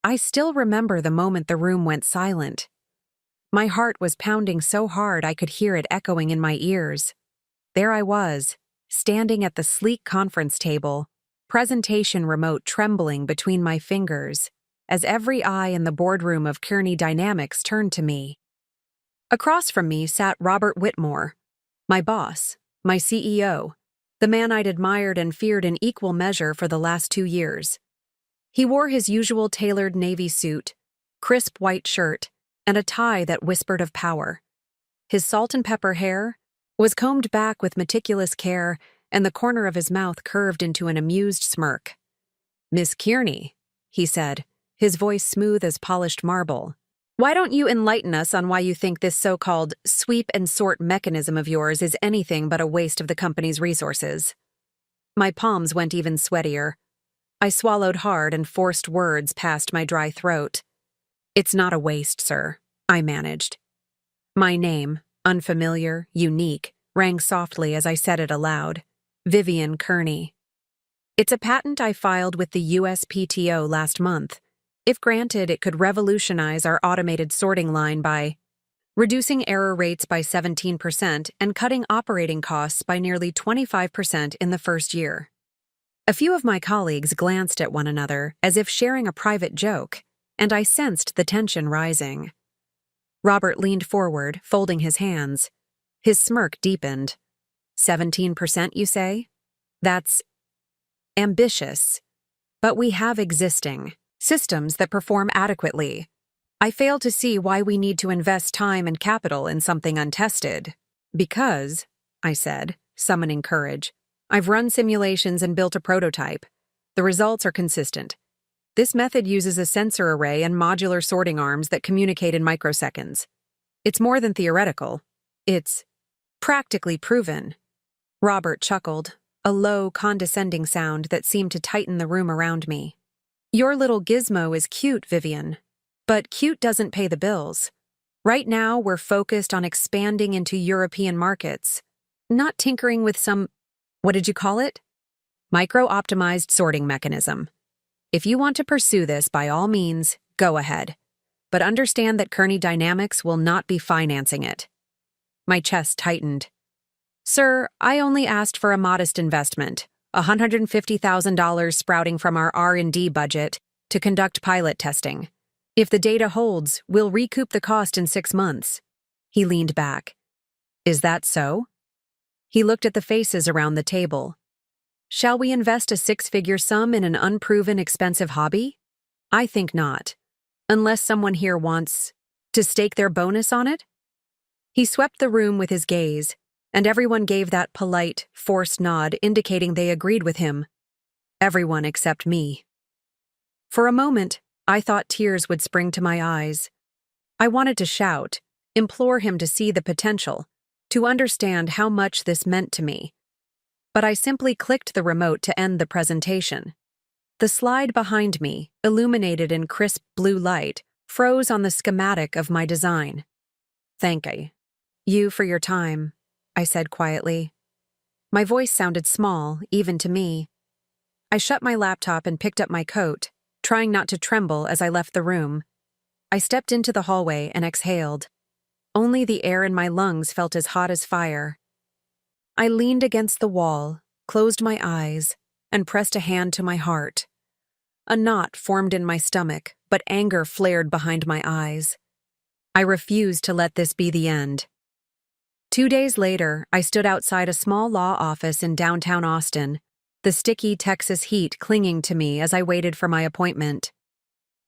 I still remember the moment the room went silent. My heart was pounding so hard I could hear it echoing in my ears. There I was, standing at the sleek conference table, presentation remote trembling between my fingers, as every eye in the boardroom of Kearney Dynamics turned to me. Across from me sat Robert Whitmore, my boss, my CEO, the man I'd admired and feared in equal measure for the last 2 years. He wore his usual tailored navy suit, crisp white shirt, and a tie that whispered of power. His salt and pepper hair was combed back with meticulous care, and the corner of his mouth curved into an amused smirk. "Miss Kearney," he said, his voice smooth as polished marble, "why don't you enlighten us on why you think this so-called sweep and sort mechanism of yours is anything but a waste of the company's resources?" My palms went even sweatier. I swallowed hard and forced words past my dry throat. "It's not a waste, sir," I managed. My name, unfamiliar, unique, rang softly as I said it aloud. Vivian Kearney. "It's a patent I filed with the USPTO last month. If granted, it could revolutionize our automated sorting line by reducing error rates by 17% and cutting operating costs by nearly 25% in the first year." A few of my colleagues glanced at one another as if sharing a private joke, and I sensed the tension rising. Robert leaned forward, folding his hands. His smirk deepened. 17%, you say? That's ambitious. But we have existing systems that perform adequately. I fail to see why we need to invest time and capital in something untested. "Because," I said, summoning courage, "I've run simulations and built a prototype. The results are consistent. This method uses a sensor array and modular sorting arms that communicate in microseconds. It's more than theoretical. It's practically proven." Robert chuckled, a low, condescending sound that seemed to tighten the room around me. "Your little gizmo is cute, Vivian. But cute doesn't pay the bills. Right now, we're focused on expanding into European markets, not tinkering with some, what did you call it? Micro-optimized sorting mechanism. If you want to pursue this, by all means, go ahead. But understand that Kearney Dynamics will not be financing it." My chest tightened. "Sir, I only asked for a modest investment, $150,000 sprouting from our R&D budget to conduct pilot testing. If the data holds, we'll recoup the cost in 6 months." He leaned back. "Is that so?" He looked at the faces around the table. "Shall we invest a 6-figure sum in an unproven, expensive hobby? I think not. Unless someone here wants to stake their bonus on it?" He swept the room with his gaze, and everyone gave that polite, forced nod indicating they agreed with him. Everyone except me. For a moment, I thought tears would spring to my eyes. I wanted to shout, implore him to see the potential, to understand how much this meant to me. But I simply clicked the remote to end the presentation. The slide behind me, illuminated in crisp blue light, froze on the schematic of my design. "Thank you for your time," I said quietly. My voice sounded small, even to me. I shut my laptop and picked up my coat, trying not to tremble as I left the room. I stepped into the hallway and exhaled. Only the air in my lungs felt as hot as fire. I leaned against the wall, closed my eyes, and pressed a hand to my heart. A knot formed in my stomach, but anger flared behind my eyes. I refused to let this be the end. 2 days later, I stood outside a small law office in downtown Austin, the sticky Texas heat clinging to me as I waited for my appointment.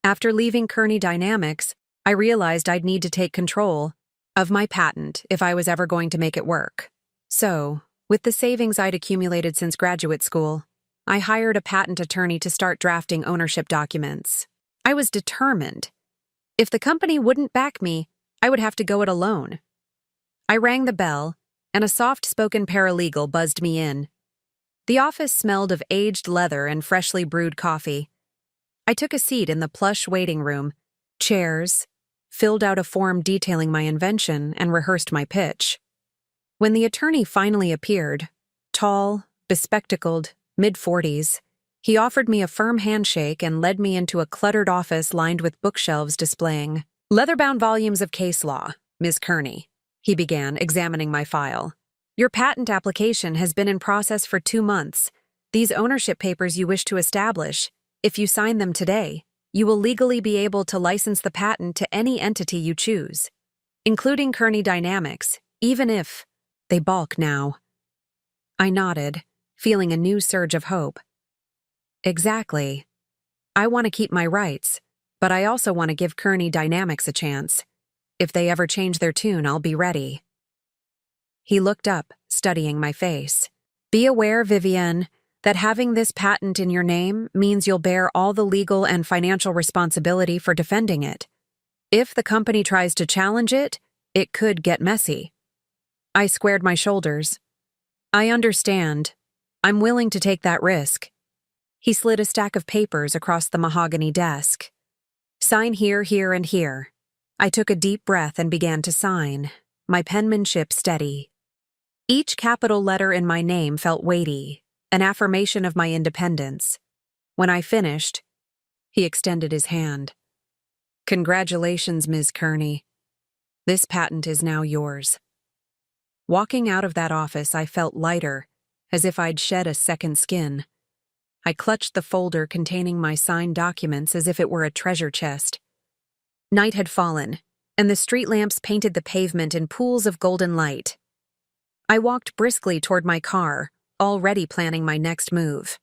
After leaving Kearney Dynamics, I realized I'd need to take control of my patent if I was ever going to make it work. So, with the savings I'd accumulated since graduate school, I hired a patent attorney to start drafting ownership documents. I was determined. If the company wouldn't back me, I would have to go it alone. I rang the bell, and a soft-spoken paralegal buzzed me in. The office smelled of aged leather and freshly brewed coffee. I took a seat in the plush waiting room, chairs, filled out a form detailing my invention, and rehearsed my pitch. When the attorney finally appeared, tall, bespectacled, mid-40s, He offered me a firm handshake and led me into a cluttered office lined with bookshelves displaying leather-bound volumes of case law. Ms. Kearney, he began, examining my file. Your patent application has been in process for 2 months. These ownership papers you wish to establish, if you sign them today, you will legally be able to license the patent to any entity you choose, including Kearney Dynamics, even if they balk now. I nodded, feeling a new surge of hope. Exactly. I want to keep my rights, but I also want to give Kearney Dynamics a chance. If they ever change their tune, I'll be ready. He looked up, studying my face. Be aware, Vivienne, that having this patent in your name means you'll bear all the legal and financial responsibility for defending it. If the company tries to challenge it, it could get messy. I squared my shoulders. I understand. I'm willing to take that risk. He slid a stack of papers across the mahogany desk. Sign here, here, and here. I took a deep breath and began to sign, my penmanship steady. Each capital letter in my name felt weighty, an affirmation of my independence. When I finished, he extended his hand. Congratulations, Ms. Kearney. This patent is now yours. Walking out of that office, I felt lighter, as if I'd shed a second skin. I clutched the folder containing my signed documents as if it were a treasure chest. Night had fallen, and the street lamps painted the pavement in pools of golden light. I walked briskly toward my car, already planning my next move.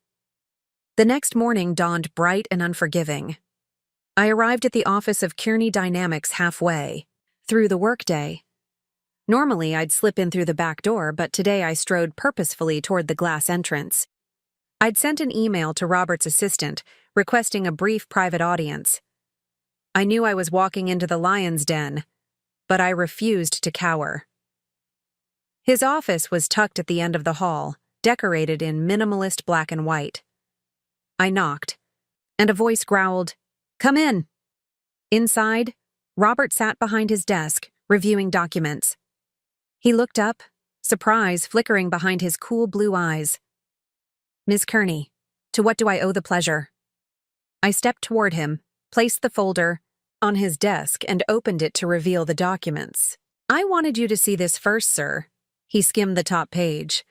The next morning dawned bright and unforgiving. I arrived at the office of Kearney Dynamics halfway, through the workday. Normally, I'd slip in through the back door, but today I strode purposefully toward the glass entrance. I'd sent an email to Robert's assistant, requesting a brief private audience. I knew I was walking into the lion's den, but I refused to cower. His office was tucked at the end of the hall, decorated in minimalist black and white. I knocked, and a voice growled, "Come in." Inside, Robert sat behind his desk, reviewing documents. He looked up, surprise flickering behind his cool blue eyes. Ms. Kearney, to what do I owe the pleasure? I stepped toward him, placed the folder on his desk, and opened it to reveal the documents. I wanted you to see this first, sir. He skimmed the top page.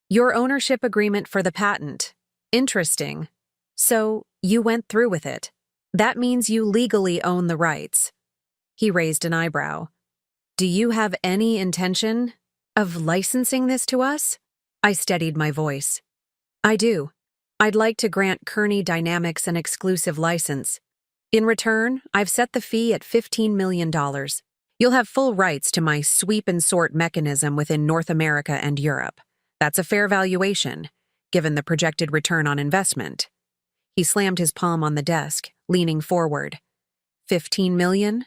Your ownership agreement for the patent. Interesting. So, you went through with it. That means you legally own the rights. He raised an eyebrow. Do you have any intention of licensing this to us? I steadied my voice. I do. I'd like to grant Kearney Dynamics an exclusive license. In return, I've set the fee at $15 million. You'll have full rights to my sweep and sort mechanism within North America and Europe. That's a fair valuation, given the projected return on investment. He slammed his palm on the desk, leaning forward. 15 million?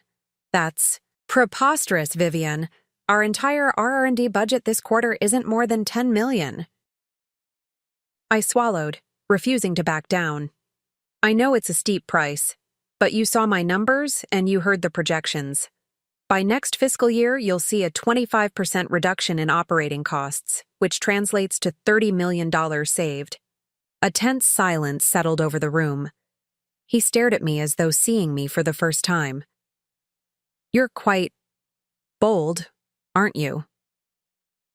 That's preposterous, Vivienne. Our entire R&D budget this quarter isn't more than 10 million. I swallowed, refusing to back down. I know it's a steep price, but you saw my numbers and you heard the projections. By next fiscal year, you'll see a 25% reduction in operating costs, which translates to $30 million saved. A tense silence settled over the room. He stared at me as though seeing me for the first time. You're quite bold, aren't you?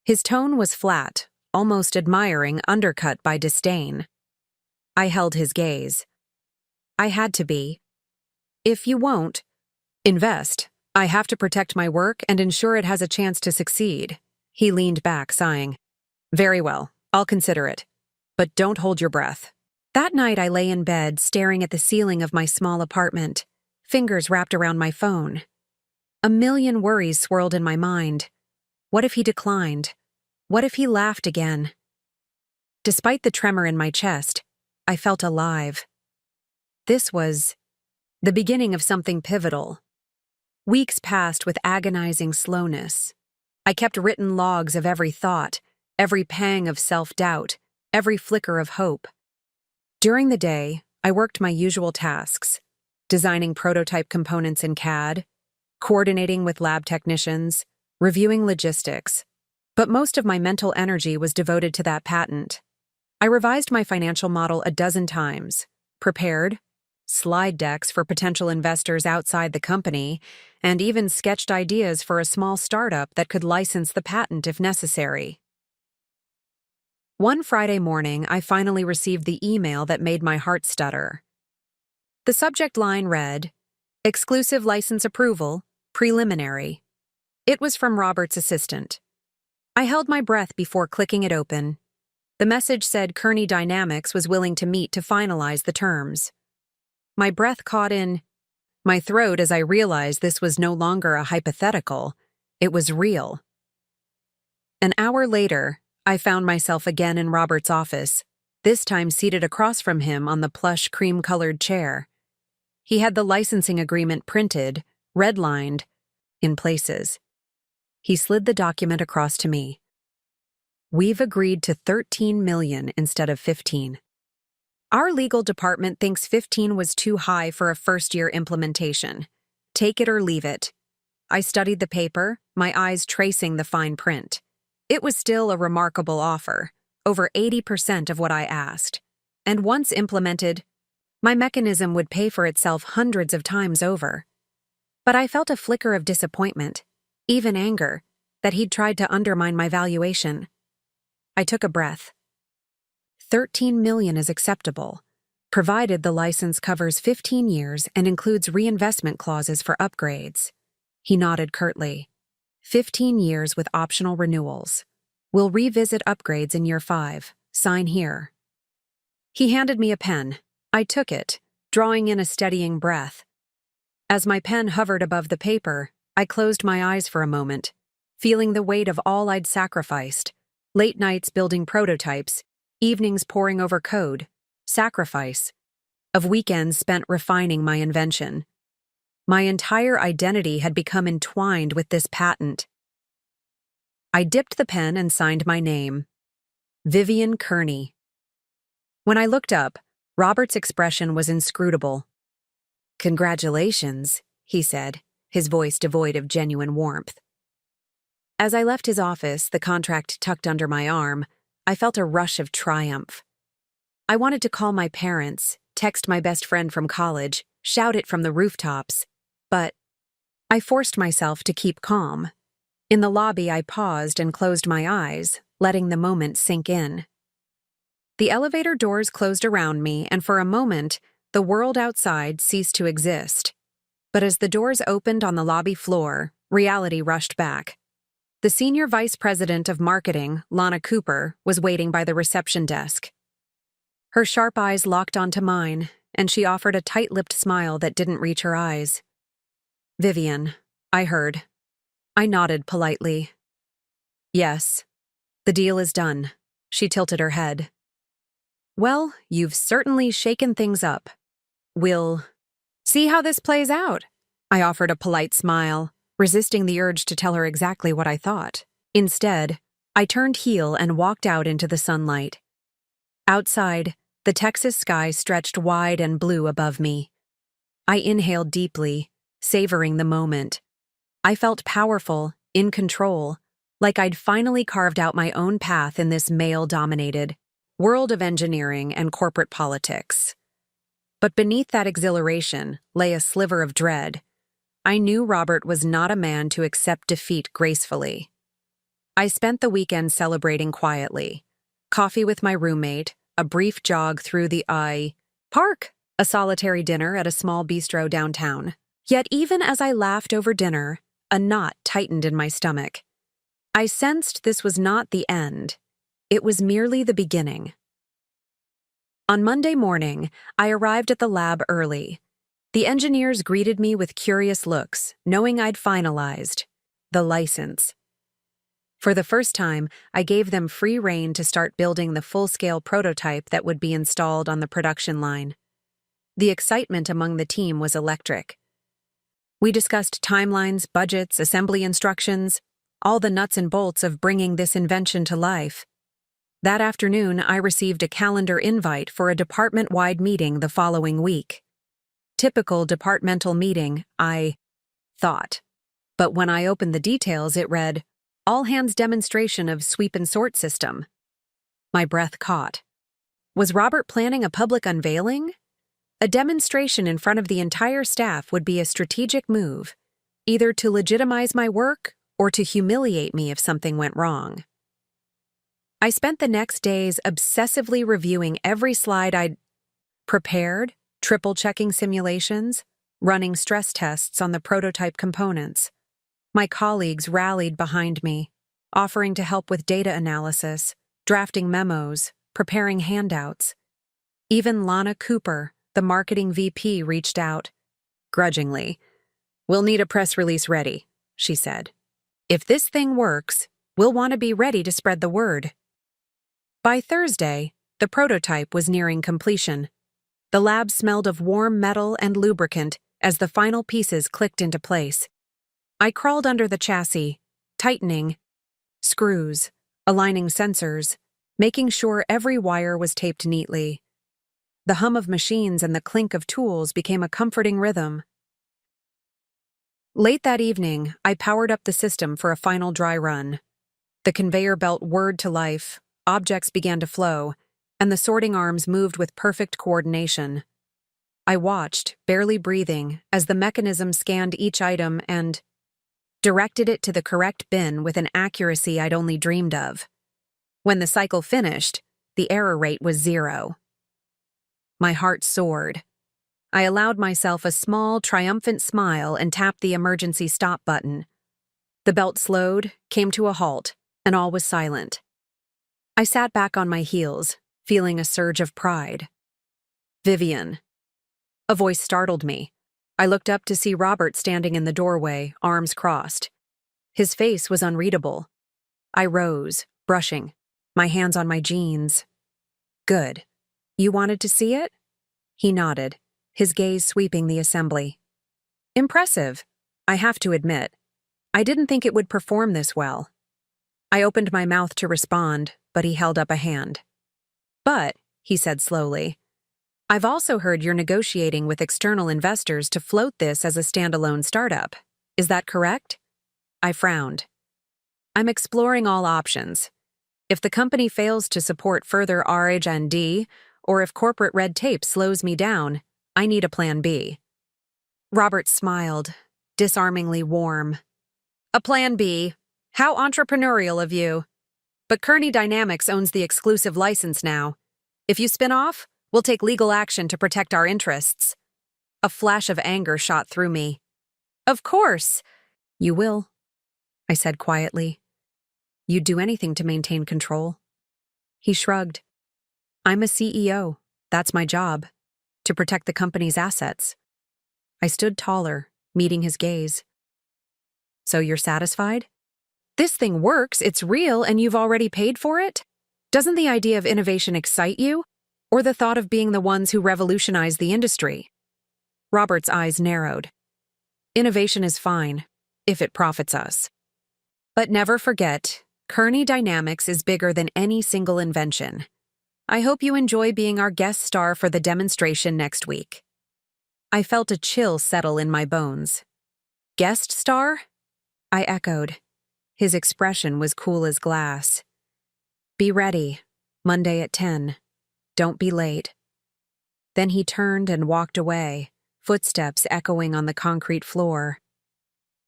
His tone was flat, almost admiring, undercut by disdain. I held his gaze. I had to be. If you won't invest, I have to protect my work and ensure it has a chance to succeed. He leaned back, sighing. Very well, I'll consider it. But don't hold your breath. That night I lay in bed, staring at the ceiling of my small apartment, fingers wrapped around my phone. A million worries swirled in my mind. What if he declined? What if he laughed again? Despite the tremor in my chest, I felt alive. This was the beginning of something pivotal. Weeks passed with agonizing slowness. I kept written logs of every thought, every pang of self-doubt, every flicker of hope. During the day, I worked my usual tasks, designing prototype components in CAD, coordinating with lab technicians, reviewing logistics. But most of my mental energy was devoted to that patent. I revised my financial model a dozen times, prepared slide decks for potential investors outside the company, and even sketched ideas for a small startup that could license the patent if necessary. One Friday morning, I finally received the email that made my heart stutter. The subject line read, "Exclusive license approval, preliminary." It was from Robert's assistant. I held my breath before clicking it open. The message said Kearney Dynamics was willing to meet to finalize the terms. My breath caught in my throat as I realized this was no longer a hypothetical, it was real. An hour later, I found myself again in Robert's office, this time seated across from him on the plush cream-colored chair. He had the licensing agreement printed, redlined, in places. He slid the document across to me. "We've agreed to $13 million instead of 15. Our legal department thinks 15 was too high for a first-year implementation. Take it or leave it." I studied the paper, my eyes tracing the fine print. It was still a remarkable offer, over 80% of what I asked. And once implemented, my mechanism would pay for itself hundreds of times over. But I felt a flicker of disappointment, even anger, that he'd tried to undermine my valuation. I took a breath. $13 million is acceptable, provided the license covers 15 years and includes reinvestment clauses for upgrades. He nodded curtly. 15 years with optional renewals. We'll revisit upgrades in year 5. Sign here. He handed me a pen. I took it, drawing in a steadying breath. As my pen hovered above the paper, I closed my eyes for a moment, feeling the weight of all I'd sacrificed. Late nights building prototypes, evenings poring over code, sacrifice, of weekends spent refining my invention. My entire identity had become entwined with this patent. I dipped the pen and signed my name. Vivian Kearney. When I looked up, Robert's expression was inscrutable. "Congratulations," he said, his voice devoid of genuine warmth. As I left his office, the contract tucked under my arm, I felt a rush of triumph. I wanted to call my parents, text my best friend from college, shout it from the rooftops, but I forced myself to keep calm. In the lobby, I paused and closed my eyes, letting the moment sink in. The elevator doors closed around me, and for a moment, the world outside ceased to exist. But as the doors opened on the lobby floor, reality rushed back. The senior vice president of marketing, Lana Cooper, was waiting by the reception desk. Her sharp eyes locked onto mine, and she offered a tight-lipped smile that didn't reach her eyes. "Vivian," I heard. I nodded politely. "Yes, the deal is done." She tilted her head. "Well, you've certainly shaken things up. We'll see how this plays out." I offered a polite smile, resisting the urge to tell her exactly what I thought. Instead, I turned heel and walked out into the sunlight. Outside, the Texas sky stretched wide and blue above me. I inhaled deeply, savoring the moment. I felt powerful, in control, like I'd finally carved out my own path in this male-dominated world of engineering and corporate politics. But beneath that exhilaration lay a sliver of dread. I knew Robert was not a man to accept defeat gracefully. I spent the weekend celebrating quietly. Coffee with my roommate, a brief jog through the park, a solitary dinner at a small bistro downtown. Yet even as I laughed over dinner, a knot tightened in my stomach. I sensed this was not the end. It was merely the beginning. On Monday morning, I arrived at the lab early. The engineers greeted me with curious looks, knowing I'd finalized the license. For the first time, I gave them free rein to start building the full-scale prototype that would be installed on the production line. The excitement among the team was electric. We discussed timelines, budgets, assembly instructions, all the nuts and bolts of bringing this invention to life. That afternoon, I received a calendar invite for a department-wide meeting the following week. Typical departmental meeting, I thought. But when I opened the details, it read, "All-hands demonstration of sweep and sort system." My breath caught. Was Robert planning a public unveiling? A demonstration in front of the entire staff would be a strategic move, either to legitimize my work or to humiliate me if something went wrong. I spent the next days obsessively reviewing every slide I'd prepared, triple-checking simulations, running stress tests on the prototype components. My colleagues rallied behind me, offering to help with data analysis, drafting memos, preparing handouts. Even Lana Cooper, the marketing VP, reached out. Grudgingly, "We'll need a press release ready," she said. "If this thing works, we'll want to be ready to spread the word." By Thursday, the prototype was nearing completion. The lab smelled of warm metal and lubricant as the final pieces clicked into place. I crawled under the chassis, tightening screws, aligning sensors, making sure every wire was taped neatly. The hum of machines and the clink of tools became a comforting rhythm. Late that evening, I powered up the system for a final dry run. The conveyor belt whirred to life, objects began to flow, and the sorting arms moved with perfect coordination. I watched, barely breathing, as the mechanism scanned each item and directed it to the correct bin with an accuracy I'd only dreamed of. When the cycle finished, the error rate was 0. My heart soared. I allowed myself a small, triumphant smile and tapped the emergency stop button. The belt slowed, came to a halt, and all was silent. I sat back on my heels, feeling a surge of pride. "Vivian." A voice startled me. I looked up to see Robert standing in the doorway, arms crossed. His face was unreadable. I rose, brushing, my hands on my jeans. "Good. You wanted to see it?" He nodded, his gaze sweeping the assembly. "Impressive, I have to admit. I didn't think it would perform this well." I opened my mouth to respond, but he held up a hand. "But," he said slowly, "I've also heard you're negotiating with external investors to float this as a standalone startup. Is that correct?" I frowned. "I'm exploring all options. If the company fails to support further R&D, or if corporate red tape slows me down, I need a plan B." Robert smiled, disarmingly warm. "A plan B? How entrepreneurial of you. But Kearney Dynamics owns the exclusive license now. If you spin off, we'll take legal action to protect our interests." A flash of anger shot through me. "Of course." "You will," I said quietly. "You'd do anything to maintain control." He shrugged. "I'm a CEO. That's my job. To protect the company's assets." I stood taller, meeting his gaze. "So you're satisfied? This thing works, it's real, and you've already paid for it? Doesn't the idea of innovation excite you? Or the thought of being the ones who revolutionize the industry?" Robert's eyes narrowed. "Innovation is fine, if it profits us. But never forget, Kearney Dynamics is bigger than any single invention. I hope you enjoy being our guest star for the demonstration next week." I felt a chill settle in my bones. "Guest star?" I echoed. His expression was cool as glass. "Be ready, Monday at 10. Don't be late." Then he turned and walked away, footsteps echoing on the concrete floor.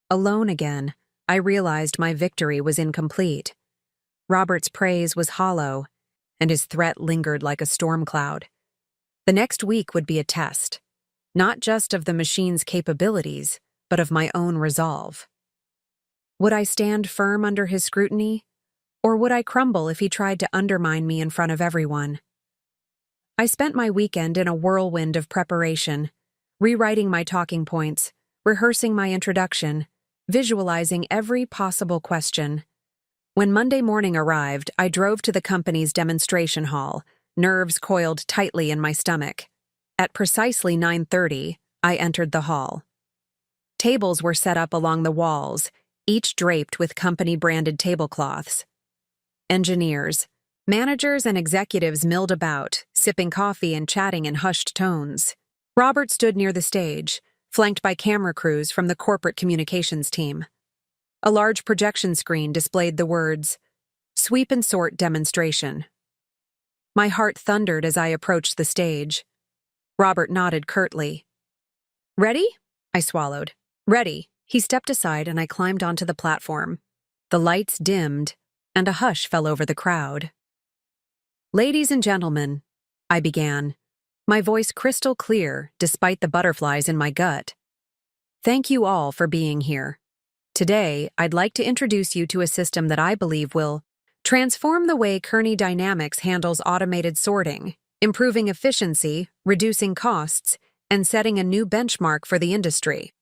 Alone again, I realized my victory was incomplete. Robert's praise was hollow, and his threat lingered like a storm cloud. The next week would be a test, not just of the machine's capabilities, but of my own resolve. Would I stand firm under his scrutiny, or would I crumble if he tried to undermine me in front of everyone? I spent my weekend in a whirlwind of preparation, rewriting my talking points, rehearsing my introduction, visualizing every possible question. When Monday morning arrived, I drove to the company's demonstration hall, nerves coiled tightly in my stomach. At precisely 9:30, I entered the hall. Tables were set up along the walls, each draped with company-branded tablecloths. Engineers, managers, and executives milled about, sipping coffee and chatting in hushed tones. Robert stood near the stage, flanked by camera crews from the corporate communications team. A large projection screen displayed the words, "Sweep and Sort Demonstration." My heart thundered as I approached the stage. Robert nodded curtly. "Ready?" I swallowed. "Ready." He stepped aside and I climbed onto the platform. The lights dimmed, and a hush fell over the crowd. "Ladies and gentlemen," I began, my voice crystal clear despite the butterflies in my gut. "Thank you all for being here. Today, I'd like to introduce you to a system that I believe will transform the way Kearney Dynamics handles automated sorting, improving efficiency, reducing costs, and setting a new benchmark for the industry."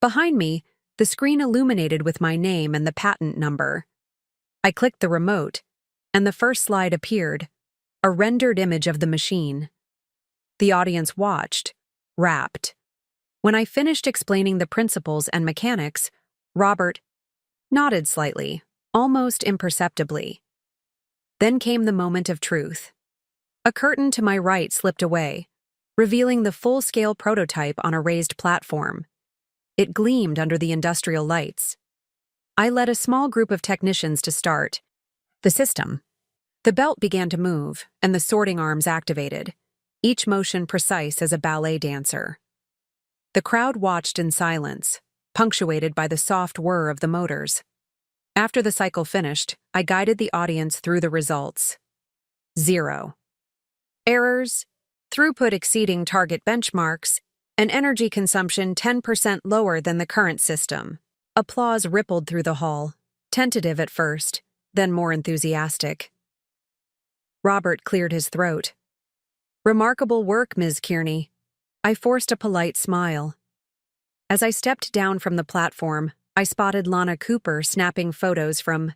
Behind me, the screen illuminated with my name and the patent number. I clicked the remote, and the first slide appeared, a rendered image of the machine. The audience watched, rapt. When I finished explaining the principles and mechanics, Robert nodded slightly, almost imperceptibly. Then came the moment of truth. A curtain to my right slipped away, revealing the full-scale prototype on a raised platform. It gleamed under the industrial lights. I led a small group of technicians to start the system. The belt began to move, and the sorting arms activated, each motion precise as a ballet dancer. The crowd watched in silence, punctuated by the soft whir of the motors. After the cycle finished, I guided the audience through the results. 0 errors, throughput exceeding target benchmarks, and energy consumption 10% lower than the current system. Applause rippled through the hall, tentative at first, then more enthusiastic. Robert cleared his throat. "Remarkable work, Ms. Kearney." I forced a polite smile. As I stepped down from the platform, I spotted Lana Cooper snapping photos from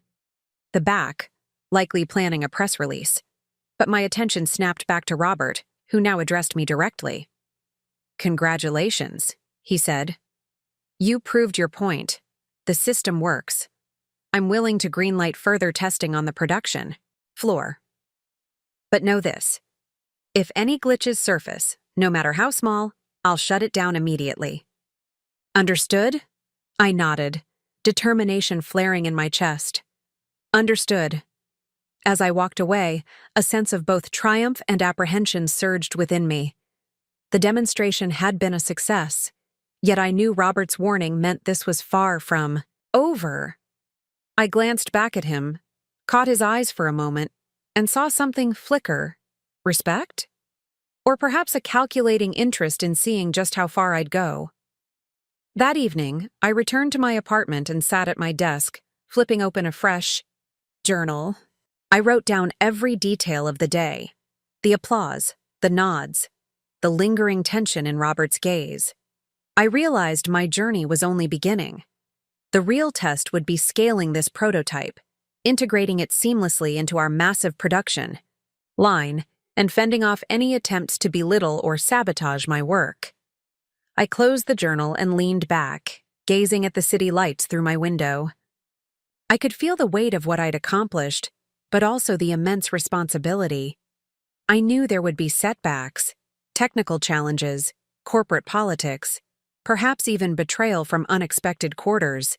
the back, likely planning a press release. But my attention snapped back to Robert, who now addressed me directly. "Congratulations," he said. "You proved your point. The system works. I'm willing to greenlight further testing on the production floor. But know this. If any glitches surface, no matter how small, I'll shut it down immediately." "Understood?" I nodded, determination flaring in my chest. "Understood." As I walked away, a sense of both triumph and apprehension surged within me. The demonstration had been a success, yet I knew Robert's warning meant this was far from over. I glanced back at him, caught his eyes for a moment, and saw something flicker. Respect? Or perhaps a calculating interest in seeing just how far I'd go. That evening, I returned to my apartment and sat at my desk, flipping open a fresh journal. I wrote down every detail of the day, the applause, the nods, the lingering tension in Robert's gaze. I realized my journey was only beginning. The real test would be scaling this prototype, integrating it seamlessly into our massive production line, and fending off any attempts to belittle or sabotage my work. I closed the journal and leaned back, gazing at the city lights through my window. I could feel the weight of what I'd accomplished, but also the immense responsibility. I knew there would be setbacks, technical challenges, corporate politics, perhaps even betrayal from unexpected quarters.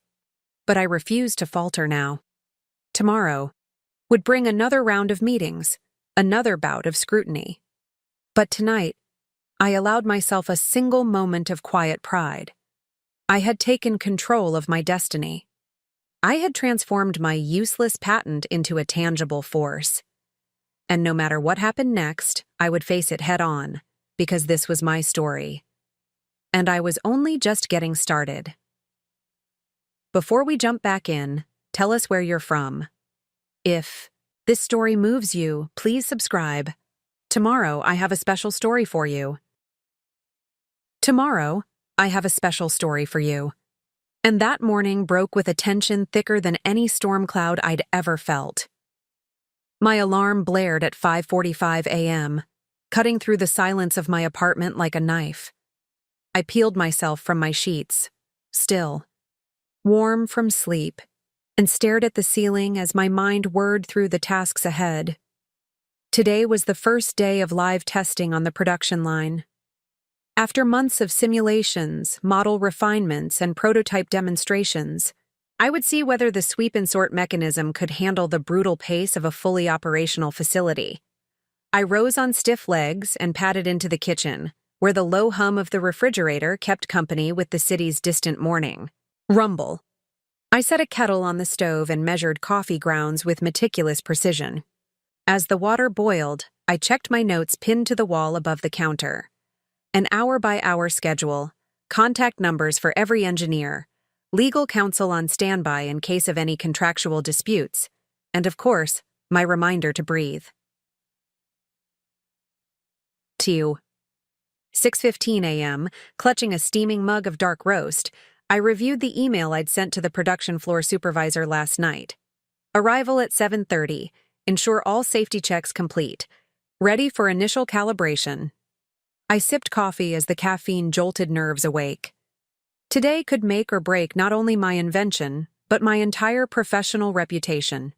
But I refused to falter now. Tomorrow would bring another round of meetings, another bout of scrutiny. But tonight, I allowed myself a single moment of quiet pride. I had taken control of my destiny. I had transformed my useless patent into a tangible force. And no matter what happened next, I would face it head on, because this was my story. And I was only just getting started. Before we jump back in, tell us where you're from. If this story moves you, please subscribe. Tomorrow, I have a special story for you. And that morning broke with a tension thicker than any storm cloud I'd ever felt. My alarm blared at 5:45 a.m., cutting through the silence of my apartment like a knife. I peeled myself from my sheets, still, warm from sleep, and stared at the ceiling as my mind whirred through the tasks ahead. Today was the first day of live testing on the production line. After months of simulations, model refinements, and prototype demonstrations, I would see whether the sweep and sort mechanism could handle the brutal pace of a fully operational facility. I rose on stiff legs and padded into the kitchen, where the low hum of the refrigerator kept company with the city's distant morning. Rumble. I set a kettle on the stove and measured coffee grounds with meticulous precision. As the water boiled, I checked my notes pinned to the wall above the counter. An hour-by-hour schedule, contact numbers for every engineer, legal counsel on standby in case of any contractual disputes, and of course, my reminder to breathe. 6:15 a.m., clutching a steaming mug of dark roast, I reviewed the email I'd sent to the production floor supervisor last night. Arrival at 7:30. Ensure all safety checks complete. Ready for initial calibration. I sipped coffee as the caffeine jolted nerves awake. Today could make or break not only my invention, but my entire professional reputation.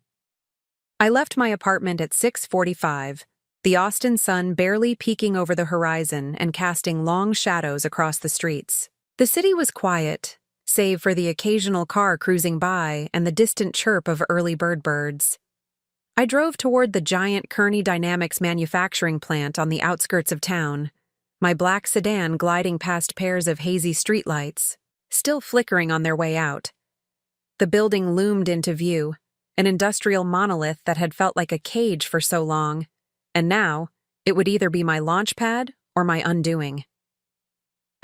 I left my apartment at 6:45, the Austin sun barely peeking over the horizon and casting long shadows across the streets. The city was quiet, save for the occasional car cruising by and the distant chirp of early birds. I drove toward the giant Kearney Dynamics manufacturing plant on the outskirts of town, my black sedan gliding past pairs of hazy streetlights, still flickering on their way out. The building loomed into view, an industrial monolith that had felt like a cage for so long, and now it would either be my launch pad or my undoing.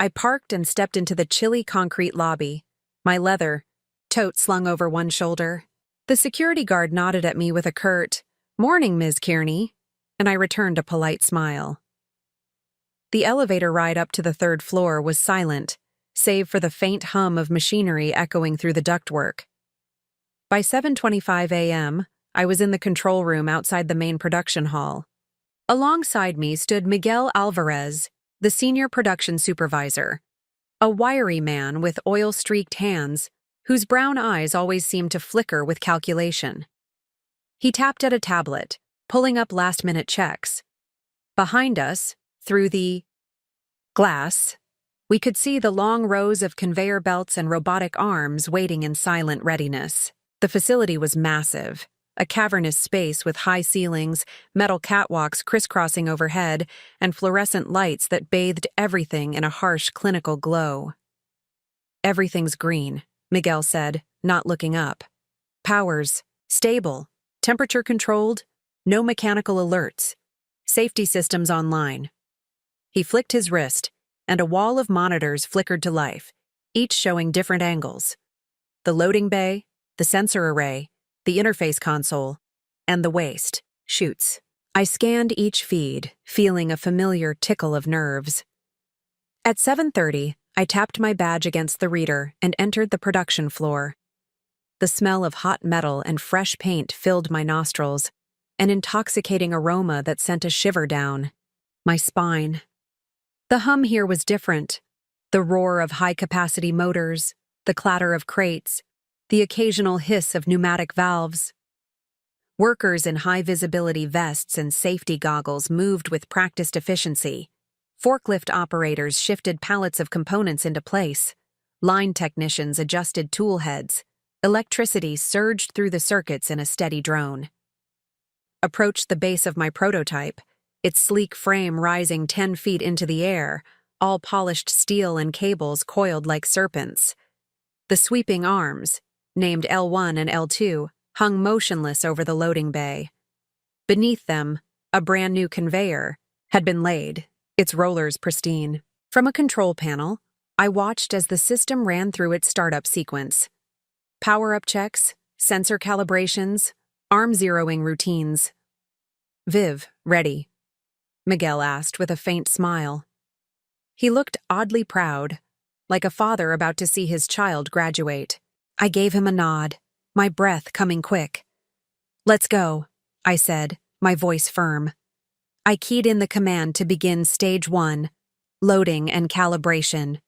I parked and stepped into the chilly concrete lobby, my leather tote slung over one shoulder. The security guard nodded at me with a curt, "Morning, Ms. Kearney," and I returned a polite smile. The elevator ride up to the third floor was silent, save for the faint hum of machinery echoing through the ductwork. By 7:25 a.m., I was in the control room outside the main production hall. Alongside me stood Miguel Alvarez, the senior production supervisor, a wiry man with oil-streaked hands whose brown eyes always seemed to flicker with calculation. He tapped at a tablet, pulling up last-minute checks. Behind us, through the glass, we could see the long rows of conveyor belts and robotic arms waiting in silent readiness. The facility was massive, a cavernous space with high ceilings, metal catwalks crisscrossing overhead, and fluorescent lights that bathed everything in a harsh clinical glow. "Everything's green," Miguel said, not looking up. "Powers, stable, temperature controlled, no mechanical alerts, safety systems online." He flicked his wrist, and a wall of monitors flickered to life, each showing different angles. The loading bay, the sensor array, the interface console, and the waste chutes. I scanned each feed, feeling a familiar tickle of nerves. At 7:30, I tapped my badge against the reader and entered the production floor. The smell of hot metal and fresh paint filled my nostrils, an intoxicating aroma that sent a shiver down my spine. The hum here was different. The roar of high-capacity motors, the clatter of crates, the occasional hiss of pneumatic valves. Workers in high-visibility vests and safety goggles moved with practiced efficiency. Forklift operators shifted pallets of components into place. Line technicians adjusted tool heads. Electricity surged through the circuits in a steady drone. Approached the base of my prototype, its sleek frame rising 10 feet into the air, all polished steel and cables coiled like serpents. The sweeping arms, named L1 and L2, hung motionless over the loading bay. Beneath them, a brand-new conveyor had been laid, its rollers pristine. From a control panel, I watched as the system ran through its startup sequence. Power-up checks, sensor calibrations, arm zeroing routines. "Viv, ready?" Miguel asked with a faint smile. He looked oddly proud, like a father about to see his child graduate. I gave him a nod, my breath coming quick. "Let's go," I said, my voice firm. I keyed in the command to begin Stage 1, loading and calibration.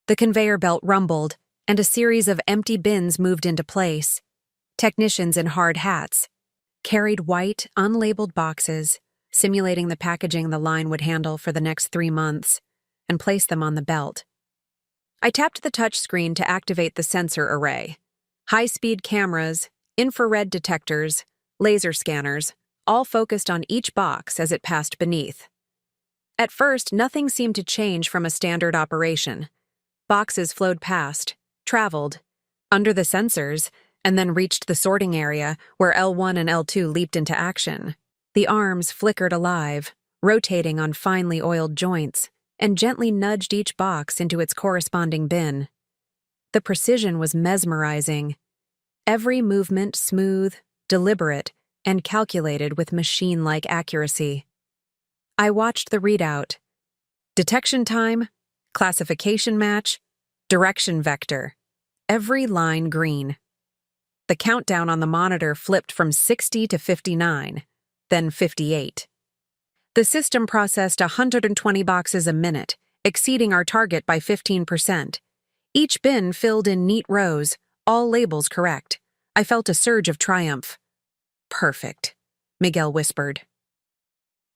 The conveyor belt rumbled, and a series of empty bins moved into place. Technicians in hard hats carried white, unlabeled boxes, simulating the packaging the line would handle for the next 3 months, and placed them on the belt. I tapped the touchscreen to activate the sensor array. High-speed cameras, infrared detectors, laser scanners, all focused on each box as it passed beneath. At first, nothing seemed to change from a standard operation. Boxes flowed past, traveled, under the sensors, and then reached the sorting area where L1 and L2 leaped into action. The arms flickered alive, rotating on finely oiled joints, and gently nudged each box into its corresponding bin. The precision was mesmerizing. Every movement smooth, deliberate, and calculated with machine-like accuracy. I watched the readout. Detection time, classification match, direction vector. Every line green. The countdown on the monitor flipped from 60 to 59, then 58. The system processed 120 boxes a minute, exceeding our target by 15%. Each bin filled in neat rows, all labels correct. I felt a surge of triumph. Perfect, Miguel whispered.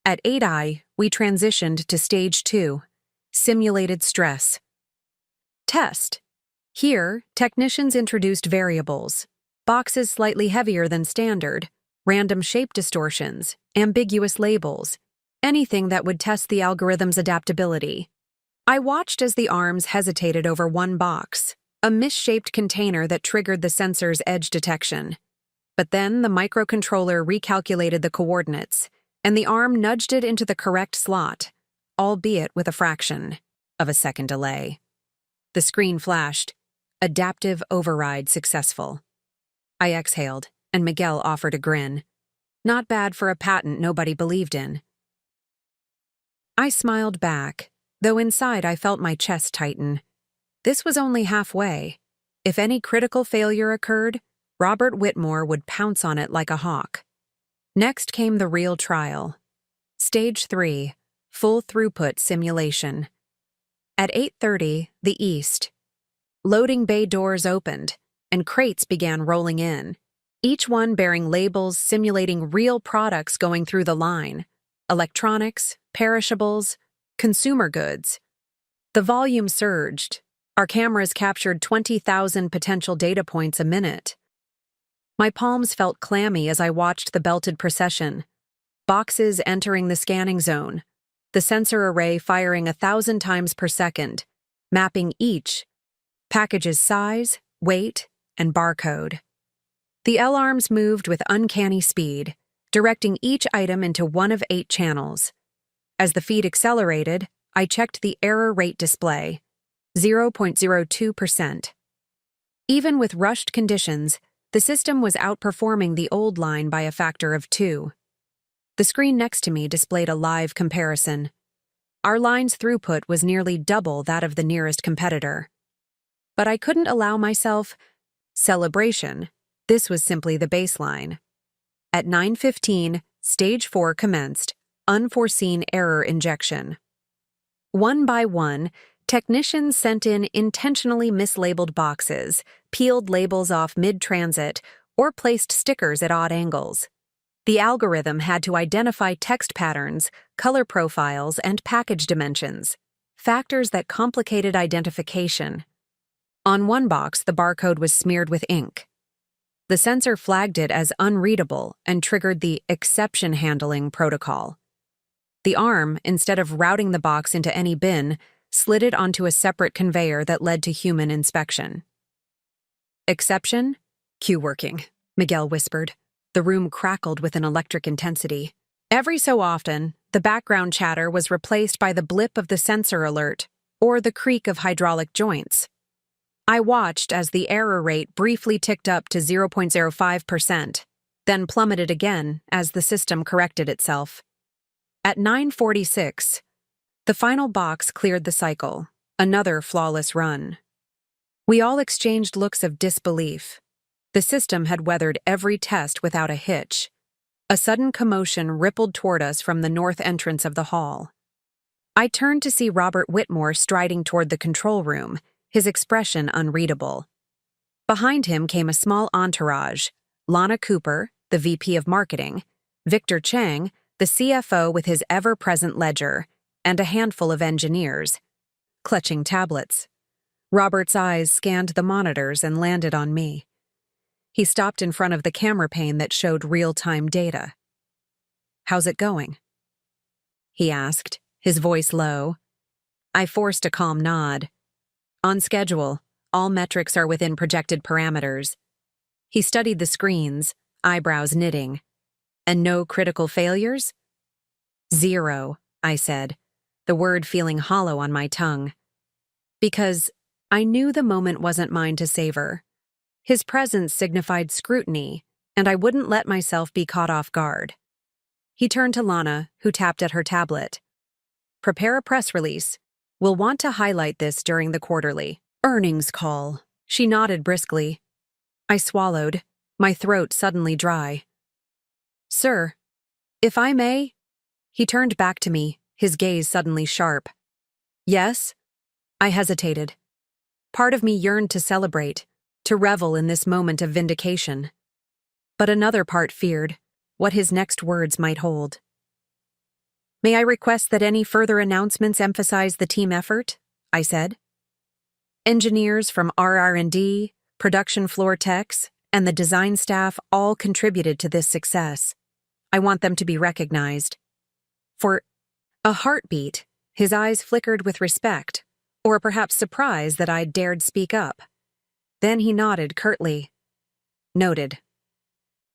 At 8i, we transitioned to Stage 2, simulated stress. Test. Here, technicians introduced variables, boxes slightly heavier than standard, random shape distortions, ambiguous labels, anything that would test the algorithm's adaptability. I watched as the arms hesitated over one box, a misshaped container that triggered the sensor's edge detection. But then the microcontroller recalculated the coordinates, and the arm nudged it into the correct slot, albeit with a fraction of a second delay. The screen flashed. Adaptive override successful. I exhaled, and Miguel offered a grin. Not bad for a patent nobody believed in. I smiled back, though inside I felt my chest tighten. This was only halfway. If any critical failure occurred, Robert Whitmore would pounce on it like a hawk. Next came the real trial. Stage 3, full throughput simulation. At 8:30, the east. Loading bay doors opened, and crates began rolling in, each one bearing labels simulating real products going through the line: electronics, perishables, consumer goods. The volume surged. Our cameras captured 20,000 potential data points a minute. My palms felt clammy as I watched the belted procession. Boxes entering the scanning zone, the sensor array firing 1,000 times per second, mapping each package's size, weight, and barcode. The L-arms moved with uncanny speed, directing each item into one of 8 channels. As the feed accelerated, I checked the error rate display, 0.02%. Even with rushed conditions, the system was outperforming the old line by a factor of 2. The screen next to me displayed a live comparison. Our line's throughput was nearly double that of the nearest competitor. But I couldn't allow myself celebration. This was simply the baseline. At 9:15, Stage 4 commenced, unforeseen error injection. One by one, technicians sent in intentionally mislabeled boxes, peeled labels off mid-transit, or placed stickers at odd angles. The algorithm had to identify text patterns, color profiles, and package dimensions, factors that complicated identification. On one box, the barcode was smeared with ink. The sensor flagged it as unreadable and triggered the exception handling protocol. The arm, instead of routing the box into any bin, slid it onto a separate conveyor that led to human inspection. Exception? Cue working, Miguel whispered. The room crackled with an electric intensity. Every so often, the background chatter was replaced by the blip of the sensor alert or the creak of hydraulic joints. I watched as the error rate briefly ticked up to 0.05%, then plummeted again as the system corrected itself. At 9:46, the final box cleared the cycle, another flawless run. We all exchanged looks of disbelief. The system had weathered every test without a hitch. A sudden commotion rippled toward us from the north entrance of the hall. I turned to see Robert Whitmore striding toward the control room, his expression unreadable. Behind him came a small entourage: Lana Cooper, the VP of Marketing, Victor Chang, the CFO with his ever-present ledger, and a handful of engineers, clutching tablets. Robert's eyes scanned the monitors and landed on me. He stopped in front of the camera pane that showed real-time data. "How's it going?" he asked, his voice low. I forced a calm nod. "On schedule. All metrics are within projected parameters." He studied the screens, eyebrows knitting. "And no critical failures?" "Zero," I said, the word feeling hollow on my tongue. Because I knew the moment wasn't mine to savor. His presence signified scrutiny, and I wouldn't let myself be caught off guard. He turned to Lana, who tapped at her tablet. "Prepare a press release. We'll want to highlight this during the quarterly earnings call." She nodded briskly. I swallowed, my throat suddenly dry. "Sir, if I may?" He turned back to me, his gaze suddenly sharp. "Yes?" I hesitated. Part of me yearned to celebrate, to revel in this moment of vindication. But another part feared what his next words might hold. "May I request that any further announcements emphasize the team effort?" I said. "Engineers from RR&D, production floor techs, and the design staff all contributed to this success. I want them to be recognized." For a heartbeat, his eyes flickered with respect, or perhaps surprise that I'd dared speak up. Then he nodded curtly. "Noted."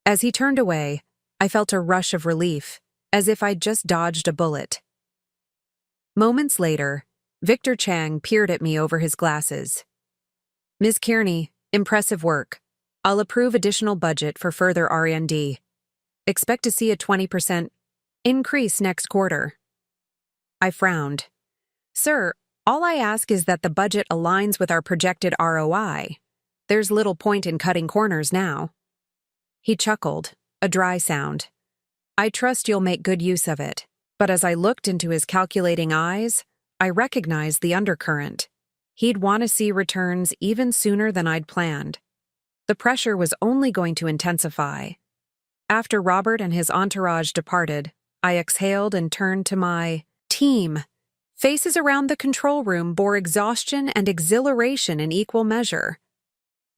As he turned away, I felt a rush of relief, as if I'd just dodged a bullet. Moments later, Victor Chang peered at me over his glasses. "Ms. Kearney, impressive work. I'll approve additional budget for further R&D. Expect to see a 20% increase next quarter." I frowned. "Sir, all I ask is that the budget aligns with our projected ROI. There's little point in cutting corners now." He chuckled, a dry sound. "I trust you'll make good use of it." But as I looked into his calculating eyes, I recognized the undercurrent. He'd want to see returns even sooner than I'd planned. The pressure was only going to intensify. After Robert and his entourage departed, I exhaled and turned to my team. Faces around the control room bore exhaustion and exhilaration in equal measure.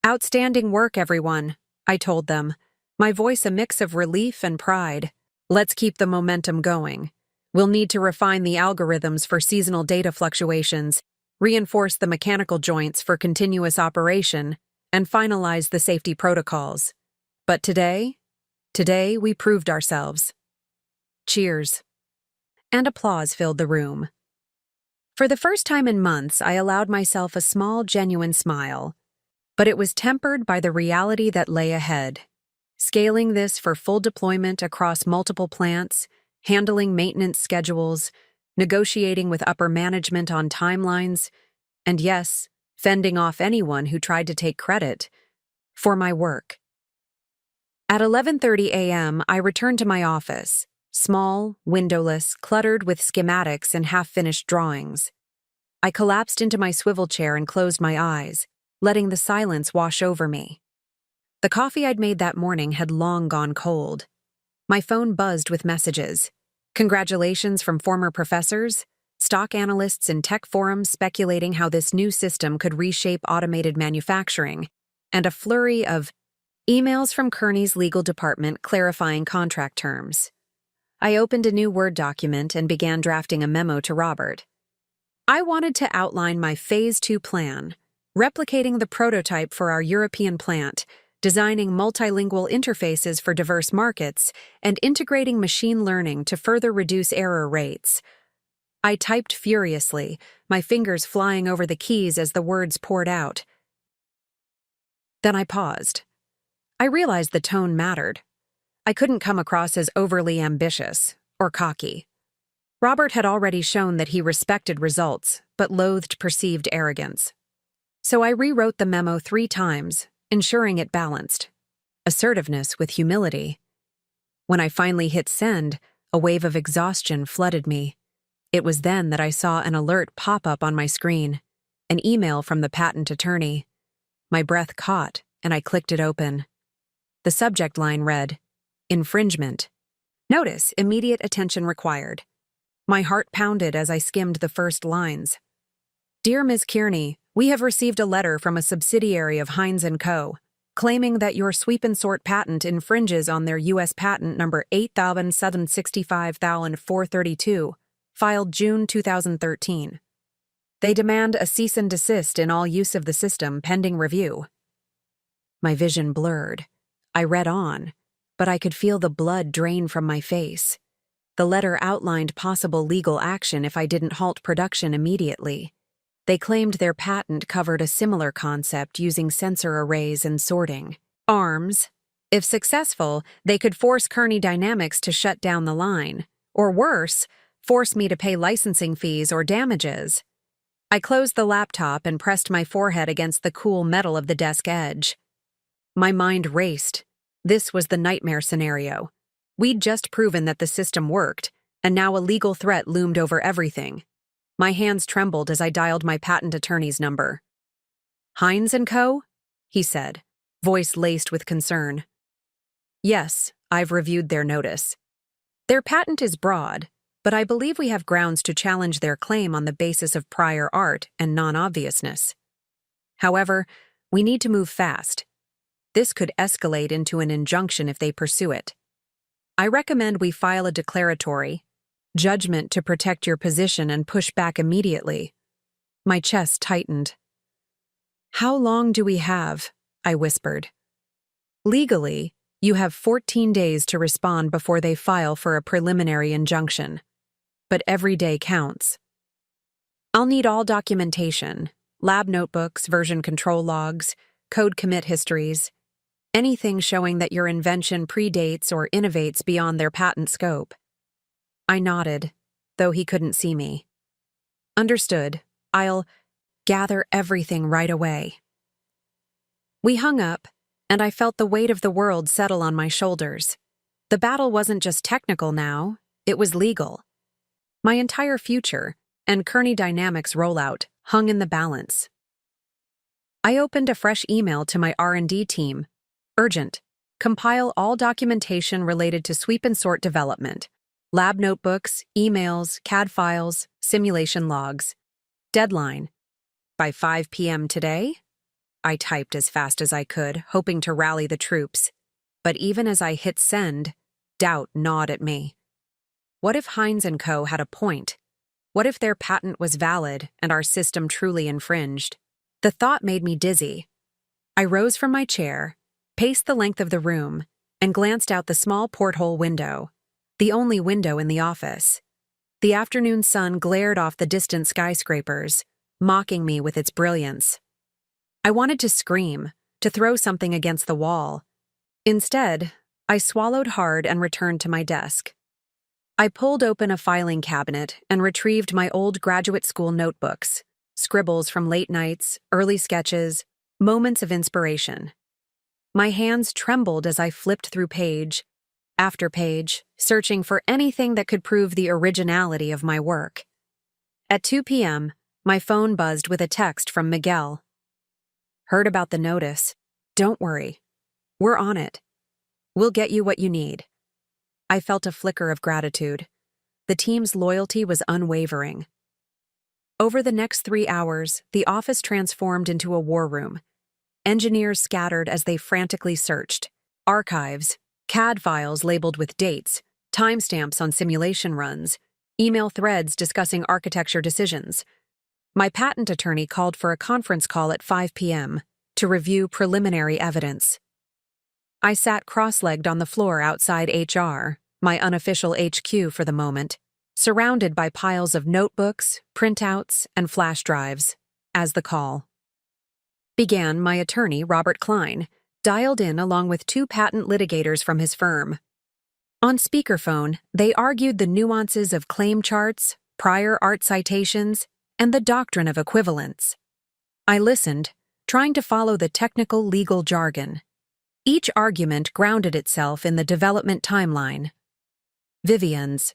"Outstanding work, everyone," I told them, my voice a mix of relief and pride. "Let's keep the momentum going. We'll need to refine the algorithms for seasonal data fluctuations, reinforce the mechanical joints for continuous operation, and finalize the safety protocols. But today we proved ourselves." Cheers. And applause filled the room. For the first time in months, I allowed myself a small, genuine smile. But it was tempered by the reality that lay ahead. Scaling this for full deployment across multiple plants, handling maintenance schedules, negotiating with upper management on timelines, and yes, fending off anyone who tried to take credit for my work. At 11:30 a.m., I returned to my office, small, windowless, cluttered with schematics and half-finished drawings. I collapsed into my swivel chair and closed my eyes, letting the silence wash over me. The coffee I'd made that morning had long gone cold. My phone buzzed with messages. Congratulations from former professors, stock analysts in tech forums speculating how this new system could reshape automated manufacturing, and a flurry of emails from Kearney's legal department clarifying contract terms. I opened a new Word document and began drafting a memo to Robert. I wanted to outline my Phase 2 plan, replicating the prototype for our European plant, designing multilingual interfaces for diverse markets, and integrating machine learning to further reduce error rates. I typed furiously, my fingers flying over the keys as the words poured out. Then I paused. I realized the tone mattered. I couldn't come across as overly ambitious or cocky. Robert had already shown that he respected results, but loathed perceived arrogance. So I rewrote the memo 3 times, ensuring it balanced assertiveness with humility. When I finally hit send, a wave of exhaustion flooded me. It was then that I saw an alert pop up on my screen, an email from the patent attorney. My breath caught, and I clicked it open. The subject line read, "Infringement. Notice, immediate attention required." My heart pounded as I skimmed the first lines. "Dear Ms. Kearney, we have received a letter from a subsidiary of Heinz & Co. claiming that your sweep and sort patent infringes on their U.S. patent number 8765,432, filed June 2013. They demand a cease and desist in all use of the system pending review. My vision blurred. I read on, but I could feel the blood drain from my face. The letter outlined possible legal action if I didn't halt production immediately. They claimed their patent covered a similar concept using sensor arrays and sorting. ARMS. If successful, they could force Kearney Dynamics to shut down the line, or worse, force me to pay licensing fees or damages. I closed the laptop and pressed my forehead against the cool metal of the desk edge. My mind raced. This was the nightmare scenario. We'd just proven that the system worked, and now a legal threat loomed over everything. My hands trembled as I dialed my patent attorney's number. "Hines & Co.?" he said, voice laced with concern. "Yes, I've reviewed their notice. Their patent is broad, but I believe we have grounds to challenge their claim on the basis of prior art and non-obviousness. However, we need to move fast. This could escalate into an injunction if they pursue it. I recommend we file a declaratory judgment to protect your position and push back immediately." My chest tightened. "How long do we have?" I whispered. "Legally, you have 14 days to respond before they file for a preliminary injunction. But every day counts. I'll need all documentation, lab notebooks, version control logs, code commit histories, anything showing that your invention predates or innovates beyond their patent scope." I nodded, though he couldn't see me. "Understood. I'll gather everything right away." We hung up, and I felt the weight of the world settle on my shoulders. The battle wasn't just technical now, it was legal. My entire future, and Kearney Dynamics rollout, hung in the balance. I opened a fresh email to my R&D team. Urgent. Compile all documentation related to sweep and sort development. Lab notebooks, emails, CAD files, simulation logs. Deadline. By 5 p.m. today? I typed as fast as I could, hoping to rally the troops. But even as I hit send, doubt gnawed at me. What if Hines & Co. had a point? What if their patent was valid and our system truly infringed? The thought made me dizzy. I rose from my chair, paced the length of the room, and glanced out the small porthole window, the only window in the office. The afternoon sun glared off the distant skyscrapers, mocking me with its brilliance. I wanted to scream, to throw something against the wall. Instead, I swallowed hard and returned to my desk. I pulled open a filing cabinet and retrieved my old graduate school notebooks, scribbles from late nights, early sketches, moments of inspiration. My hands trembled as I flipped through page after page, searching for anything that could prove the originality of my work. At 2 p.m., my phone buzzed with a text from Miguel. "Heard about the notice. Don't worry. We're on it. We'll get you what you need." I felt a flicker of gratitude. The team's loyalty was unwavering. Over the next 3 hours, the office transformed into a war room. Engineers scattered as they frantically searched. Archives, CAD files labeled with dates, timestamps on simulation runs, email threads discussing architecture decisions. My patent attorney called for a conference call at 5 p.m. to review preliminary evidence. I sat cross-legged on the floor outside HR, my unofficial HQ for the moment, surrounded by piles of notebooks, printouts, and flash drives, as the call began. My attorney, Robert Klein, dialed in along with 2 patent litigators from his firm. On speakerphone, they argued the nuances of claim charts, prior art citations, and the doctrine of equivalence. I listened, trying to follow the technical legal jargon. Each argument grounded itself in the development timeline. Vivian's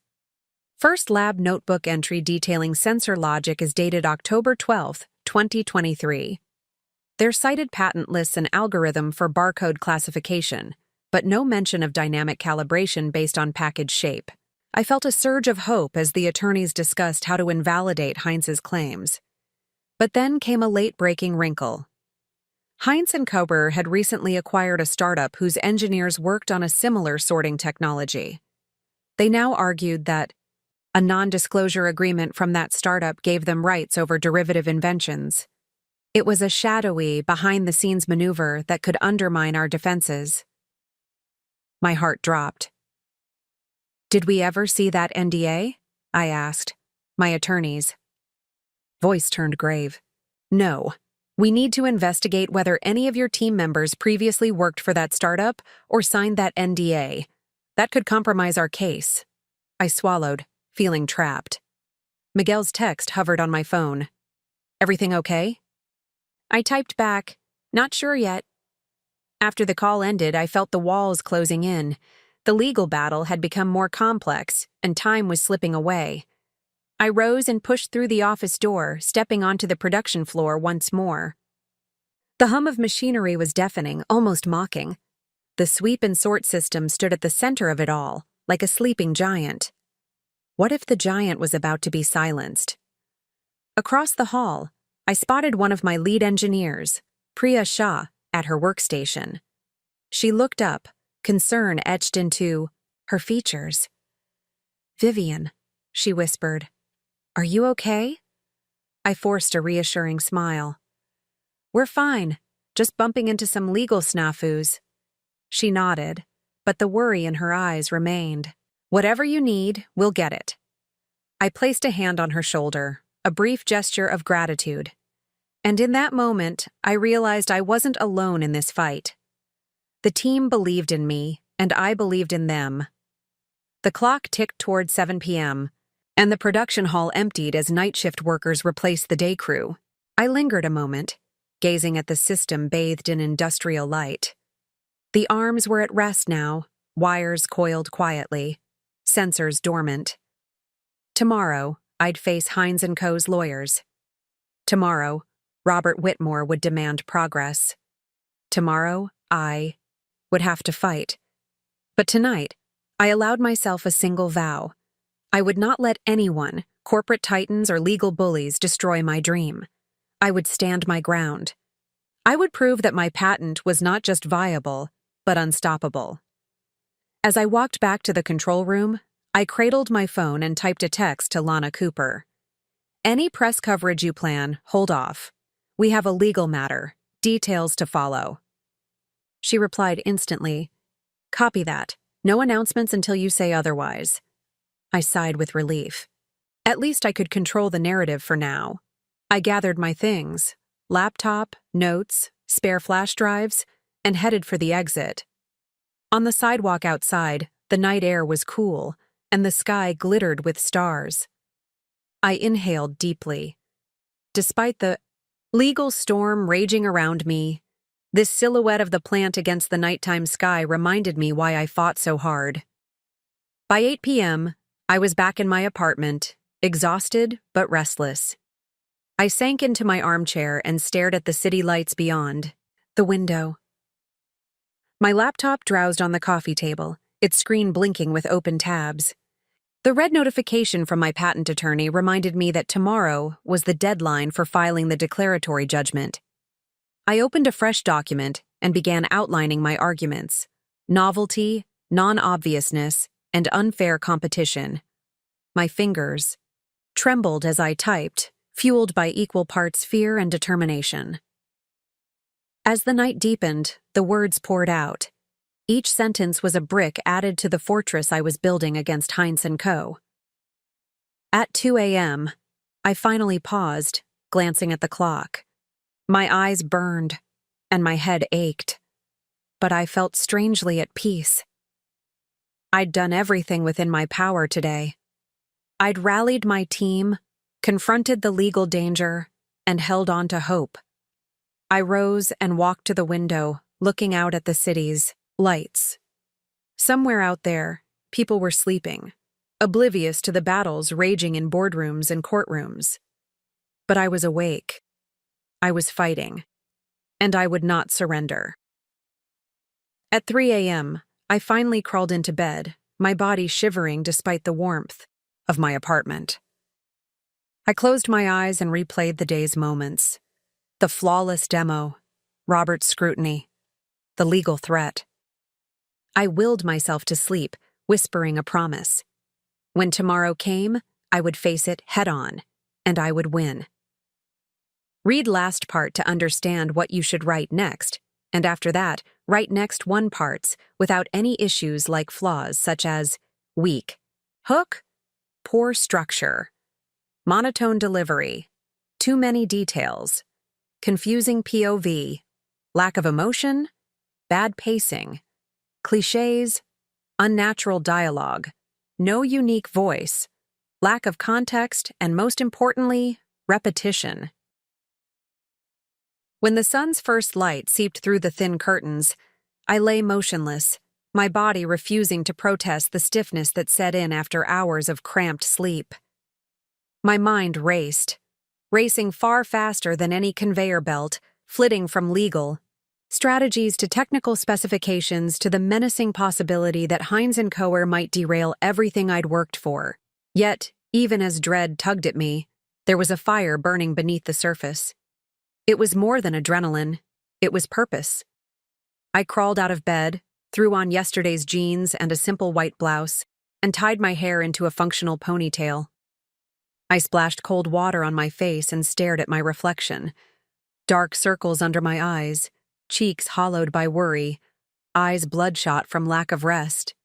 first lab notebook entry detailing sensor logic is dated October 12, 2023. Their cited patent lists an algorithm for barcode classification, but no mention of dynamic calibration based on package shape. I felt a surge of hope as the attorneys discussed how to invalidate Heinz's claims. But then came a late-breaking wrinkle. Heinz and Kober had recently acquired a startup whose engineers worked on a similar sorting technology. They now argued that a non-disclosure agreement from that startup gave them rights over derivative inventions. It was a shadowy, behind-the-scenes maneuver that could undermine our defenses. My heart dropped. "Did we ever see that NDA?" I asked. "My attorneys." Voice turned grave. "No. We need to investigate whether any of your team members previously worked for that startup or signed that NDA. That could compromise our case." I swallowed, feeling trapped. Miguel's text hovered on my phone. "Everything okay?" I typed back, "Not sure yet." After the call ended, I felt the walls closing in. The legal battle had become more complex, and time was slipping away. I rose and pushed through the office door, stepping onto the production floor once more. The hum of machinery was deafening, almost mocking. The sweep and sort system stood at the center of it all, like a sleeping giant. What if the giant was about to be silenced? Across the hall, I spotted one of my lead engineers, Priya Shah, at her workstation. She looked up, concern etched into her features. "Vivian," she whispered. "Are you okay?" I forced a reassuring smile. "We're fine, just bumping into some legal snafus." She nodded, but the worry in her eyes remained. "Whatever you need, we'll get it." I placed a hand on her shoulder, a brief gesture of gratitude. And in that moment, I realized I wasn't alone in this fight. The team believed in me, and I believed in them. The clock ticked toward 7 p.m., and the production hall emptied as night shift workers replaced the day crew. I lingered a moment, gazing at the system bathed in industrial light. The arms were at rest now, wires coiled quietly, sensors dormant. Tomorrow, I'd face Heinz & Co.'s lawyers. Tomorrow, Robert Whitmore would demand progress. Tomorrow, I would have to fight. But tonight, I allowed myself a single vow. I would not let anyone, corporate titans or legal bullies, destroy my dream. I would stand my ground. I would prove that my patent was not just viable, but unstoppable. As I walked back to the control room, I cradled my phone and typed a text to Lana Cooper. "Any press coverage you plan, hold off. We have a legal matter, details to follow." She replied instantly, "Copy that. No announcements until you say otherwise." I sighed with relief. At least I could control the narrative for now. I gathered my things, laptop, notes, spare flash drives, and headed for the exit. On the sidewalk outside, the night air was cool, and the sky glittered with stars. I inhaled deeply. Despite the legal storm raging around me, this silhouette of the plant against the nighttime sky reminded me why I fought so hard. By 8 p.m., I was back in my apartment, exhausted but restless. I sank into my armchair and stared at the city lights beyond, the window. My laptop drowsed on the coffee table, its screen blinking with open tabs. The red notification from my patent attorney reminded me that tomorrow was the deadline for filing the declaratory judgment. I opened a fresh document and began outlining my arguments: novelty, non-obviousness, and unfair competition. My fingers trembled as I typed, fueled by equal parts fear and determination. As the night deepened, the words poured out. Each sentence was a brick added to the fortress I was building against Heinz & Co. At 2 a.m., I finally paused, glancing at the clock. My eyes burned, and my head ached. But I felt strangely at peace. I'd done everything within my power today. I'd rallied my team, confronted the legal danger, and held on to hope. I rose and walked to the window, looking out at the city's lights. Somewhere out there, people were sleeping, oblivious to the battles raging in boardrooms and courtrooms. But I was awake. I was fighting, and I would not surrender. At 3 a.m., I finally crawled into bed, my body shivering despite the warmth of my apartment. I closed my eyes and replayed the day's moments. The flawless demo, Robert's scrutiny. The legal threat. I willed myself to sleep, whispering a promise. When tomorrow came, I would face it head-on, and I would win. Read last part to understand what you should write next, and after that, write next one parts without any issues like flaws such as weak hook, poor structure, monotone delivery, too many details, confusing POV, lack of emotion, bad pacing, cliches, unnatural dialogue, no unique voice, lack of context, and most importantly, repetition. When the sun's first light seeped through the thin curtains, I lay motionless, my body refusing to protest the stiffness that set in after hours of cramped sleep. My mind racing far faster than any conveyor belt, flitting from legal strategies to technical specifications to the menacing possibility that Heinz & Coer might derail everything I'd worked for. Yet, even as dread tugged at me, there was a fire burning beneath the surface. It was more than adrenaline. It was purpose. I crawled out of bed, threw on yesterday's jeans and a simple white blouse, and tied my hair into a functional ponytail. I splashed cold water on my face and stared at my reflection. Dark circles under my eyes, cheeks hollowed by worry, eyes bloodshot from lack of rest.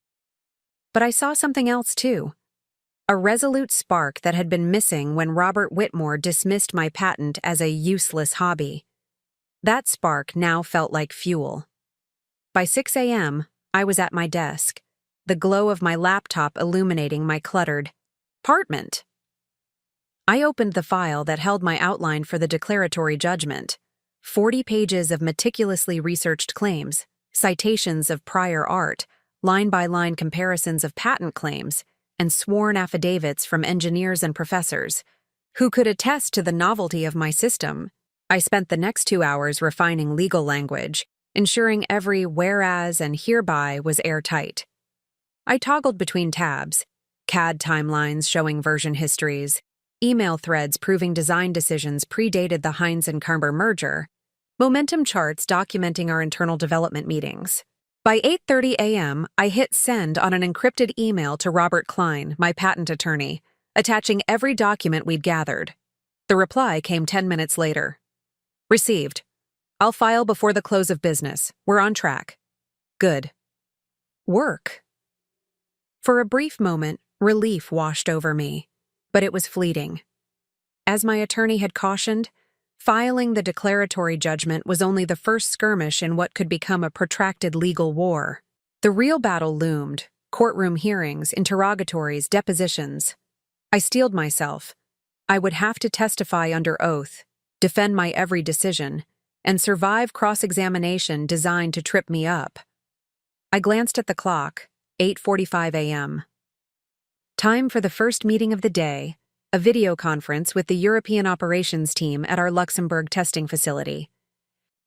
But I saw something else too. A resolute spark that had been missing when Robert Whitmore dismissed my patent as a useless hobby. That spark now felt like fuel. By 6 a.m., I was at my desk, the glow of my laptop illuminating my cluttered apartment. I opened the file that held my outline for the declaratory judgment. 40 pages of meticulously researched claims, citations of prior art, line-by-line comparisons of patent claims, and sworn affidavits from engineers and professors who could attest to the novelty of my system. I spent the next 2 hours refining legal language, ensuring every whereas and hereby was airtight. I toggled between tabs, CAD timelines showing version histories, email threads proving design decisions predated the Heinz & Coer merger, momentum charts documenting our internal development meetings. By 8:30 a.m., I hit send on an encrypted email to Robert Klein, my patent attorney, attaching every document we'd gathered. The reply came 10 minutes later. Received. I'll file before the close of business. We're on track. Good. Work. For a brief moment, relief washed over me, but it was fleeting. As my attorney had cautioned, filing the declaratory judgment was only the first skirmish in what could become a protracted legal war. The real battle loomed: courtroom hearings, interrogatories, depositions. I steeled myself. I would have to testify under oath, defend my every decision, and survive cross-examination designed to trip me up. I glanced at the clock, 8:45 a.m. Time for the first meeting of the day, a video conference with the European operations team at our Luxembourg testing facility.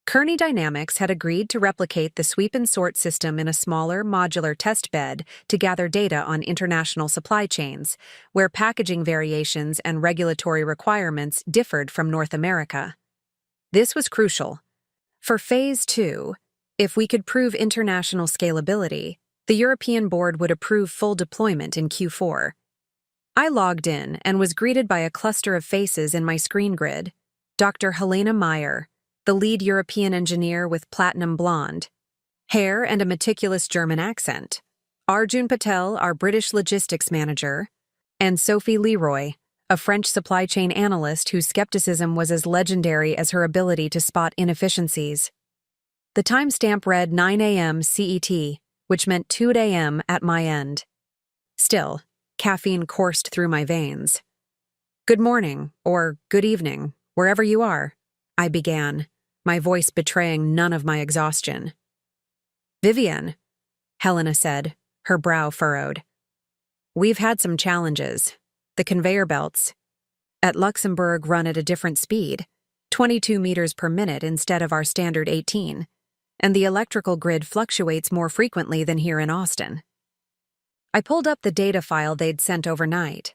Kearney Dynamics had agreed to replicate the sweep and sort system in a smaller, modular test bed to gather data on international supply chains, where packaging variations and regulatory requirements differed from North America. This was crucial. For Phase 2, if we could prove international scalability, the European board would approve full deployment in Q4. I logged in and was greeted by a cluster of faces in my screen grid. Dr. Helena Meyer, the lead European engineer with platinum blonde hair and a meticulous German accent, Arjun Patel, our British logistics manager, and Sophie Leroy, a French supply chain analyst whose skepticism was as legendary as her ability to spot inefficiencies. The timestamp read 9 a.m. CET, which meant 2 a.m. at my end. Still, caffeine coursed through my veins. Good morning, or good evening, wherever you are, I began, my voice betraying none of my exhaustion. Vivienne, Helena said, her brow furrowed. We've had some challenges. The conveyor belts at Luxembourg run at a different speed, 22 meters per minute instead of our standard 18, and the electrical grid fluctuates more frequently than here in Austin. I pulled up the data file they'd sent overnight.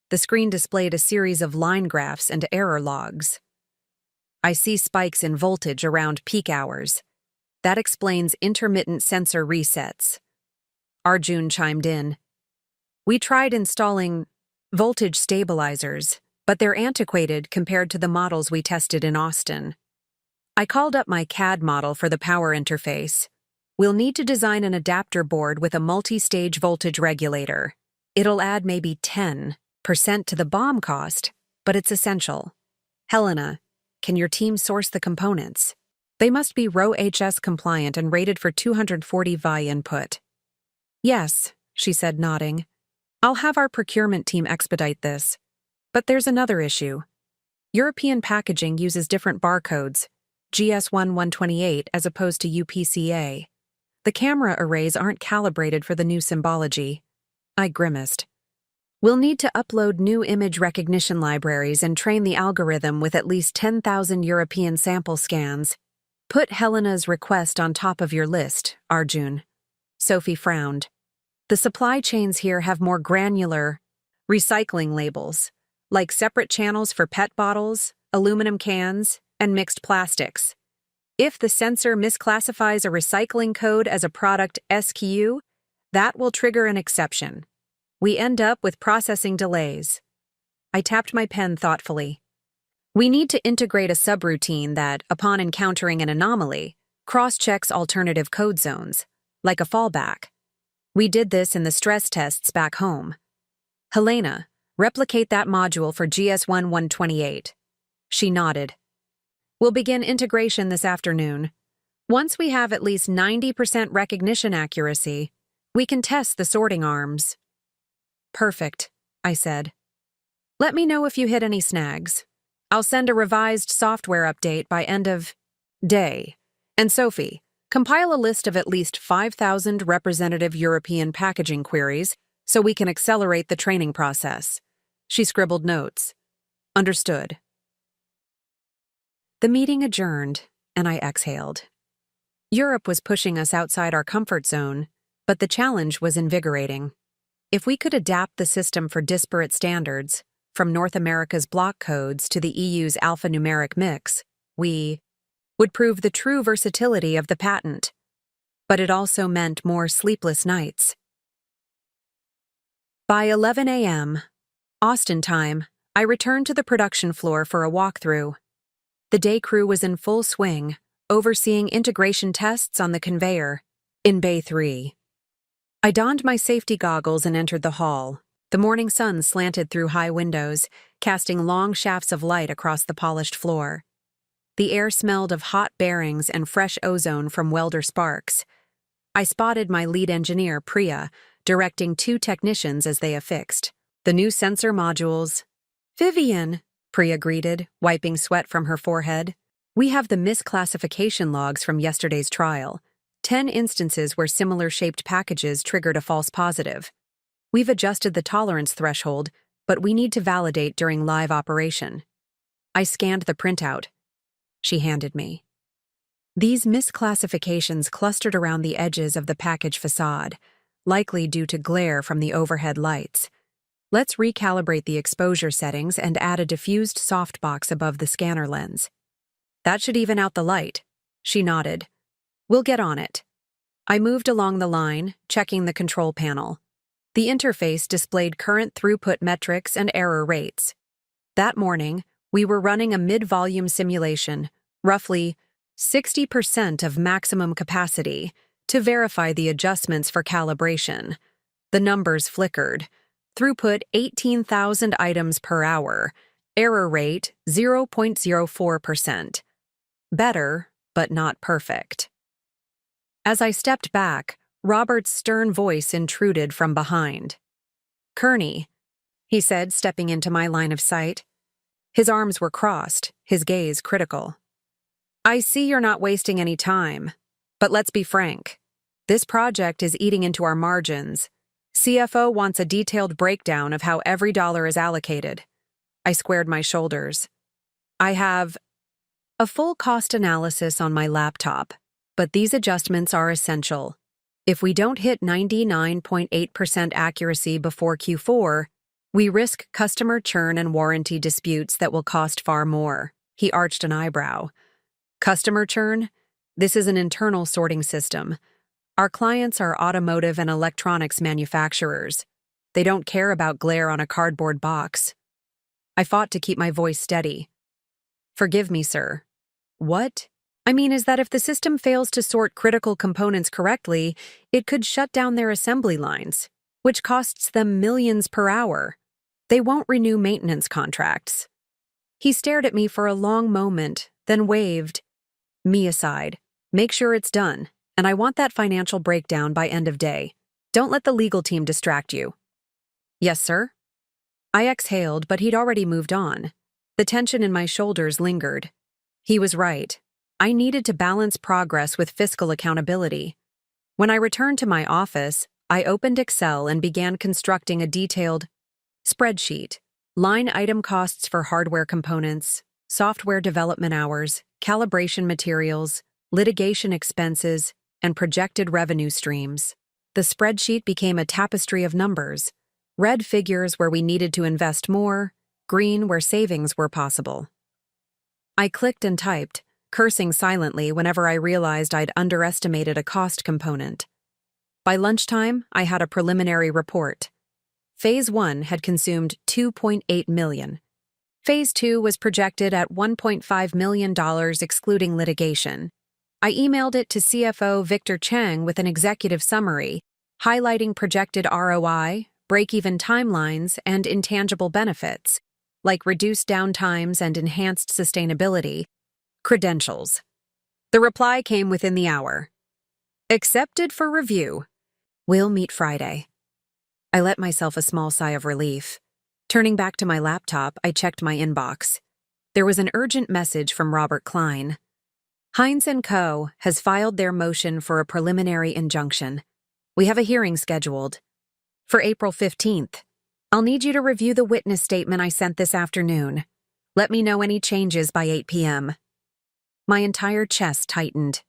The screen displayed a series of line graphs and error logs. I see spikes in voltage around peak hours. That explains intermittent sensor resets. Arjun chimed in. We tried installing voltage stabilizers, but they're antiquated compared to the models we tested in Austin. I called up my CAD model for the power interface. We'll need to design an adapter board with a multi-stage voltage regulator. It'll add maybe 10% to the BOM cost, but it's essential. Helena, can your team source the components? They must be RoHS compliant and rated for 240 Vi input. Yes, she said, nodding. I'll have our procurement team expedite this. But there's another issue. European packaging uses different barcodes, GS1128 as opposed to UPCA. The camera arrays aren't calibrated for the new symbology. I grimaced. We'll need to upload new image recognition libraries and train the algorithm with at least 10,000 European sample scans. Put Helena's request on top of your list, Arjun. Sophie frowned. The supply chains here have more granular recycling labels, like separate channels for PET bottles, aluminum cans, and mixed plastics. If the sensor misclassifies a recycling code as a product SKU, that will trigger an exception. We end up with processing delays. I tapped my pen thoughtfully. We need to integrate a subroutine that, upon encountering an anomaly, cross-checks alternative code zones, like a fallback. We did this in the stress tests back home. Helena, replicate that module for GS1128. She nodded. We'll begin integration this afternoon. Once we have at least 90% recognition accuracy, we can test the sorting arms. Perfect, I said. Let me know if you hit any snags. I'll send a revised software update by end of day. And Sophie, compile a list of at least 5,000 representative European packaging queries so we can accelerate the training process. She scribbled notes. Understood. The meeting adjourned, and I exhaled. Europe was pushing us outside our comfort zone, but the challenge was invigorating. If we could adapt the system for disparate standards, from North America's block codes to the EU's alphanumeric mix, we would prove the true versatility of the patent. But it also meant more sleepless nights. By 11 a.m., Austin time, I returned to the production floor for a walkthrough. The day crew was in full swing, overseeing integration tests on the conveyor, in Bay 3. I donned my safety goggles and entered the hall. The morning sun slanted through high windows, casting long shafts of light across the polished floor. The air smelled of hot bearings and fresh ozone from welder sparks. I spotted my lead engineer, Priya, directing 2 technicians as they affixed the new sensor modules. Vivian, Priya greeted, wiping sweat from her forehead. We have the misclassification logs from yesterday's trial. 10 instances where similar-shaped packages triggered a false positive. We've adjusted the tolerance threshold, but we need to validate during live operation. I scanned the printout. She handed me. These misclassifications clustered around the edges of the package facade, likely due to glare from the overhead lights. Let's recalibrate the exposure settings and add a diffused softbox above the scanner lens. That should even out the light. She nodded. We'll get on it. I moved along the line, checking the control panel. The interface displayed current throughput metrics and error rates. That morning, we were running a mid-volume simulation, roughly 60% of maximum capacity, to verify the adjustments for calibration. The numbers flickered. Throughput 18,000 items per hour. Error rate 0.04%. Better, but not perfect. As I stepped back, Robert's stern voice intruded from behind. Kearney, he said, stepping into my line of sight. His arms were crossed, his gaze critical. I see you're not wasting any time, but let's be frank. This project is eating into our margins. CFO wants a detailed breakdown of how every dollar is allocated. I squared my shoulders. I have a full cost analysis on my laptop, but these adjustments are essential. If we don't hit 99.8% accuracy before Q4, we risk customer churn and warranty disputes that will cost far more. He arched an eyebrow. Customer churn? This is an internal sorting system. Our clients are automotive and electronics manufacturers. They don't care about glare on a cardboard box. I fought to keep my voice steady. Forgive me, sir. What? I mean, is that if the system fails to sort critical components correctly, it could shut down their assembly lines, which costs them millions per hour. They won't renew maintenance contracts. He stared at me for a long moment, then waved me aside. Make sure it's done, and I want that financial breakdown by end of day. Don't let the legal team distract you. Yes, sir? I exhaled, but he'd already moved on. The tension in my shoulders lingered. He was right. I needed to balance progress with fiscal accountability. When I returned to my office, I opened Excel and began constructing a detailed spreadsheet. Line item costs for hardware components, software development hours, calibration materials, litigation expenses, and projected revenue streams. The spreadsheet became a tapestry of numbers: red figures where we needed to invest more, green where savings were possible. I clicked and typed, cursing silently whenever I realized I'd underestimated a cost component. By lunchtime, I had a preliminary report. Phase 1 had consumed $2.8 million. Phase 2 was projected at $1.5 million excluding litigation. I emailed it to CFO Victor Chang with an executive summary, highlighting projected ROI, break-even timelines, and intangible benefits, like reduced downtimes and enhanced sustainability, credentials. The reply came within the hour. Accepted for review. We'll meet Friday. I let myself a small sigh of relief. Turning back to my laptop, I checked my inbox. There was an urgent message from Robert Klein. Heinz & Co. has filed their motion for a preliminary injunction. We have a hearing scheduled for April 15th. I'll need you to review the witness statement I sent this afternoon. Let me know any changes by 8 p.m. My entire chest tightened.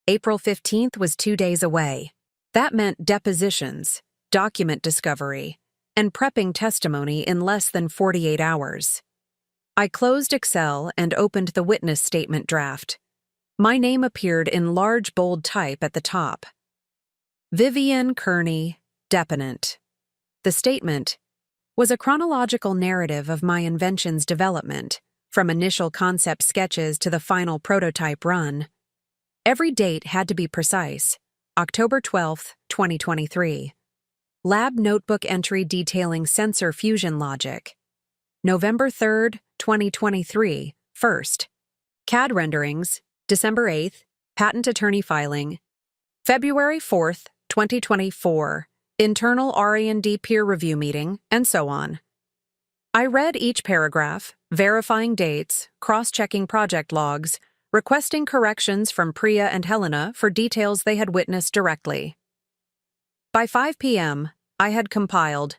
April 15th was 2 days away. That meant depositions, document discovery, and prepping testimony in less than 48 hours. I closed Excel and opened the witness statement draft. My name appeared in large bold type at the top. Vivian Kearney, deponent. The statement was a chronological narrative of my invention's development, from initial concept sketches to the final prototype run. Every date had to be precise. October 12, 2023. Lab notebook entry detailing sensor fusion logic. November 3, 2023, first. CAD renderings, December 8th, patent attorney filing. February 4th, 2024, internal R&D peer review meeting, and so on. I read each paragraph, verifying dates, cross-checking project logs, requesting corrections from Priya and Helena for details they had witnessed directly. By 5 p.m., I had compiled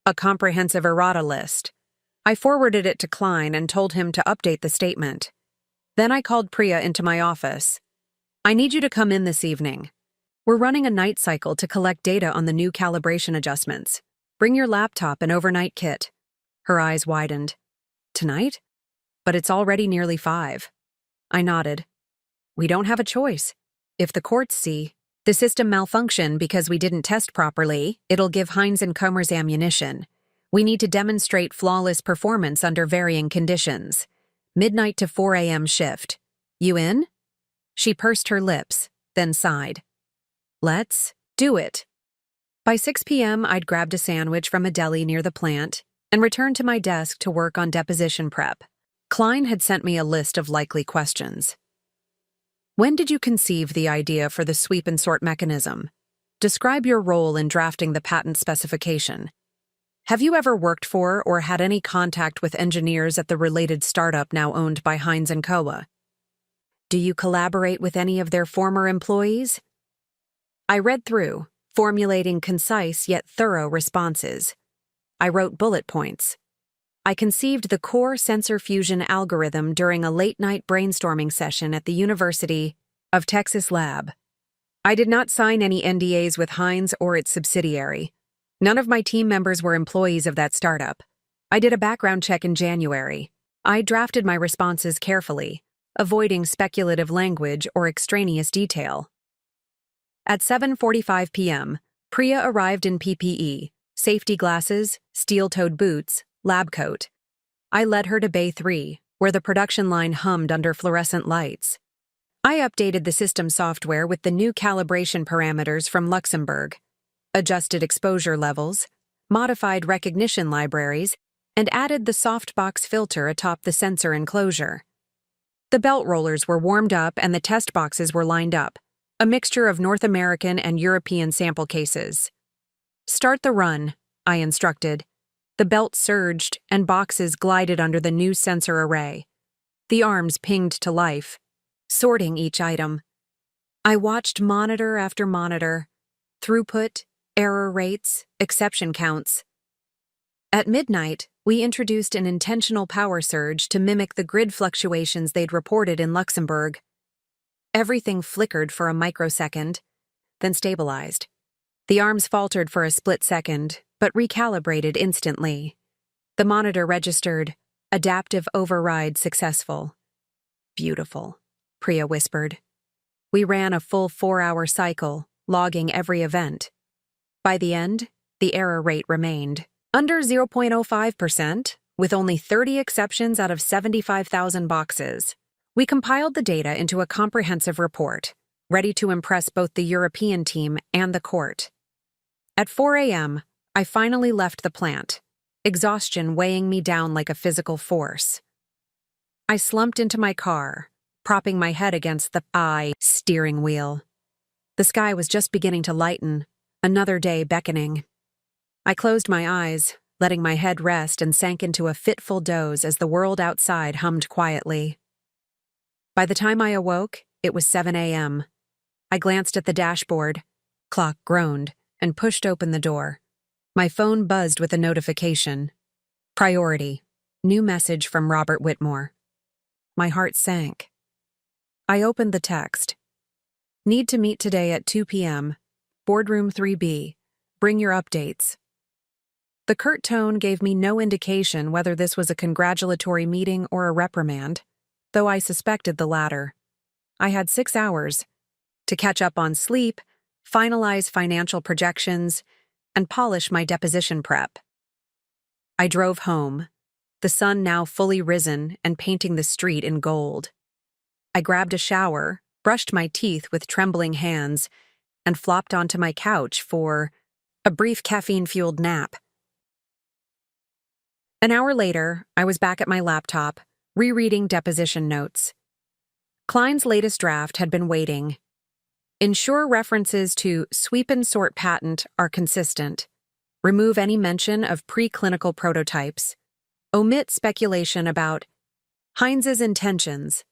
a comprehensive errata list. I forwarded it to Klein and told him to update the statement. Then I called Priya into my office. I need you to come in this evening. We're running a night cycle to collect data on the new calibration adjustments. Bring your laptop and overnight kit. Her eyes widened. Tonight? But it's already nearly 5. I nodded. We don't have a choice. If the courts see the system malfunction because we didn't test properly, it'll give Heinz and Comer's ammunition. We need to demonstrate flawless performance under varying conditions. Midnight to 4 a.m. shift. You in? She pursed her lips, then sighed. Let's do it. By 6 p.m., I'd grabbed a sandwich from a deli near the plant and returned to my desk to work on deposition prep. Klein had sent me a list of likely questions. When did you conceive the idea for the sweep and sort mechanism? Describe your role in drafting the patent specification. Have you ever worked for or had any contact with engineers at the related startup now owned by Heinz & Co.? Do you collaborate with any of their former employees? I read through, formulating concise yet thorough responses. I wrote bullet points. I conceived the core sensor fusion algorithm during a late-night brainstorming session at the University of Texas Lab. I did not sign any NDAs with Heinz or its subsidiary. None of my team members were employees of that startup. I did a background check in January. I drafted my responses carefully, avoiding speculative language or extraneous detail. At 7:45 p.m., Priya arrived in PPE, safety glasses, steel-toed boots, lab coat. I led her to Bay 3, where the production line hummed under fluorescent lights. I updated the system software with the new calibration parameters from Luxembourg, adjusted exposure levels, modified recognition libraries, and added the softbox filter atop the sensor enclosure. The belt rollers were warmed up and the test boxes were lined up, a mixture of North American and European sample cases. "Start the run," I instructed. The belt surged and boxes glided under the new sensor array. The arms pinged to life, sorting each item. I watched monitor after monitor, throughput, error rates, exception counts. At midnight, we introduced an intentional power surge to mimic the grid fluctuations they'd reported in Luxembourg. Everything flickered for a microsecond, then stabilized. The arms faltered for a split second, but recalibrated instantly. The monitor registered, "Adaptive override successful." "Beautiful," Priya whispered. We ran a full 4-hour cycle, logging every event. By the end, the error rate remained under 0.05%, with only 30 exceptions out of 75,000 boxes. We compiled the data into a comprehensive report, ready to impress both the European team and the court. At 4 a.m., I finally left the plant, exhaustion weighing me down like a physical force. I slumped into my car, propping my head against the steering wheel. The sky was just beginning to lighten, another day beckoning. I closed my eyes, letting my head rest, and sank into a fitful doze as the world outside hummed quietly. By the time I awoke, it was 7 a.m. I glanced at the dashboard. Clock groaned and pushed open the door. My phone buzzed with a notification. Priority. New message from Robert Whitmore. My heart sank. I opened the text. Need to meet today at 2 p.m. Boardroom 3B. Bring your updates. The curt tone gave me no indication whether this was a congratulatory meeting or a reprimand, though I suspected the latter. I had 6 hours to catch up on sleep, finalize financial projections, and polish my deposition prep. I drove home, the sun now fully risen and painting the street in gold. I grabbed a shower, brushed my teeth with trembling hands, and flopped onto my couch for a brief caffeine-fueled nap. An hour later, I was back at my laptop, rereading deposition notes. Klein's latest draft had been waiting. Ensure references to sweep and sort patent are consistent. Remove any mention of preclinical prototypes. Omit speculation about Heinz's intentions.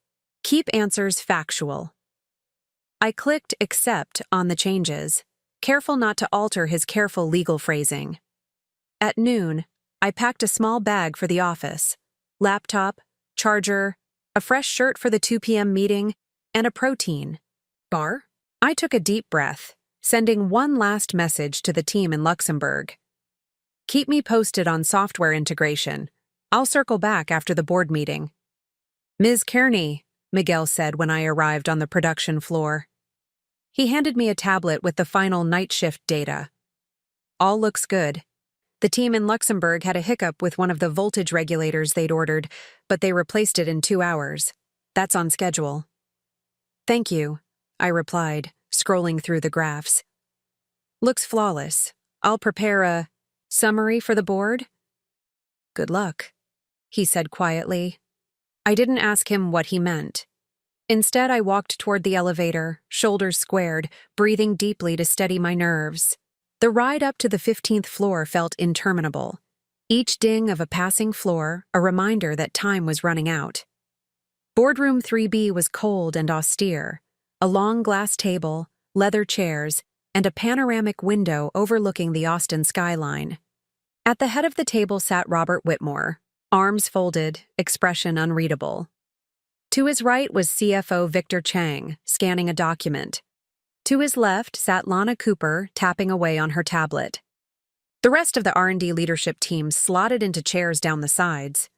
Keep answers factual. I clicked accept on the changes, careful not to alter his careful legal phrasing. At noon, I packed a small bag for the office, laptop, charger, a fresh shirt for the 2 p.m. meeting, and a protein bar. I took a deep breath, sending one last message to the team in Luxembourg. Keep me posted on software integration. I'll circle back after the board meeting. Ms. Kearney, Miguel said when I arrived on the production floor. He handed me a tablet with the final night shift data. All looks good. The team in Luxembourg had a hiccup with one of the voltage regulators they'd ordered, but they replaced it in 2 hours. That's on schedule. Thank you, I replied, scrolling through the graphs. Looks flawless. I'll prepare a summary for the board. Good luck, he said quietly. I didn't ask him what he meant. Instead, I walked toward the elevator, shoulders squared, breathing deeply to steady my nerves. The ride up to the 15th floor felt interminable. Each ding of a passing floor, a reminder that time was running out. Boardroom 3B was cold and austere. A long glass table, leather chairs, and a panoramic window overlooking the Austin skyline. At the head of the table sat Robert Whitmore, arms folded, expression unreadable. To his right was CFO Victor Chang, scanning a document. To his left sat Lana Cooper, tapping away on her tablet. The rest of the R&D leadership team slotted into chairs down the sides.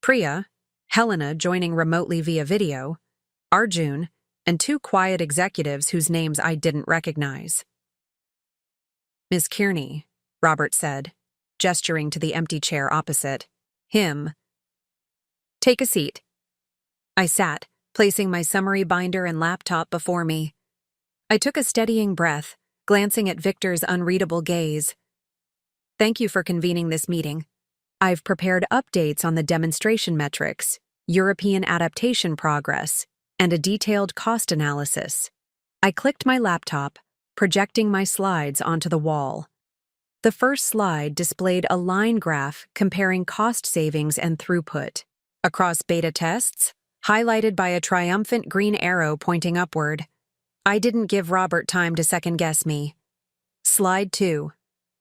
Priya, Helena joining remotely via video, Arjun, and two quiet executives whose names I didn't recognize. "Miss Kearney," Robert said, gesturing to the empty chair opposite. Him. "Take a seat." I sat, placing my summary binder and laptop before me. I took a steadying breath, glancing at Victor's unreadable gaze. "Thank you for convening this meeting. I've prepared updates on the demonstration metrics, European adaptation progress, and a detailed cost analysis." I clicked my laptop, projecting my slides onto the wall. The first slide displayed a line graph comparing cost savings and throughput across beta tests, highlighted by a triumphant green arrow pointing upward. I didn't give Robert time to second-guess me. Slide 2.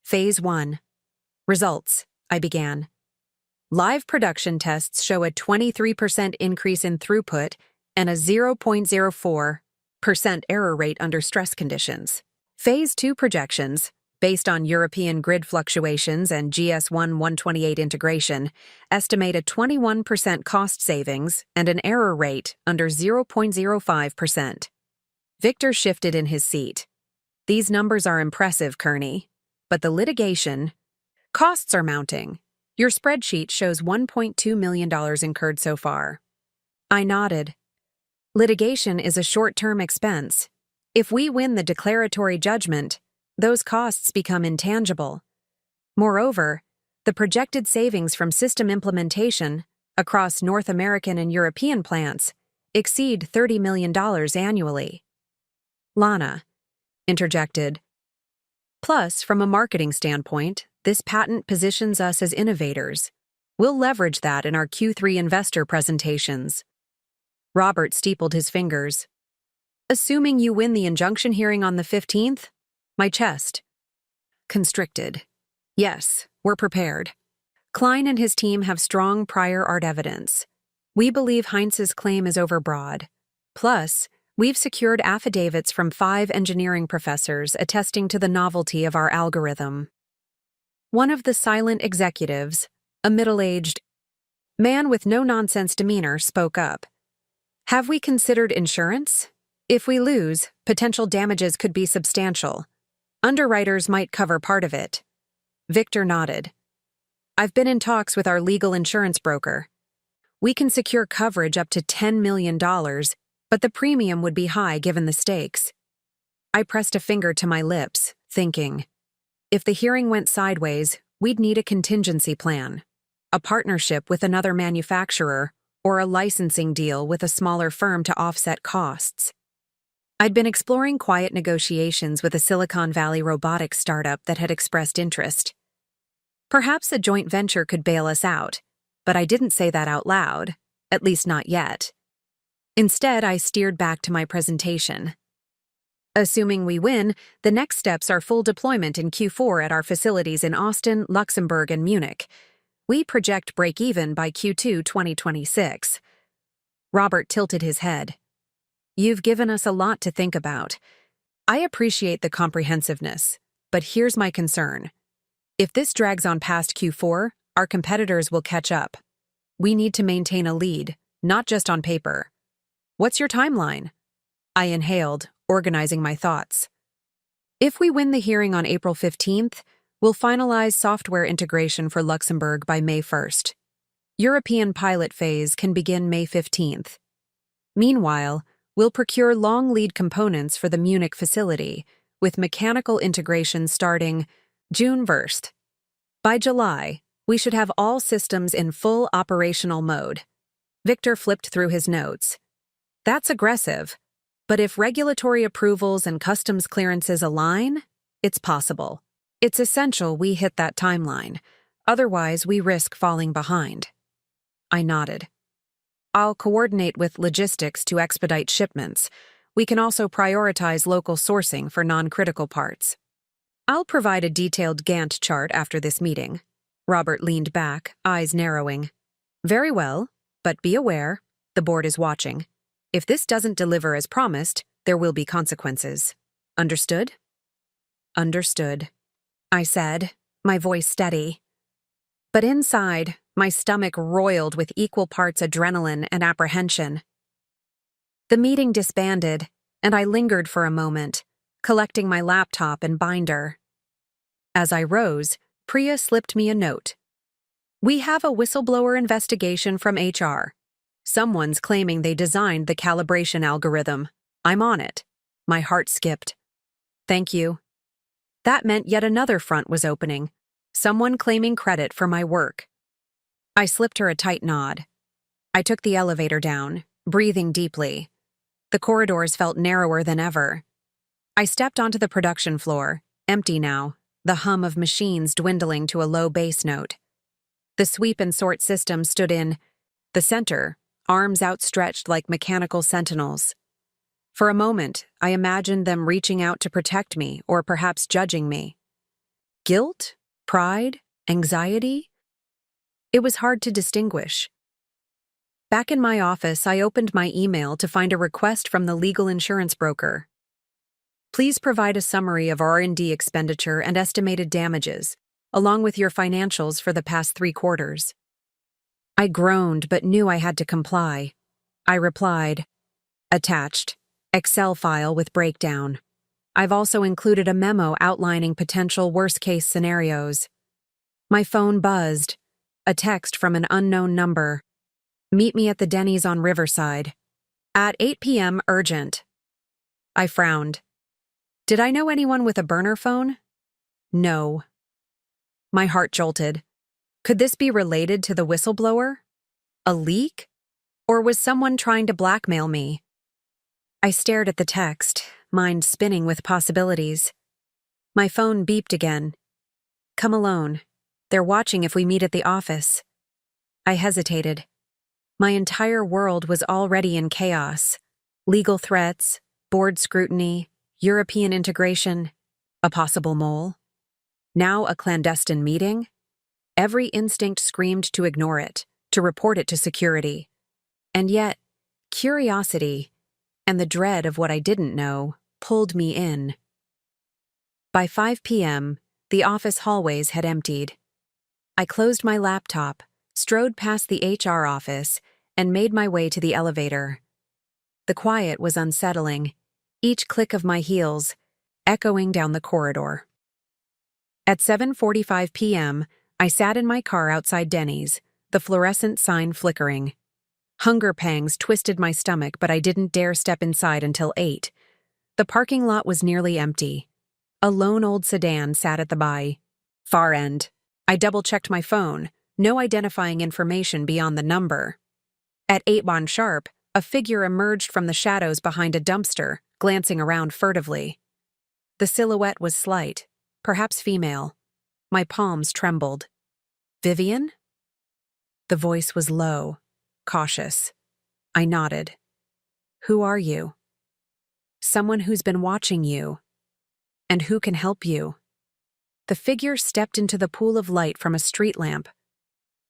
Phase 1. Results, I began. Live production tests show a 23% increase in throughput and a 0.04% error rate under stress conditions. Phase 2 projections, based on European grid fluctuations and GS1-128 integration, estimate a 21% cost savings and an error rate under 0.05%. Victor shifted in his seat. "These numbers are impressive, Kearney, but the litigation costs are mounting. Your spreadsheet shows $1.2 million incurred so far." I nodded. "Litigation is a short-term expense. If we win the declaratory judgment, those costs become intangible. Moreover, the projected savings from system implementation across North American and European plants exceed $30 million annually." Lana interjected. "Plus, from a marketing standpoint, this patent positions us as innovators. We'll leverage that in our Q3 investor presentations." Robert steepled his fingers. "Assuming you win the injunction hearing on the 15th? My chest constricted. "Yes, we're prepared. Klein and his team have strong prior art evidence. We believe Heinz's claim is overbroad. Plus, we've secured affidavits from 5 engineering professors attesting to the novelty of our algorithm." One of the silent executives, a middle-aged man with no-nonsense demeanor, spoke up. "Have we considered insurance? If we lose, potential damages could be substantial. Underwriters might cover part of it." Victor nodded. "I've been in talks with our legal insurance broker. We can secure coverage up to $10 million, but the premium would be high given the stakes." I pressed a finger to my lips, thinking, if the hearing went sideways, we'd need a contingency plan, a partnership with another manufacturer, or a licensing deal with a smaller firm to offset costs. I'd been exploring quiet negotiations with a Silicon Valley robotics startup that had expressed interest. Perhaps a joint venture could bail us out, but I didn't say that out loud, at least not yet. Instead, I steered back to my presentation. Assuming we win, the next steps are full deployment in Q4 at our facilities in Austin, Luxembourg, and Munich. We project break-even by Q2 2026. Robert tilted his head. "You've given us a lot to think about. I appreciate the comprehensiveness, but here's my concern. If this drags on past Q4, our competitors will catch up. We need to maintain a lead, not just on paper. What's your timeline?" I inhaled, organizing my thoughts. "If we win the hearing on April 15th, we'll finalize software integration for Luxembourg by May 1st. European pilot phase can begin May 15th. Meanwhile, we'll procure long lead components for the Munich facility, with mechanical integration starting June 1st. By July, we should have all systems in full operational mode." Victor flipped through his notes. "That's aggressive, but if regulatory approvals and customs clearances align, it's possible. It's essential we hit that timeline, otherwise we risk falling behind." I nodded. "I'll coordinate with logistics to expedite shipments. We can also prioritize local sourcing for non-critical parts. I'll provide a detailed Gantt chart after this meeting." Robert leaned back, eyes narrowing. "Very well, but be aware, the board is watching. If this doesn't deliver as promised, there will be consequences. Understood?" "Understood," I said, my voice steady. But inside, My stomach roiled with equal parts adrenaline and apprehension. The meeting disbanded, and I lingered for a moment, collecting my laptop and binder. As I rose, Priya slipped me a note. "We have a whistleblower investigation from HR. Someone's claiming they designed the calibration algorithm. I'm on it." My heart skipped. Thank you. That meant yet another front was opening, someone claiming credit for my work. I slipped her a tight nod. I took the elevator down, breathing deeply. The corridors felt narrower than ever. I stepped onto the production floor, empty now, the hum of machines dwindling to a low bass note. The sweep and sort system stood in the center, arms outstretched like mechanical sentinels. For a moment, I imagined them reaching out to protect me or perhaps judging me. Guilt? Pride? Anxiety? It was hard to distinguish. Back in my office, I opened my email to find a request from the legal insurance broker. "Please provide a summary of R&D expenditure and estimated damages, along with your financials for the past 3 quarters. I groaned but knew I had to comply. I replied, "Attached. Excel file with breakdown. I've also included a memo outlining potential worst-case scenarios." My phone buzzed. A text from an unknown number. "Meet me at the Denny's on Riverside. At 8 p.m. urgent." I frowned. Did I know anyone with a burner phone? No. My heart jolted. Could this be related to the whistleblower? A leak? Or was someone trying to blackmail me? I stared at the text, mind spinning with possibilities. My phone beeped again. "Come alone. They're watching if we meet at the office." I hesitated. My entire world was already in chaos. Legal threats, board scrutiny, European integration, a possible mole. Now a clandestine meeting? Every instinct screamed to ignore it, to report it to security. And yet, curiosity, and the dread of what I didn't know, pulled me in. By 5 p.m., the office hallways had emptied. I closed my laptop, strode past the HR office, and made my way to the elevator. The quiet was unsettling, each click of my heels echoing down the corridor. At 7:45 p.m., I sat in my car outside Denny's, the fluorescent sign flickering. Hunger pangs twisted my stomach, but I didn't dare step inside until 8. The parking lot was nearly empty. A lone old sedan sat at the far end. I double-checked my phone, no identifying information beyond the number. At 8 sharp, a figure emerged from the shadows behind a dumpster, glancing around furtively. The silhouette was slight, perhaps female. My palms trembled. "Vivian?" The voice was low, cautious. I nodded. "Who are you?" "Someone who's been watching you. And who can help you." The figure stepped into the pool of light from a street lamp.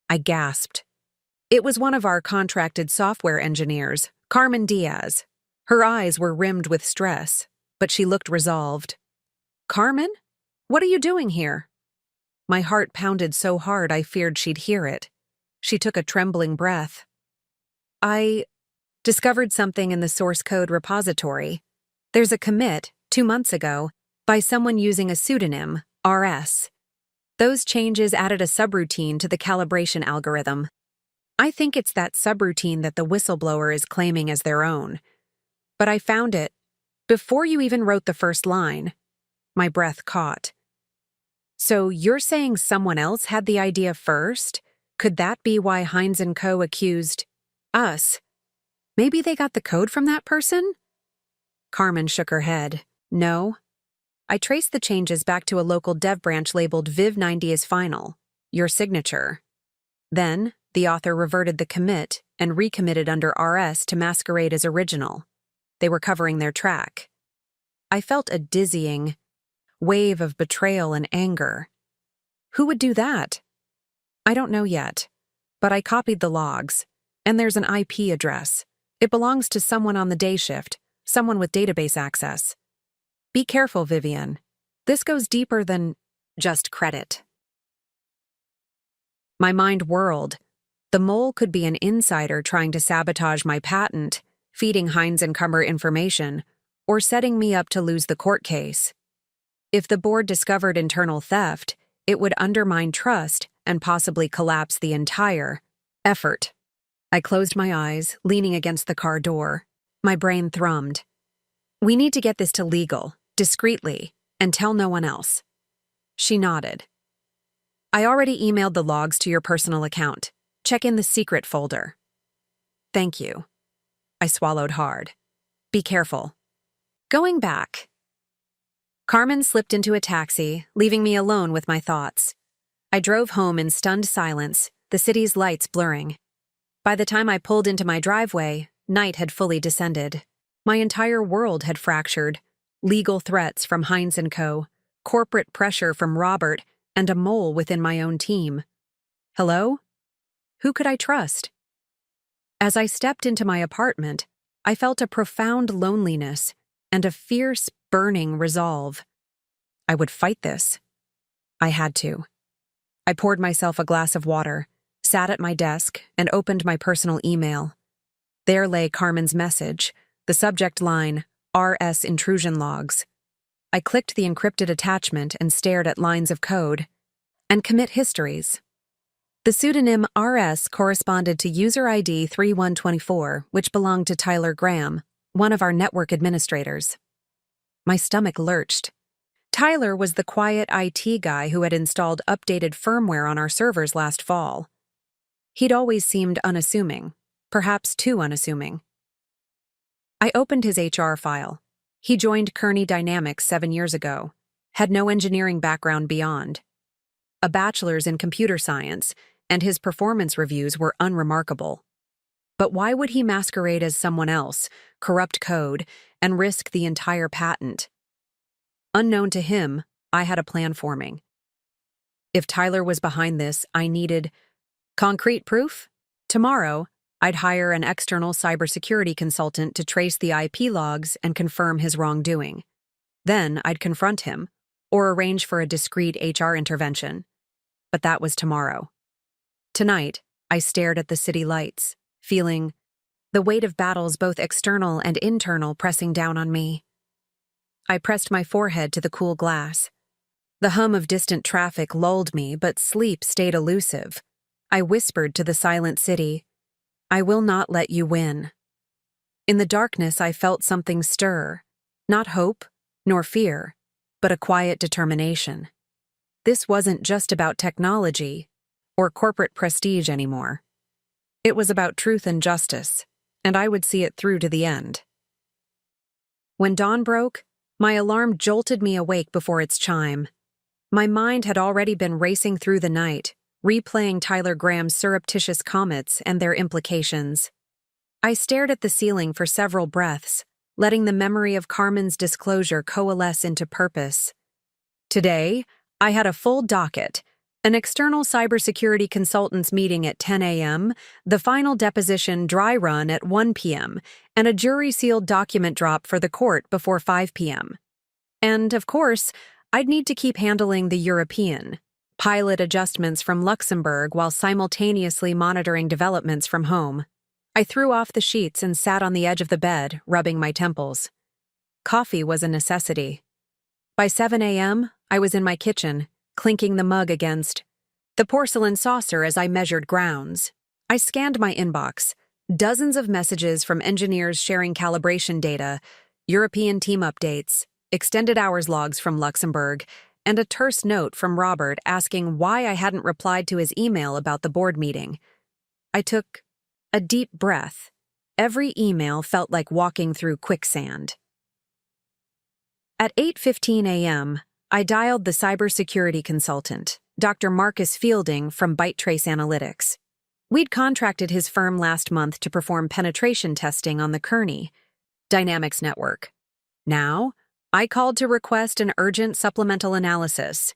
I gasped. It was one of our contracted software engineers, Carmen Diaz. Her eyes were rimmed with stress, but she looked resolved. "Carmen? What are you doing here?" My heart pounded so hard I feared she'd hear it. She took a trembling breath. "I discovered something in the source code repository. There's a commit, 2 months ago, by someone using a pseudonym, RS. Those changes added a subroutine to the calibration algorithm. I think it's that subroutine that the whistleblower is claiming as their own. But I found it before you even wrote the first line." My breath caught. "So you're saying someone else had the idea first? Could that be why Heinz & Co. accused us? Maybe they got the code from that person?" Carmen shook her head. "No. I traced the changes back to a local dev branch labeled Viv90 as final, your signature. Then, the author reverted the commit and recommitted under RS to masquerade as original. They were covering their track." I felt a dizzying wave of betrayal and anger. Who would do that? I don't know yet, but I copied the logs, and there's an IP address. It belongs to someone on the day shift, someone with database access. Be careful, Vivian. This goes deeper than just credit. My mind whirled. The mole could be an insider trying to sabotage my patent, feeding Heinz and Kummer information, or setting me up to lose the court case. If the board discovered internal theft, it would undermine trust and possibly collapse the entire effort. I closed my eyes, leaning against the car door. My brain thrummed. We need to get this to legal, discreetly, and tell no one else. She nodded. I already emailed the logs to your personal account. Check in the secret folder. Thank you. I swallowed hard. Be careful. Going back. Carmen slipped into a taxi, leaving me alone with my thoughts. I drove home in stunned silence, the city's lights blurring. By the time I pulled into my driveway, night had fully descended. My entire world had fractured. Legal threats from Heinz & Co., corporate pressure from Robert, and a mole within my own team. Hello? Who could I trust? As I stepped into my apartment, I felt a profound loneliness and a fierce, burning resolve. I would fight this. I had to. I poured myself a glass of water, sat at my desk, and opened my personal email. There lay Carmen's message, the subject line, RS intrusion logs. I clicked the encrypted attachment and stared at lines of code. And commit histories. The pseudonym RS corresponded to user ID 3124, which belonged to Tyler Graham, one of our network administrators. My stomach lurched. Tyler was the quiet IT guy who had installed updated firmware on our servers last fall. He'd always seemed unassuming, perhaps too unassuming. I opened his HR file. He joined Kearney Dynamics 7 years ago, had no engineering background beyond. A bachelor's in computer science, and his performance reviews were unremarkable. But why would he masquerade as someone else, corrupt code, and risk the entire patent? Unknown to him, I had a plan forming. If Tyler was behind this, I needed concrete proof. Tomorrow, I'd hire an external cybersecurity consultant to trace the IP logs and confirm his wrongdoing. Then I'd confront him, or arrange for a discreet HR intervention. But that was tomorrow. Tonight, I stared at the city lights, feeling the weight of battles both external and internal pressing down on me. I pressed my forehead to the cool glass. The hum of distant traffic lulled me, but sleep stayed elusive. I whispered to the silent city, I will not let you win. In the darkness, I felt something stir, not hope, nor fear, but a quiet determination. This wasn't just about technology or corporate prestige anymore. It was about truth and justice, and I would see it through to the end. When dawn broke, my alarm jolted me awake before its chime. My mind had already been racing through the night, replaying Tyler Graham's surreptitious comments and their implications. I stared at the ceiling for several breaths, letting the memory of Carmen's disclosure coalesce into purpose. Today, I had a full docket, an external cybersecurity consultants meeting at 10 a.m., the final deposition dry run at 1 p.m., and a jury-sealed document drop for the court before 5 p.m. And, of course, I'd need to keep handling the European pilot adjustments from Luxembourg while simultaneously monitoring developments from home. I threw off the sheets and sat on the edge of the bed, rubbing my temples. Coffee was a necessity. By 7 a.m., I was in my kitchen, clinking the mug against the porcelain saucer as I measured grounds. I scanned my inbox, dozens of messages from engineers sharing calibration data, European team updates, extended hours logs from Luxembourg, and a terse note from Robert asking why I hadn't replied to his email about the board meeting. I took a deep breath. Every email felt like walking through quicksand. At 8:15 a.m., I dialed the cybersecurity consultant, Dr. Marcus Fielding from ByteTrace Analytics. We'd contracted his firm last month to perform penetration testing on the Kearney Dynamics network. Now, I called to request an urgent supplemental analysis.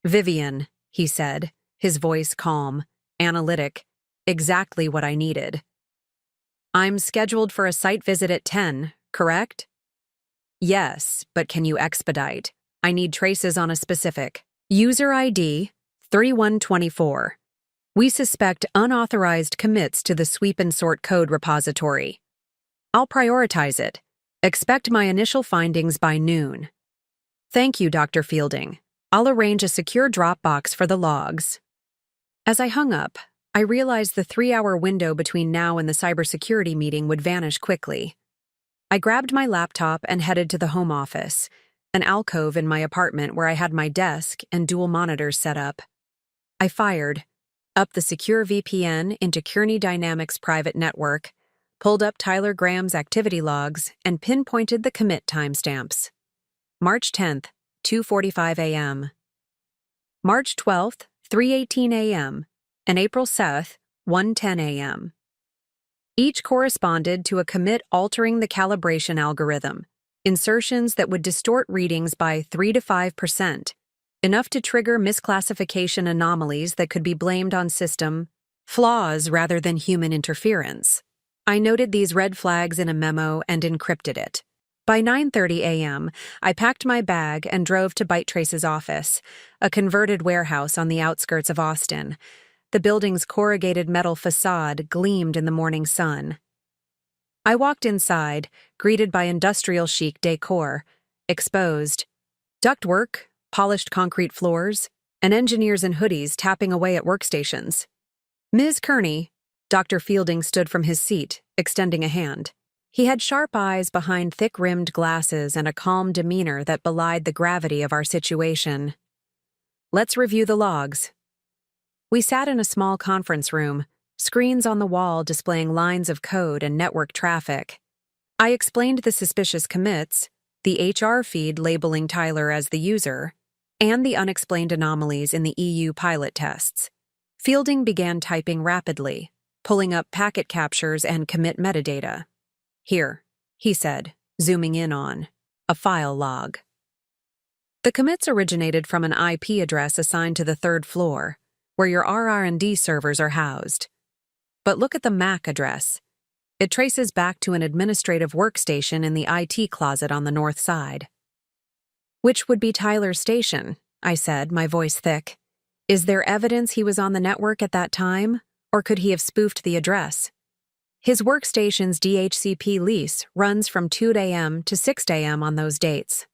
Vivian, he said, his voice calm, analytic, exactly what I needed. I'm scheduled for a site visit at 10, correct? Yes, but can you expedite? I need traces on a specific user ID 3124. We suspect unauthorized commits to the sweep and sort code repository. I'll prioritize it. Expect my initial findings by noon. Thank you, Dr. Fielding. I'll arrange a secure Dropbox for the logs. As I hung up, I realized the 3-hour window between now and the cybersecurity meeting would vanish quickly. I grabbed my laptop and headed to the home office, an alcove in my apartment where I had my desk and dual monitors set up. I fired up the secure VPN into Kearney Dynamics private network, pulled up Tyler Graham's activity logs, and pinpointed the commit timestamps. March 10th, 2:45 a.m. March 12th, 3:18 a.m. and April 7th, 1:10 a.m. Each corresponded to a commit altering the calibration algorithm, insertions that would distort readings by 3 to 5%, enough to trigger misclassification anomalies that could be blamed on system flaws rather than human interference. I noted these red flags in a memo and encrypted it. By 9:30 a.m., I packed my bag and drove to ByteTrace's office, a converted warehouse on the outskirts of Austin. The building's corrugated metal facade gleamed in the morning sun. I walked inside, greeted by industrial chic decor, exposed ductwork, polished concrete floors, and engineers in hoodies tapping away at workstations. Ms. Kearney, Dr. Fielding stood from his seat, extending a hand. He had sharp eyes behind thick-rimmed glasses and a calm demeanor that belied the gravity of our situation. Let's review the logs. We sat in a small conference room, screens on the wall displaying lines of code and network traffic. I explained the suspicious commits, the HR feed labeling Tyler as the user, and the unexplained anomalies in the EU pilot tests. Fielding began typing rapidly, pulling up packet captures and commit metadata. Here, he said, zooming in on a file log. The commits originated from an IP address assigned to the 3rd floor, where your RR&D servers are housed. But look at the MAC address. It traces back to an administrative workstation in the IT closet on the north side. Which would be Tyler's station, I said, my voice thick. Is there evidence he was on the network at that time, or could he have spoofed the address? His workstation's DHCP lease runs from 2 a.m. to 6 a.m. on those dates.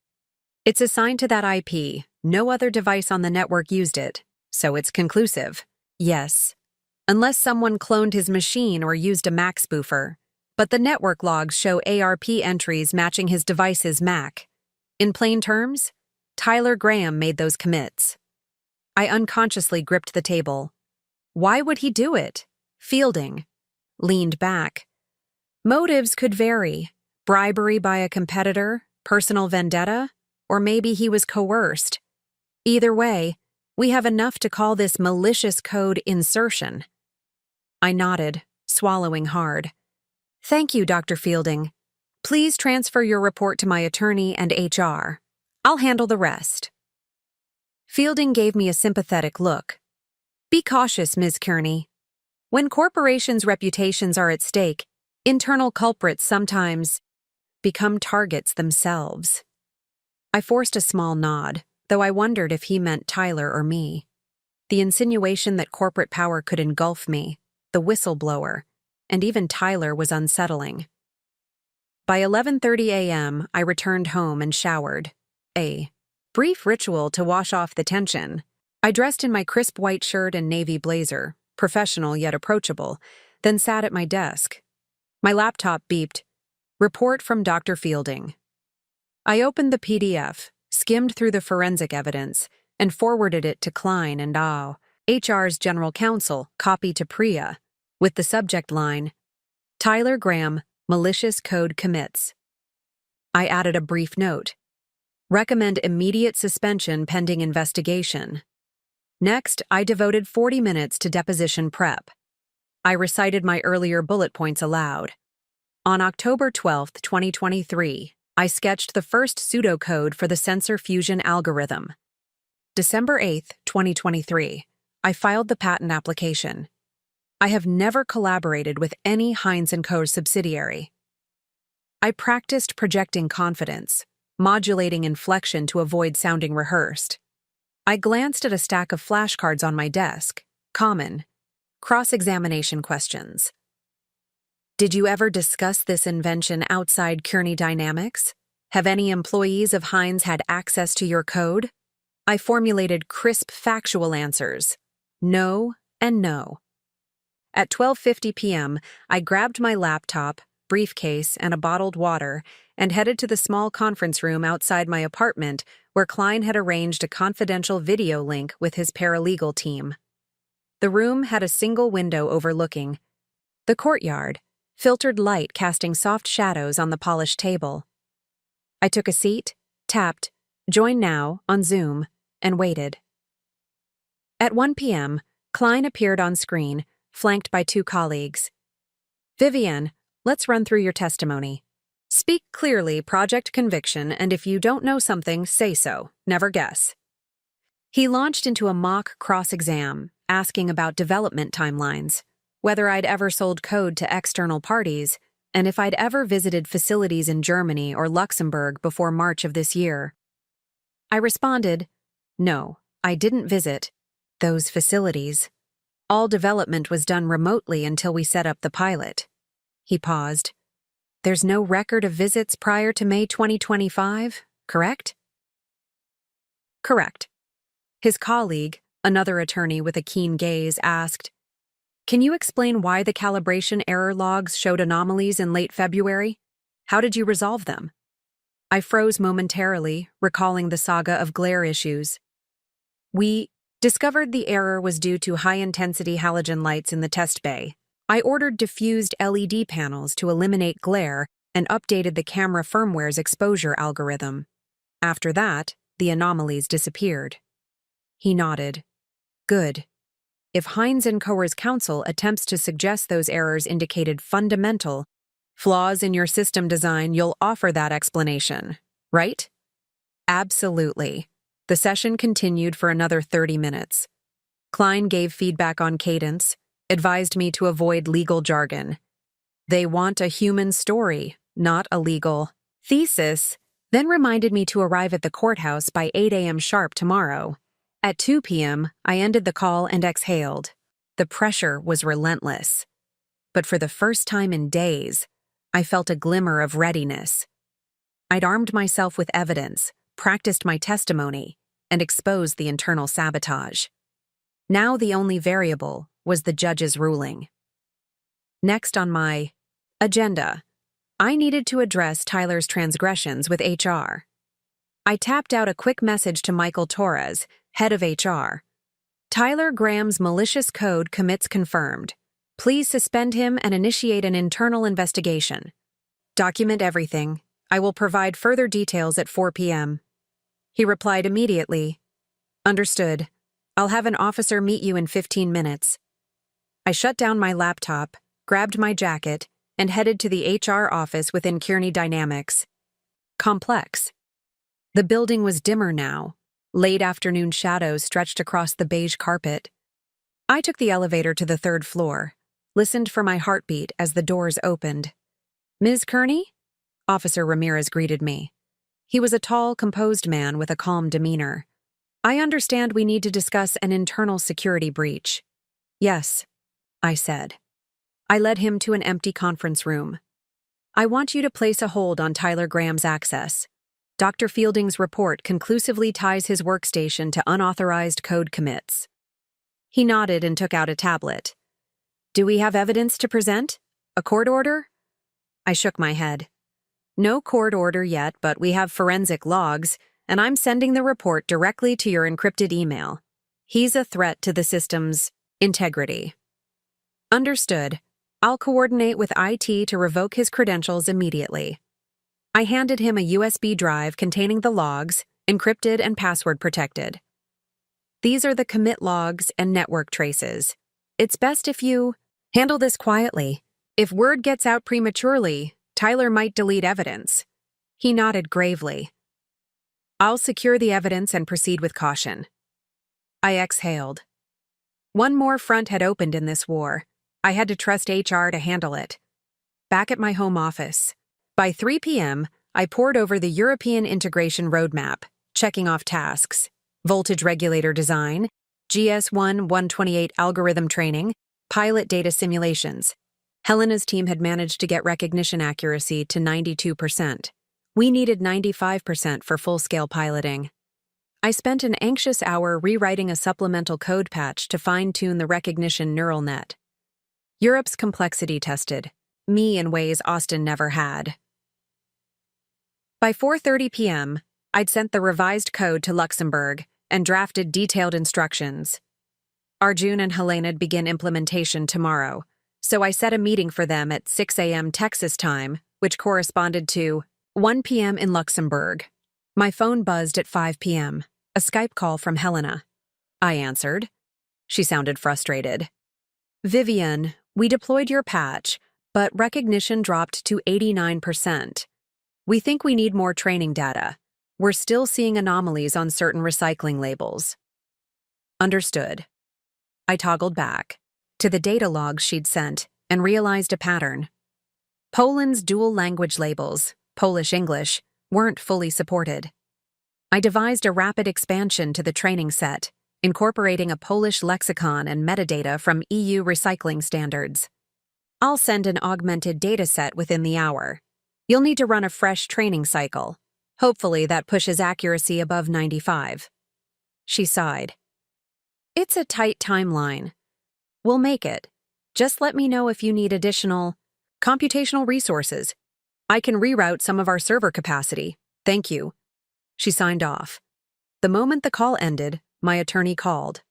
It's assigned to that IP. No other device on the network used it, so it's conclusive. Yes. Unless someone cloned his machine or used a Mac spoofer. But the network logs show ARP entries matching his device's Mac. In plain terms, Tyler Graham made those commits. I unconsciously gripped the table. Why would he do it? Fielding leaned back. Motives could vary. Bribery by a competitor, personal vendetta, or maybe he was coerced. Either way, we have enough to call this malicious code insertion. I nodded, swallowing hard. Thank you, Dr. Fielding. Please transfer your report to my attorney and HR. I'll handle the rest. Fielding gave me a sympathetic look. Be cautious, Ms. Kearney. When corporations' reputations are at stake, internal culprits sometimes become targets themselves. I forced a small nod, though I wondered if he meant Tyler or me. The insinuation that corporate power could engulf me, the whistleblower, and even Tyler was unsettling. By 11:30 a.m., I returned home and showered. A brief ritual to wash off the tension. I dressed in my crisp white shirt and navy blazer, professional yet approachable, then sat at my desk. My laptop beeped. Report from Dr. Fielding. I opened the PDF, skimmed through the forensic evidence, and forwarded it to Klein and Au, HR's general counsel, copy to Priya, with the subject line, Tyler Graham, malicious code commits. I added a brief note. Recommend immediate suspension pending investigation. Next, I devoted 40 minutes to deposition prep. I recited my earlier bullet points aloud. On October 12, 2023, I sketched the first pseudocode for the sensor fusion algorithm. December 8, 2023, I filed the patent application. I have never collaborated with any Heinz & Co. subsidiary. I practiced projecting confidence, modulating inflection to avoid sounding rehearsed. I glanced at a stack of flashcards on my desk, common, Cross-examination questions. Did you ever discuss this invention outside Kearney Dynamics? Have any employees of Heinz had access to your code? I formulated crisp, factual answers. No and no. At 12:50 p.m., I grabbed my laptop, briefcase, and a bottled water and headed to the small conference room outside my apartment where Klein had arranged a confidential video link with his paralegal team. The room had a single window overlooking the courtyard, filtered light casting soft shadows on the polished table. I took a seat, tapped Join Now on Zoom, and waited. At 1 p.m., Klein appeared on screen, flanked by two colleagues. Vivienne, let's run through your testimony. Speak clearly, project conviction, and if you don't know something, say so. Never guess. He launched into a mock cross-exam, asking about development timelines, whether I'd ever sold code to external parties, and if I'd ever visited facilities in Germany or Luxembourg before March of this year. I responded, no, I didn't visit those facilities. All development was done remotely until we set up the pilot. He paused. There's no record of visits prior to May 2025, correct? Correct. His colleague, another attorney with a keen gaze, asked, can you explain why the calibration error logs showed anomalies in late February? How did you resolve them? I froze momentarily, recalling the saga of glare issues. We discovered the error was due to high-intensity halogen lights in the test bay. I ordered diffused LED panels to eliminate glare and updated the camera firmware's exposure algorithm. After that, the anomalies disappeared. He nodded. Good. If Heinz & Coer's counsel attempts to suggest those errors indicated fundamental flaws in your system design, you'll offer that explanation, right? Absolutely. The session continued for another 30 minutes. Klein gave feedback on cadence, advised me to avoid legal jargon. They want a human story, not a legal thesis, then reminded me to arrive at the courthouse by 8 a.m. sharp tomorrow. At 2 p.m., I ended the call and exhaled. The pressure was relentless. But for the first time in days, I felt a glimmer of readiness. I'd armed myself with evidence, practiced my testimony, and exposed the internal sabotage. Now the only variable was the judge's ruling. Next on my agenda, I needed to address Tyler's transgressions with HR. I tapped out a quick message to Michael Torres, head of HR. Tyler Graham's malicious code commits confirmed. Please suspend him and initiate an internal investigation. Document everything. I will provide further details at 4 p.m. He replied immediately. Understood. I'll have an officer meet you in 15 minutes. I shut down my laptop, grabbed my jacket, and headed to the HR office within Kearney Dynamics. Complex. The building was dimmer now. Late afternoon shadows stretched across the beige carpet. I took the elevator to the 3rd floor, listened for my heartbeat as the doors opened. Ms. Kearney? Officer Ramirez greeted me. He was a tall, composed man with a calm demeanor. I understand we need to discuss an internal security breach. Yes, I said. I led him to an empty conference room. I want you to place a hold on Tyler Graham's access. Dr. Fielding's report conclusively ties his workstation to unauthorized code commits. He nodded and took out a tablet. Do we have evidence to present? A court order? I shook my head. No court order yet, but we have forensic logs, and I'm sending the report directly to your encrypted email. He's a threat to the system's integrity. Understood. I'll coordinate with IT to revoke his credentials immediately. I handed him a USB drive containing the logs, encrypted and password protected. These are the commit logs and network traces. It's best if you handle this quietly. If word gets out prematurely, Tyler might delete evidence. He nodded gravely. I'll secure the evidence and proceed with caution. I exhaled. One more front had opened in this war. I had to trust HR to handle it. Back at my home office. By 3 p.m., I pored over the European integration roadmap, checking off tasks, voltage regulator design, GS1 128 algorithm training, Pilot data simulations. Helena's team had managed to get recognition accuracy to 92%. We needed 95% for full-scale piloting. I spent an anxious hour rewriting a supplemental code patch to fine-tune the recognition neural net. Europe's complexity tested, me in ways Austin never had. By 4:30 p.m., I'd sent the revised code to Luxembourg and drafted detailed instructions. Arjun and Helena'd begin implementation tomorrow, so I set a meeting for them at 6 a.m. Texas time, which corresponded to 1 p.m. in Luxembourg. My phone buzzed at 5 p.m., a Skype call from Helena. I answered. She sounded frustrated. Vivian, we deployed your patch, but recognition dropped to 89%. We think we need more training data. We're still seeing anomalies on certain recycling labels. Understood. I toggled back to the data logs she'd sent and realized a pattern. Poland's dual language labels, Polish-English, weren't fully supported. I devised a rapid expansion to the training set, incorporating a Polish lexicon and metadata from EU recycling standards. I'll send an augmented dataset within the hour. You'll need to run a fresh training cycle. Hopefully that pushes accuracy above 95. She sighed. It's a tight timeline. We'll make it. Just let me know if you need additional computational resources. I can reroute some of our server capacity. Thank you. She signed off. The moment the call ended, my attorney called.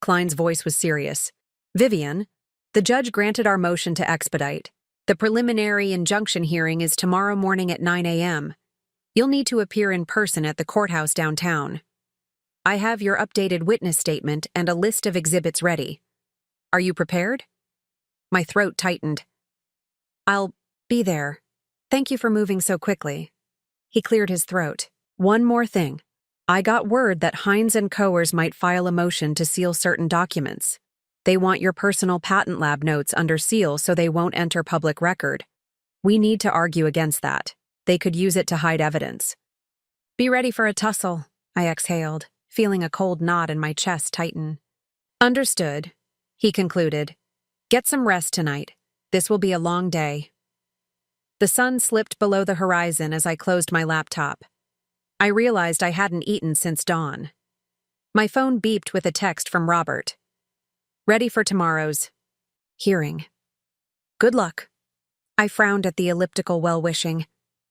Klein's voice was serious. Vivian, the judge granted our motion to expedite. The preliminary injunction hearing is tomorrow morning at 9 a.m. You'll need to appear in person at the courthouse downtown. I have your updated witness statement and a list of exhibits ready. Are you prepared? My throat tightened. I'll be there. Thank you for moving so quickly. He cleared his throat. One more thing. I got word that Heinz and Coers might file a motion to seal certain documents. They want your personal patent lab notes under seal so they won't enter public record. We need to argue against that. They could use it to hide evidence. Be ready for a tussle, I exhaled, feeling a cold knot in my chest tighten. Understood, he concluded. Get some rest tonight. This will be a long day. The sun slipped below the horizon as I closed my laptop. I realized I hadn't eaten since dawn. My phone beeped with a text from Robert. Ready for tomorrow's hearing. Good luck. I frowned at the elliptical well-wishing.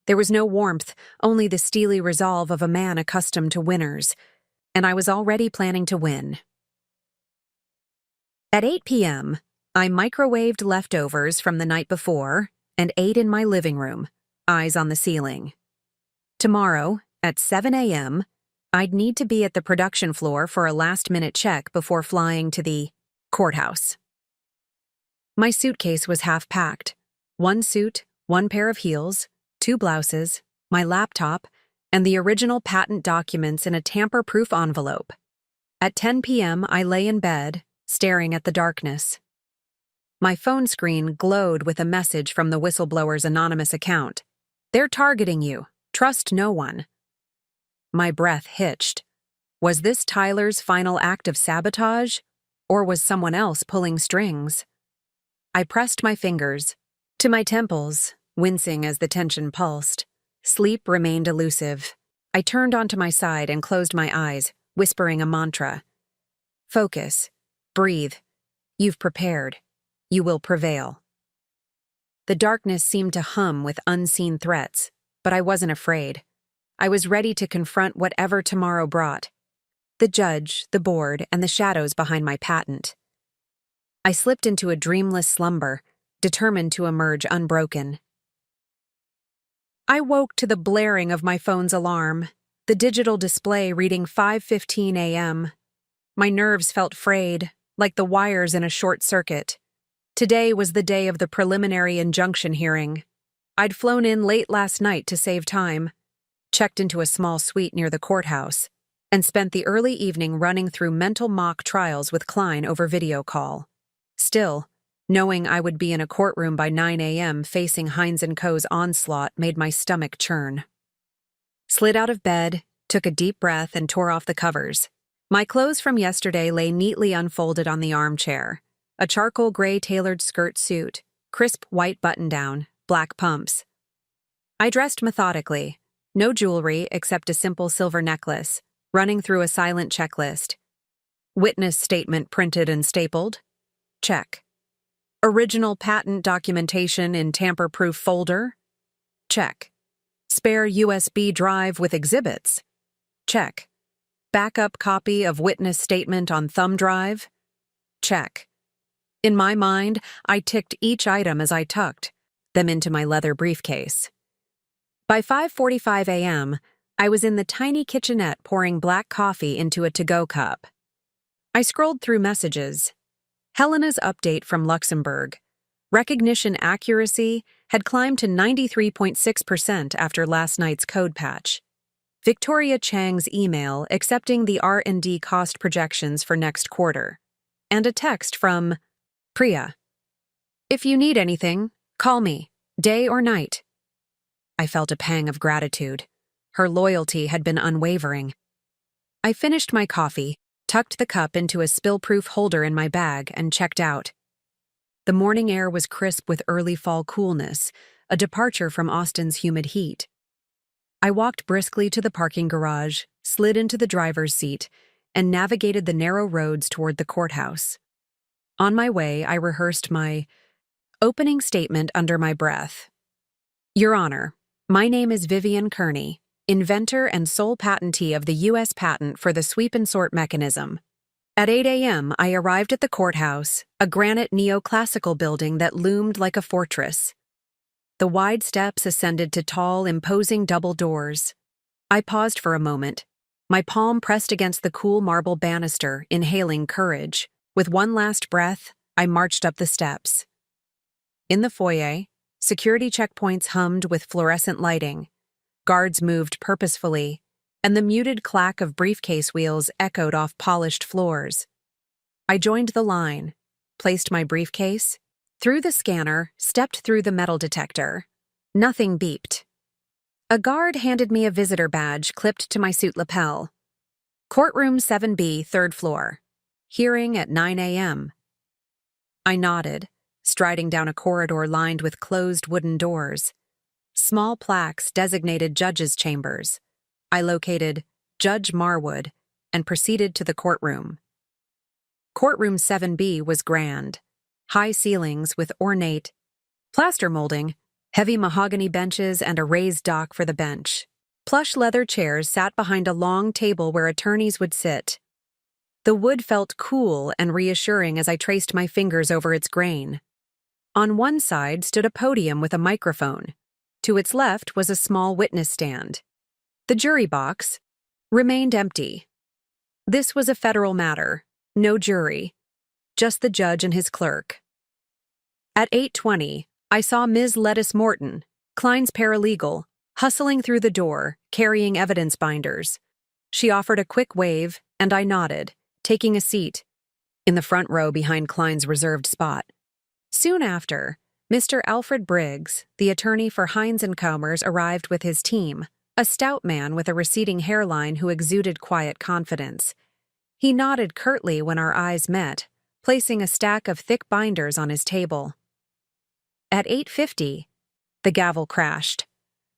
There was no warmth, only the steely resolve of a man accustomed to winners, and I was already planning to win. At 8 p.m., I microwaved leftovers from the night before and ate in my living room, eyes on the ceiling. Tomorrow, at 7 a.m., I'd need to be at the production floor for a last-minute check before flying to the courthouse. My suitcase was half-packed. One suit, one pair of heels, 2 blouses, my laptop, and the original patent documents in a tamper-proof envelope. At 10 p.m., I lay in bed, staring at the darkness. My phone screen glowed with a message from the whistleblower's anonymous account. They're targeting you. Trust no one. My breath hitched. Was this Tyler's final act of sabotage, or was someone else pulling strings? I pressed my fingers to my temples, wincing as the tension pulsed. Sleep remained elusive. I turned onto my side and closed my eyes, whispering a mantra. Focus. Breathe. You've prepared. You will prevail. The darkness seemed to hum with unseen threats, but I wasn't afraid. I was ready to confront whatever tomorrow brought. The judge, the board, and the shadows behind my patent. I slipped into a dreamless slumber, determined to emerge unbroken. I woke to the blaring of my phone's alarm, the digital display reading 5:15 a.m. My nerves felt frayed, like the wires in a short circuit. Today was the day of the preliminary injunction hearing. I'd flown in late last night to save time, checked into a small suite near the courthouse, and spent the early evening running through mental mock trials with Klein over video call. Still, knowing I would be in a courtroom by 9 a.m. facing Heinz & Co.'s onslaught made my stomach churn. Slid out of bed, took a deep breath, and tore off the covers. My clothes from yesterday lay neatly unfolded on the armchair. a charcoal gray tailored skirt suit, crisp white button-down, black pumps. I dressed methodically, no jewelry except a simple silver necklace, running through a silent checklist. Witness statement printed and stapled? Check. Original patent documentation in tamper-proof folder? Check. Spare USB drive with exhibits? Check. Backup copy of witness statement on thumb drive? Check. In my mind, I ticked each item as I tucked them into my leather briefcase. By 5:45 a.m., I was in the tiny kitchenette pouring black coffee into a to-go cup. I scrolled through messages. Helena's update from Luxembourg. Recognition accuracy had climbed to 93.6% after last night's code patch. Victoria Chang's email accepting the R&D cost projections for next quarter. And a text from Priya. If you need anything, call me, day or night. I felt a pang of gratitude. Her loyalty had been unwavering. I finished my coffee, tucked the cup into a spill-proof holder in my bag, and checked out. The morning air was crisp with early fall coolness, a departure from Austin's humid heat. I walked briskly to the parking garage, slid into the driver's seat, and navigated the narrow roads toward the courthouse. On my way, I rehearsed my opening statement under my breath. Your Honor, my name is Vivian Kearney, inventor and sole patentee of the U.S. patent for the sweep and sort mechanism. At 8 a.m., I arrived at the courthouse, a granite neoclassical building that loomed like a fortress. The wide steps ascended to tall, imposing double doors. I paused for a moment, my palm pressed against the cool marble banister, inhaling courage. With one last breath, I marched up the steps. In the foyer, security checkpoints hummed with fluorescent lighting. Guards moved purposefully, and the muted clack of briefcase wheels echoed off polished floors. I joined the line, placed my briefcase, threw the scanner, stepped through the metal detector. Nothing beeped. A guard handed me a visitor badge clipped to my suit lapel. Courtroom 7B, 3rd floor. Hearing at 9 a.m. I nodded, striding down a corridor lined with closed wooden doors. Small plaques designated judges' chambers. I located Judge Marwood and proceeded to the courtroom. Courtroom 7B was grand. High ceilings with ornate plaster molding, heavy mahogany benches, and a raised dock for the bench. Plush leather chairs sat behind a long table where attorneys would sit. The wood felt cool and reassuring as I traced my fingers over its grain. On one side stood a podium with a microphone. To its left was a small witness stand. The jury box remained empty. This was a federal matter, no jury, just the judge and his clerk. At 8:20, I saw Ms. Lettice Morton, Klein's paralegal, hustling through the door, carrying evidence binders. She offered a quick wave, and I nodded, taking a seat in the front row behind Klein's reserved spot. Soon after, Mr. Alfred Briggs, the attorney for Hines & Comers, arrived with his team, a stout man with a receding hairline who exuded quiet confidence. He nodded curtly when our eyes met, placing a stack of thick binders on his table. At 8:50, the gavel crashed.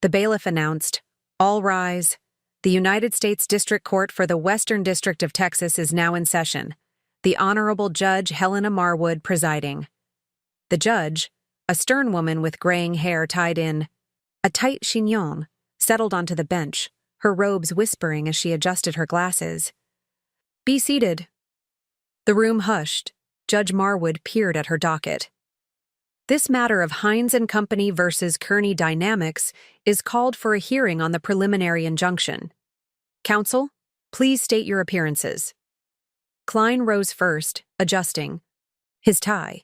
The bailiff announced, "All rise. The United States District Court for the Western District of Texas is now in session. The Honorable Judge Helena Marwood presiding." The judge, a stern woman with graying hair tied in a tight chignon, settled onto the bench, her robes whispering as she adjusted her glasses. "Be seated." The room hushed. Judge Marwood peered at her docket. This matter of Hines & Company versus Kearney Dynamics is called for a hearing on the preliminary injunction. Counsel, please state your appearances. Klein rose first, adjusting his tie.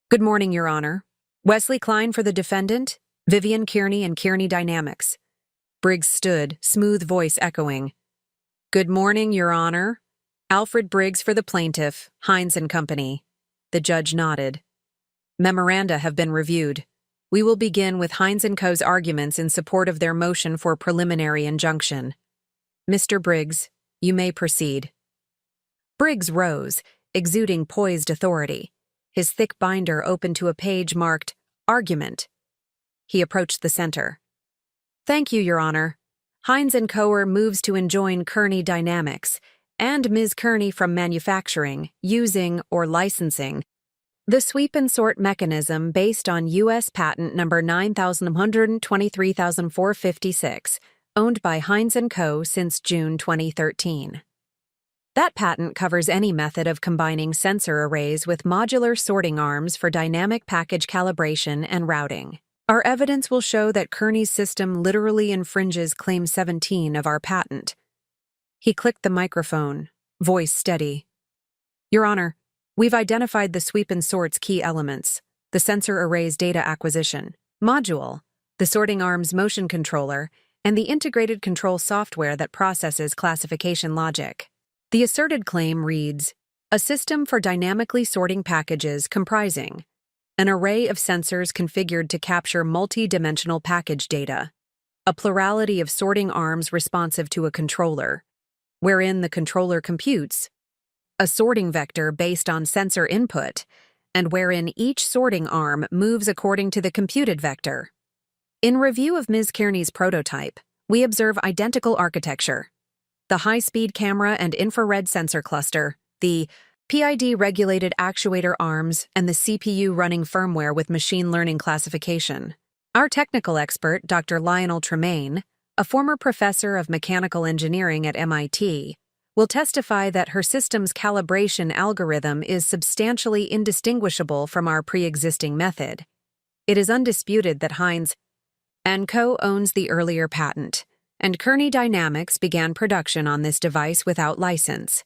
Good morning, Your Honor. Wesley Klein for the defendant, Vivian Kearney and Kearney Dynamics. Briggs stood, smooth voice echoing. Good morning, Your Honor. Alfred Briggs for the plaintiff, Hines & Company. The judge nodded. Memoranda have been reviewed. We will begin with Hines & Co.'s arguments in support of their motion for preliminary injunction. Mr. Briggs, you may proceed. Briggs rose, exuding poised authority. his thick binder open to a page marked Argument. He approached the center. Thank you, Your Honor. Heinz & Coer moves to enjoin Kearney Dynamics and Ms. Kearney from manufacturing, using, or licensing the sweep and sort mechanism based on U.S. Patent Number 9123,456, owned by Heinz & Co. since June 2013. That patent covers any method of combining sensor arrays with modular sorting arms for dynamic package calibration and routing. Our evidence will show that Kearney's system literally infringes Claim 17 of our patent. He clicked the microphone, voice steady. Your Honor, we've identified the sweep and sort's key elements: the sensor array's data acquisition module, the sorting arm's motion controller, and the integrated control software that processes classification logic. The asserted claim reads, a system for dynamically sorting packages comprising an array of sensors configured to capture multi-dimensional package data, a plurality of sorting arms responsive to a controller, wherein the controller computes, a sorting vector based on sensor input, and wherein each sorting arm moves according to the computed vector. In review of Ms. Kearney's prototype, we observe identical architecture: the high-speed camera and infrared sensor cluster, the PID-regulated actuator arms, and the CPU running firmware with machine learning classification. Our technical expert, Dr. Lionel Tremaine, a former professor of mechanical engineering at MIT, will testify that her system's calibration algorithm is substantially indistinguishable from our pre-existing method. It is undisputed that Heinz & Co. owns the earlier patent, and Kearney Dynamics began production on this device without license.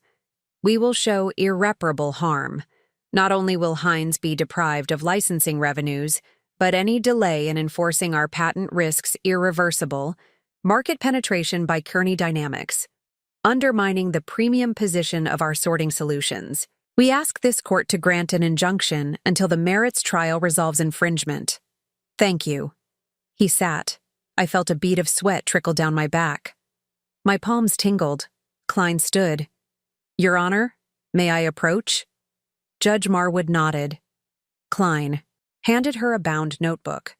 We will show irreparable harm. Not only will Heinz be deprived of licensing revenues, but any delay in enforcing our patent risks irreversible market penetration by Kearney Dynamics, undermining the premium position of our sorting solutions. We ask this court to grant an injunction until the merits trial resolves infringement. Thank you. He sat. I felt a bead of sweat trickle down my back. My palms tingled. Klein stood. Your Honor, may I approach? Judge Marwood nodded. Klein handed her a bound notebook.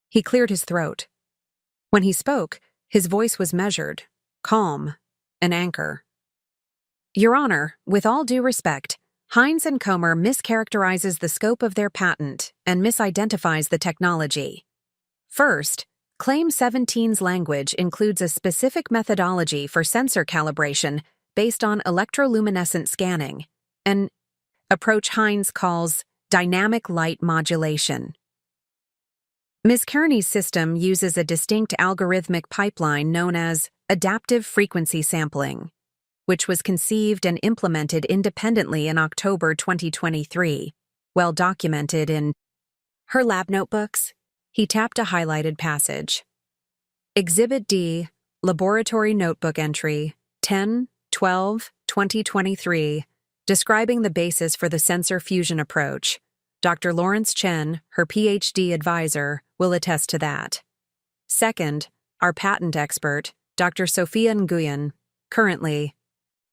He cleared his throat. When he spoke, his voice was measured, calm, an anchor. Your Honor, with all due respect, Heinz & Comer mischaracterizes the scope of their patent and misidentifies the technology. First, Claim 17's language includes a specific methodology for sensor calibration based on electroluminescent scanning, an approach Heinz calls dynamic light modulation. Ms. Kearney's system uses a distinct algorithmic pipeline known as adaptive frequency sampling, which was conceived and implemented independently in October 2023, well documented in her lab notebooks. He tapped a highlighted passage. Exhibit D, Laboratory Notebook Entry 10/12/2023, describing the basis for the sensor fusion approach. Dr. Lawrence Chen, her PhD advisor, will attest to that. Second, our patent expert, Dr. Sophia Nguyen, currently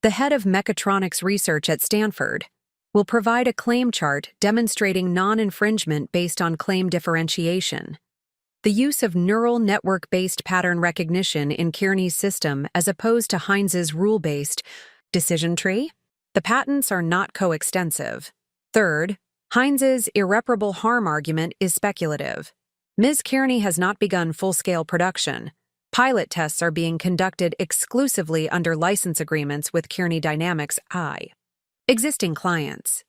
the head of mechatronics research at Stanford, will provide a claim chart demonstrating non-infringement based on claim differentiation. The use of neural network-based pattern recognition in Kearney's system as opposed to Heinz's rule-based decision tree. The patents are not coextensive. Third, Heinz's irreparable harm argument is speculative. Ms. Kearney has not begun full-scale production. Pilot tests are being conducted exclusively under license agreements with Kearney Dynamics' existing clients.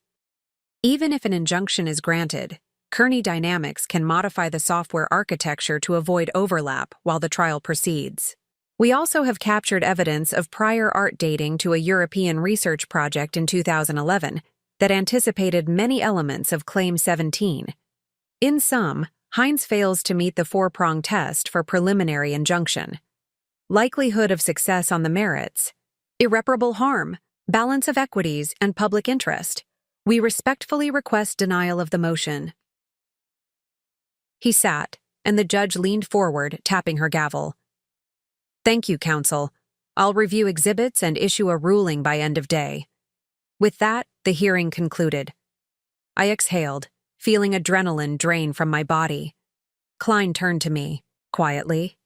Even if an injunction is granted, Kearney Dynamics can modify the software architecture to avoid overlap while the trial proceeds. We also have captured evidence of prior art dating to a European research project in 2011 that anticipated many elements of Claim 17. In sum, Heinz fails to meet the four-prong test for preliminary injunction: likelihood of success on the merits, irreparable harm, balance of equities, and public interest. We respectfully request denial of the motion. He sat, and the judge leaned forward, tapping her gavel. Thank you, counsel. I'll review exhibits and issue a ruling by end of day. With that, the hearing concluded. I exhaled, feeling adrenaline drain from my body. Klein turned to me, quietly.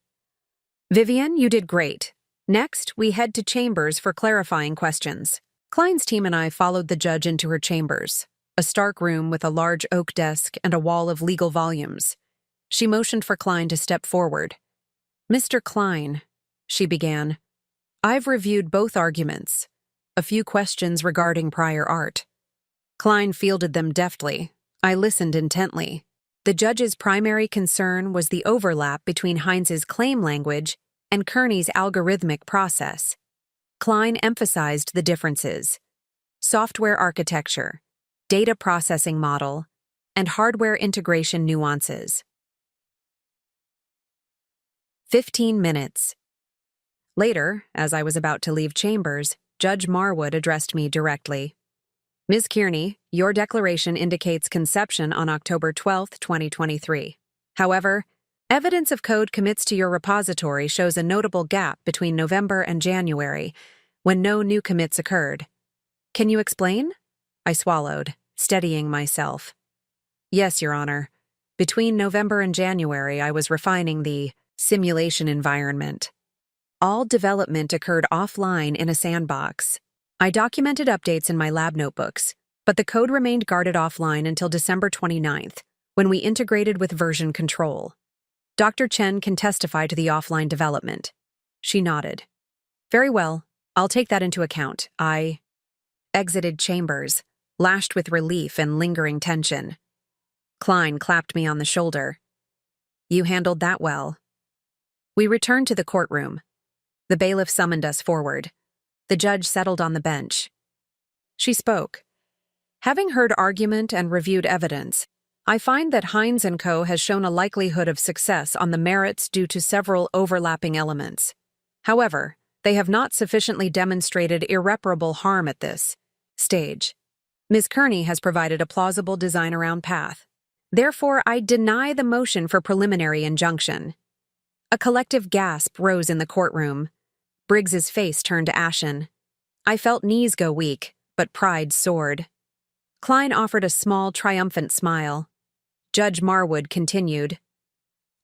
Vivian, you did great. Next, we head to chambers for clarifying questions. Klein's team and I followed the judge into her chambers, a stark room with a large oak desk and a wall of legal volumes. She motioned for Klein to step forward. Mr. Klein, she began, I've reviewed both arguments. A few questions regarding prior art. Klein fielded them deftly. I listened intently. The judge's primary concern was the overlap between Heinz's claim language and Kearney's algorithmic process. Klein emphasized the differences: software architecture, data processing model, and hardware integration nuances. 15 minutes. Later, as I was about to leave chambers, Judge Marwood addressed me directly. Ms. Kearney, your declaration indicates conception on October 12, 2023. However, evidence of code commits to your repository shows a notable gap between November and January, when no new commits occurred. Can you explain? I swallowed, steadying myself. Yes, Your Honor. Between November and January, I was refining the simulation environment. All development occurred offline in a sandbox. I documented updates in my lab notebooks, but the code remained guarded offline until December 29th, when we integrated with version control. Dr. Chen can testify to the offline development. She nodded. Very well, I'll take that into account. I exited chambers, lashed with relief and lingering tension. Klein clapped me on the shoulder. You handled that well. We returned to the courtroom. The bailiff summoned us forward. The judge settled on the bench. She spoke. Having heard argument and reviewed evidence, I find that Heinz & Co. has shown a likelihood of success on the merits due to several overlapping elements. However, they have not sufficiently demonstrated irreparable harm at this stage. Ms. Kearney has provided a plausible design-around path. Therefore, I deny the motion for preliminary injunction. A collective gasp rose in the courtroom. Briggs's face turned ashen. I felt knees go weak, but pride soared. Klein offered a small, triumphant smile. Judge Marwood continued.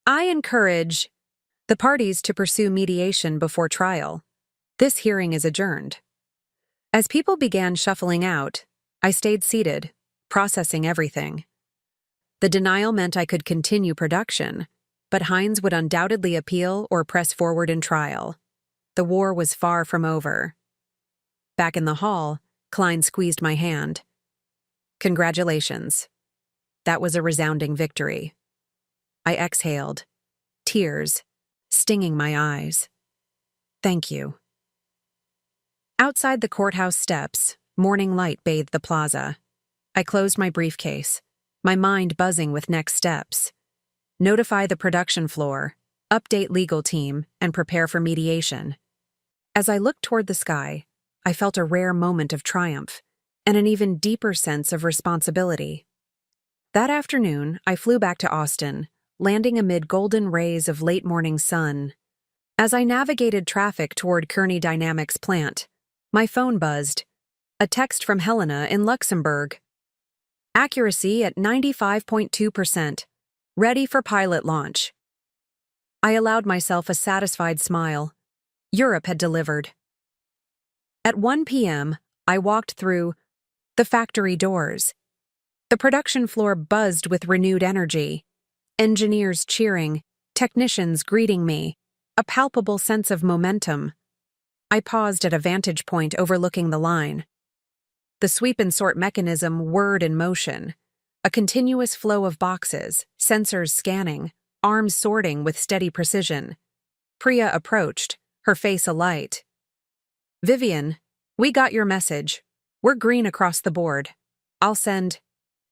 I encourage the parties to pursue mediation before trial. This hearing is adjourned. As people began shuffling out, I stayed seated, processing everything. The denial meant I could continue production, but Heinz would undoubtedly appeal or press forward in trial. The war was far from over. Back in the hall, Klein squeezed my hand. Congratulations. That was a resounding victory. I exhaled, tears stinging my eyes. Thank you. Outside the courthouse steps, morning light bathed the plaza. I closed my briefcase, my mind buzzing with next steps. Notify the production floor, update legal team, and prepare for mediation. As I looked toward the sky, I felt a rare moment of triumph and an even deeper sense of responsibility. That afternoon, I flew back to Austin, landing amid golden rays of late-morning sun. As I navigated traffic toward Kearney Dynamics plant, my phone buzzed. A text from Helena in Luxembourg. Accuracy at 95.2%. Ready for pilot launch. I allowed myself a satisfied smile. Europe had delivered. At 1 p.m., I walked through the factory doors. The production floor buzzed with renewed energy. Engineers cheering, technicians greeting me, a palpable sense of momentum. I paused at a vantage point overlooking the line. The sweep and sort mechanism whirred in motion, a continuous flow of boxes, sensors scanning, arms sorting with steady precision. Priya approached, her face alight. Vivian, we got your message. We're green across the board. I'll send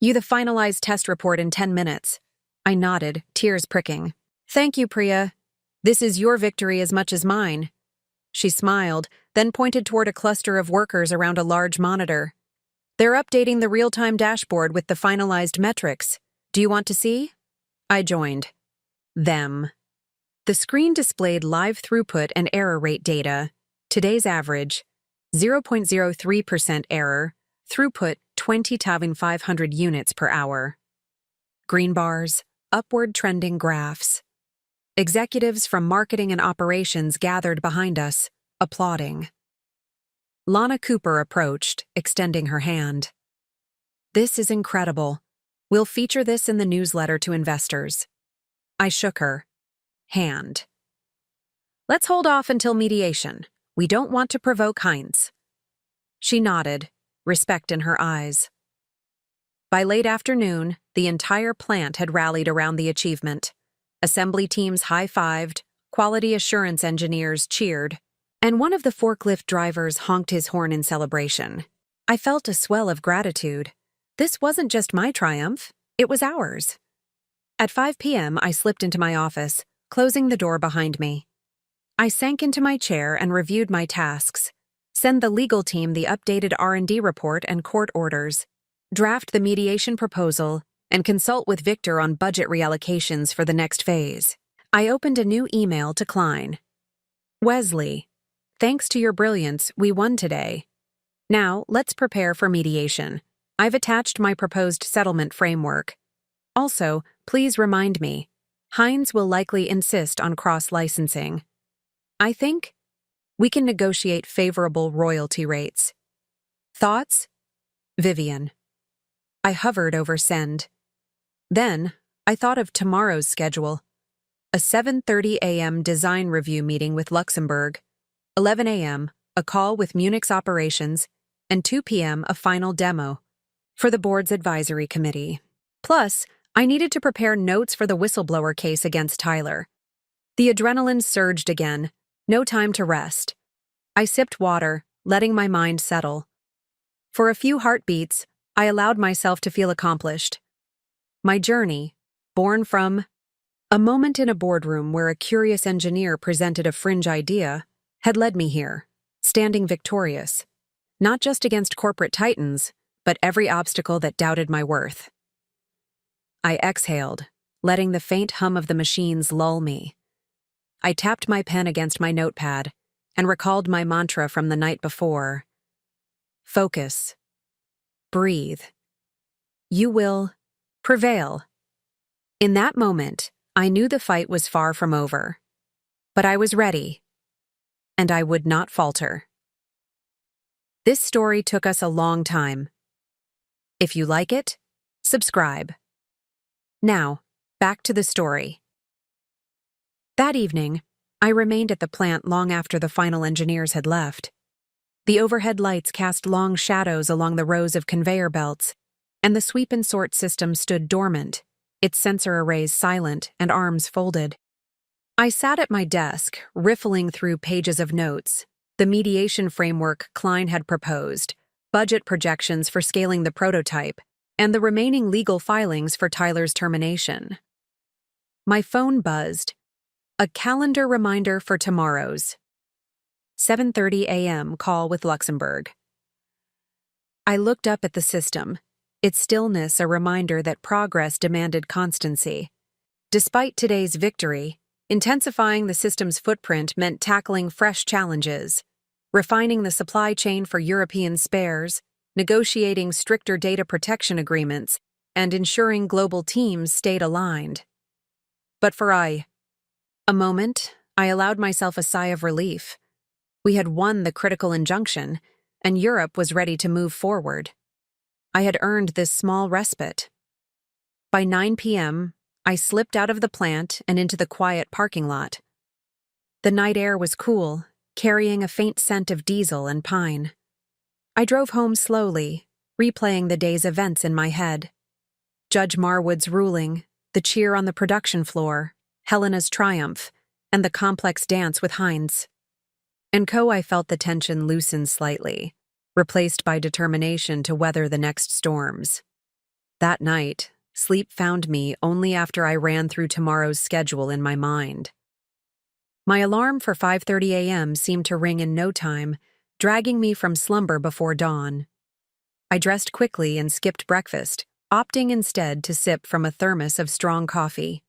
you the finalized test report in 10 minutes. I nodded, tears pricking. Thank you, Priya. This is your victory as much as mine. She smiled, then pointed toward a cluster of workers around a large monitor. They're updating the real-time dashboard with the finalized metrics. Do you want to see? I joined. Them. The screen displayed live throughput and error rate data. Today's average, 0.03% error, Throughput 20,500 units per hour. Green bars, upward trending graphs. Executives from marketing and operations gathered behind us, applauding. Lana Cooper approached, extending her hand. "This is incredible. We'll feature this in the newsletter to investors." I shook her hand. "Let's hold off until mediation. We don't want to provoke Heinz." She nodded, respect in her eyes. By late afternoon, the entire plant had rallied around the achievement. Assembly teams high-fived, quality assurance engineers cheered, and one of the forklift drivers honked his horn in celebration. I felt a swell of gratitude. This wasn't just my triumph, it was ours. At 5 p.m., I slipped into my office, closing the door behind me. I sank into my chair and reviewed my tasks. Send the legal team the updated R&D report and court orders. Draft the mediation proposal, and consult with Victor on budget reallocations for the next phase. I opened a new email to Klein. "Wesley, thanks to your brilliance, we won today. Now, let's prepare for mediation. I've attached my proposed settlement framework. Also, please remind me, Heinz will likely insist on cross-licensing. I think we can negotiate favorable royalty rates. Thoughts? Vivian." I hovered over send. Then, I thought of tomorrow's schedule. A 7:30 a.m. design review meeting with Luxembourg, 11 a.m., a call with Munich's operations, and 2 p.m. a final demo for the board's advisory committee. Plus, I needed to prepare notes for the whistleblower case against Tyler. The adrenaline surged again, no time to rest. I sipped water, letting my mind settle. For a few heartbeats, I allowed myself to feel accomplished. My journey, born from a moment in a boardroom where a curious engineer presented a fringe idea, had led me here, standing victorious, not just against corporate titans, but every obstacle that doubted my worth. I exhaled, letting the faint hum of the machines lull me. I tapped my pen against my notepad and recalled my mantra from the night before. Focus. Breathe. You will prevail. In that moment, I knew the fight was far from over. But I was ready, and I would not falter. This story took us a long time. If you like it, subscribe. Now, back to the story. That evening, I remained at the plant long after the final engineers had left. The overhead lights cast long shadows along the rows of conveyor belts, and the sweep and sort system stood dormant, its sensor arrays silent and arms folded. I sat at my desk, riffling through pages of notes, the mediation framework Klein had proposed, budget projections for scaling the prototype, and the remaining legal filings for Tyler's termination. My phone buzzed. A calendar reminder for tomorrow's 7:30 a.m. call with Luxembourg. I looked up at the system, its stillness a reminder that progress demanded constancy. Despite today's victory, intensifying the system's footprint meant tackling fresh challenges, refining the supply chain for European spares, negotiating stricter data protection agreements, and ensuring global teams stayed aligned. But for a moment, I allowed myself a sigh of relief. We had won the critical injunction, and Europe was ready to move forward. I had earned this small respite. By 9 p.m., I slipped out of the plant and into the quiet parking lot. The night air was cool, carrying a faint scent of diesel and pine. I drove home slowly, replaying the day's events in my head. Judge Marwood's ruling, the cheer on the production floor, Helena's triumph, and the complex dance with Heinz. I felt the tension loosen slightly, replaced by determination to weather the next storms. That night, sleep found me only after I ran through tomorrow's schedule in my mind. My alarm for 5:30 a.m. seemed to ring in no time, dragging me from slumber before dawn. I dressed quickly and skipped breakfast, opting instead to sip from a thermos of strong coffee.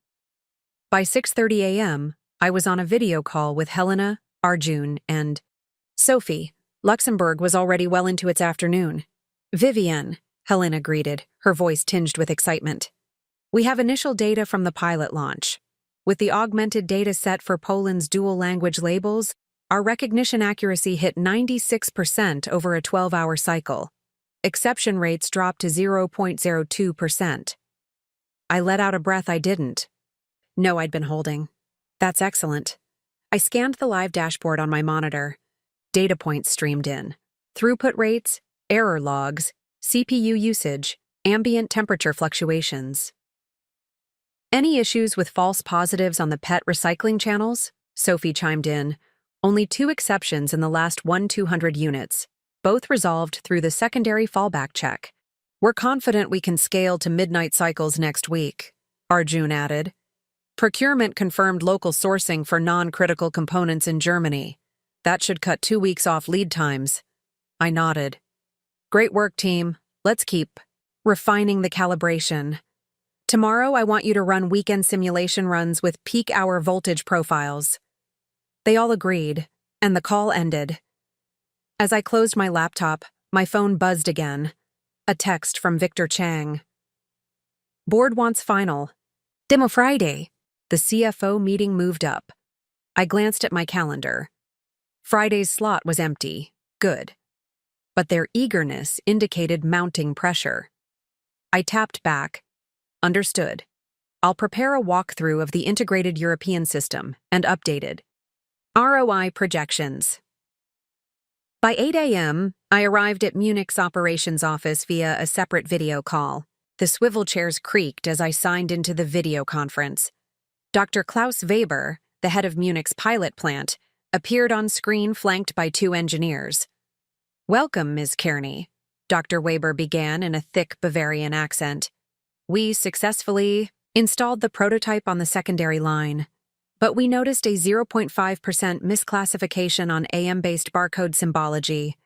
By 6:30 a.m., I was on a video call with Helena, Arjun, and Sophie. Luxembourg was already well into its afternoon. Vivian, Helena greeted, her voice tinged with excitement. We have initial data from the pilot launch. With the augmented data set for Poland's dual language labels, our recognition accuracy hit 96% over a 12-hour cycle. Exception rates dropped to 0.02%. I let out a breath I didn't know I'd been holding. That's excellent. I scanned the live dashboard on my monitor. Data points streamed in. Throughput rates, error logs, CPU usage, ambient temperature fluctuations. Any issues with false positives on the PET recycling channels? Sophie chimed in. Only 2 exceptions in the last 1-200 units, both resolved through the secondary fallback check. We're confident we can scale to midnight cycles next week, Arjun added. Procurement confirmed local sourcing for non-critical components in Germany. That should cut 2 weeks off lead times. I nodded. Great work, team. Let's keep refining the calibration. Tomorrow, I want you to run weekend simulation runs with peak hour voltage profiles. They all agreed, and the call ended. As I closed my laptop, my phone buzzed again. A text from Victor Chang. Board wants final. Demo Friday. The CFO meeting moved up. I glanced at my calendar. Friday's slot was empty. Good. But their eagerness indicated mounting pressure. I tapped back. Understood. I'll prepare a walkthrough of the integrated European system and updated ROI projections. By 8 a.m., I arrived at Munich's operations office via a separate video call. The swivel chairs creaked as I signed into the video conference. Dr. Klaus Weber, the head of Munich's pilot plant, appeared on screen flanked by 2 engineers. Welcome, Ms. Kearney, Dr. Weber began in a thick Bavarian accent. We successfully installed the prototype on the secondary line, but we noticed a 0.5% misclassification on AM-based barcode symbology.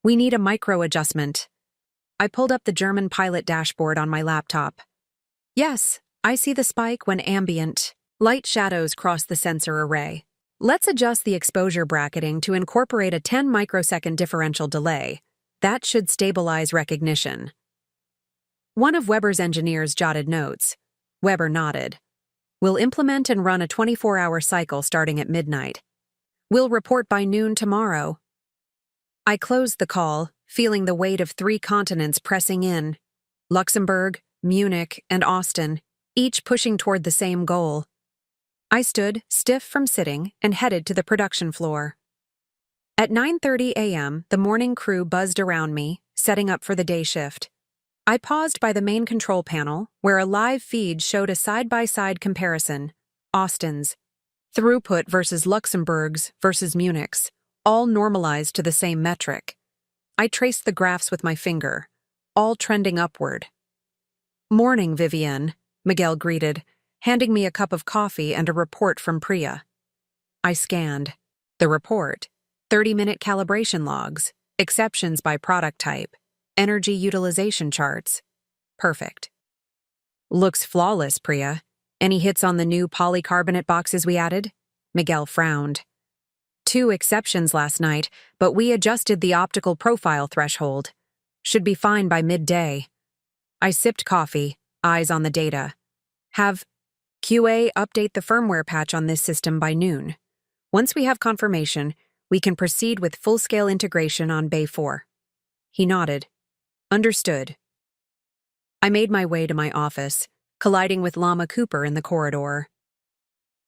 We need a micro-adjustment. I pulled up the German pilot dashboard on my laptop. Yes, I see the spike when ambient light shadows cross the sensor array. Let's adjust the exposure bracketing to incorporate a 10 microsecond differential delay. That should stabilize recognition. One of Weber's engineers jotted notes. Weber nodded. We'll implement and run a 24-hour cycle starting at midnight. We'll report by noon tomorrow. I closed the call, feeling the weight of 3 continents pressing in. Luxembourg, Munich, and Austin, each pushing toward the same goal. I stood, stiff from sitting, and headed to the production floor. At 9:30 a.m., the morning crew buzzed around me, setting up for the day shift. I paused by the main control panel, where a live feed showed a side-by-side comparison. Austin's throughput versus Luxembourg's versus Munich's, all normalized to the same metric. I traced the graphs with my finger, all trending upward. Morning, Vivienne, Miguel greeted, handing me a cup of coffee and a report from Priya. I scanned. The report, 30-minute calibration logs, exceptions by product type, energy utilization charts. Perfect. Looks flawless, Priya. Any hits on the new polycarbonate boxes we added? Miguel frowned. 2 exceptions last night, but we adjusted the optical profile threshold. Should be fine by midday. I sipped coffee, eyes on the data. Have QA update the firmware patch on this system by noon. Once we have confirmation, we can proceed with full-scale integration on Bay 4. He nodded. Understood. I made my way to my office, colliding with Lama Cooper in the corridor.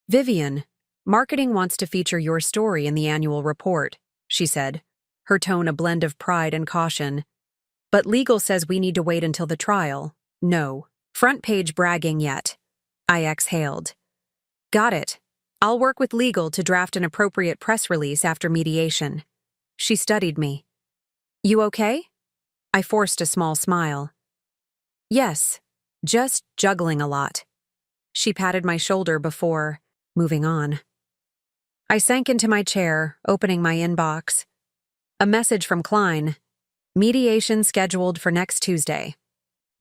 Vivian, marketing wants to feature your story in the annual report, she said, her tone a blend of pride and caution. But legal says we need to wait until the trial. No. Front page bragging yet. I exhaled. Got it. I'll work with legal to draft an appropriate press release after mediation. She studied me. You okay? I forced a small smile. Yes, just juggling a lot. She patted my shoulder before moving on. I sank into my chair, opening my inbox. A message from Klein. Mediation scheduled for next Tuesday.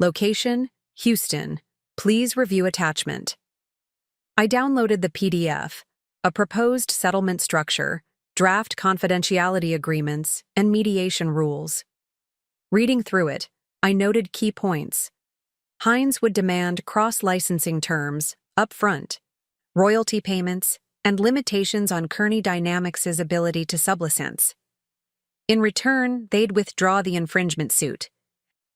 Location, Houston. Please review attachment. I downloaded the PDF, a proposed settlement structure, draft confidentiality agreements, and mediation rules. Reading through it, I noted key points. Heinz would demand cross-licensing terms, upfront, royalty payments, and limitations on Kearney Dynamics' ability to sublicense. In return, they'd withdraw the infringement suit.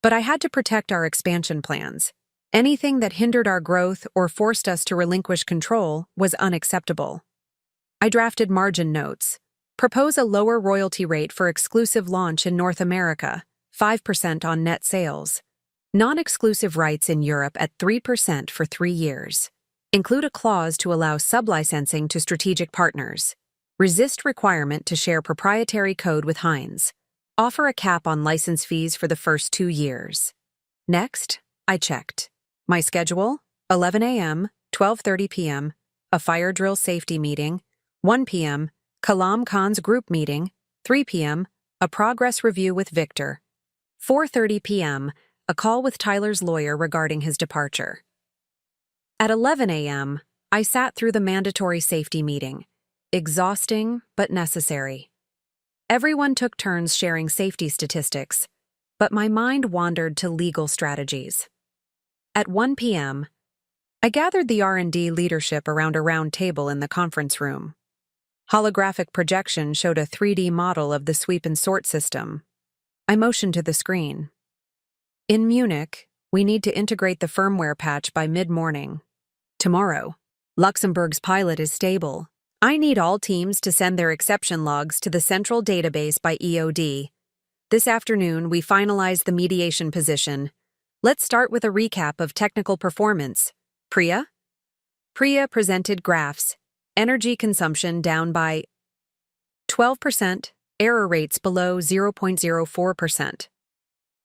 But I had to protect our expansion plans. Anything that hindered our growth or forced us to relinquish control was unacceptable. I drafted margin notes. Propose a lower royalty rate for exclusive launch in North America, 5% on net sales. Non-exclusive rights in Europe at 3% for 3 years. Include a clause to allow sublicensing to strategic partners. Resist requirement to share proprietary code with Heinz. Offer a cap on license fees for the first 2 years. Next, I checked. My schedule, 11 a.m., 12:30 p.m., a fire drill safety meeting, 1 p.m., Kalam Khan's group meeting, 3 p.m., a progress review with Victor, 4:30 p.m., a call with Tyler's lawyer regarding his departure. At 11 a.m., I sat through the mandatory safety meeting, exhausting but necessary. Everyone took turns sharing safety statistics, but my mind wandered to legal strategies. At 1 p.m., I gathered the R&D leadership around a round table in the conference room. Holographic projection showed a 3D model of the sweep and sort system. I motioned to the screen. In Munich, we need to integrate the firmware patch by mid-morning. Tomorrow, Luxembourg's pilot is stable. I need all teams to send their exception logs to the central database by EOD. This afternoon, we finalize the mediation position. Let's start with a recap of technical performance. Priya? Priya presented graphs. Energy consumption down by 12%, error rates below 0.04%.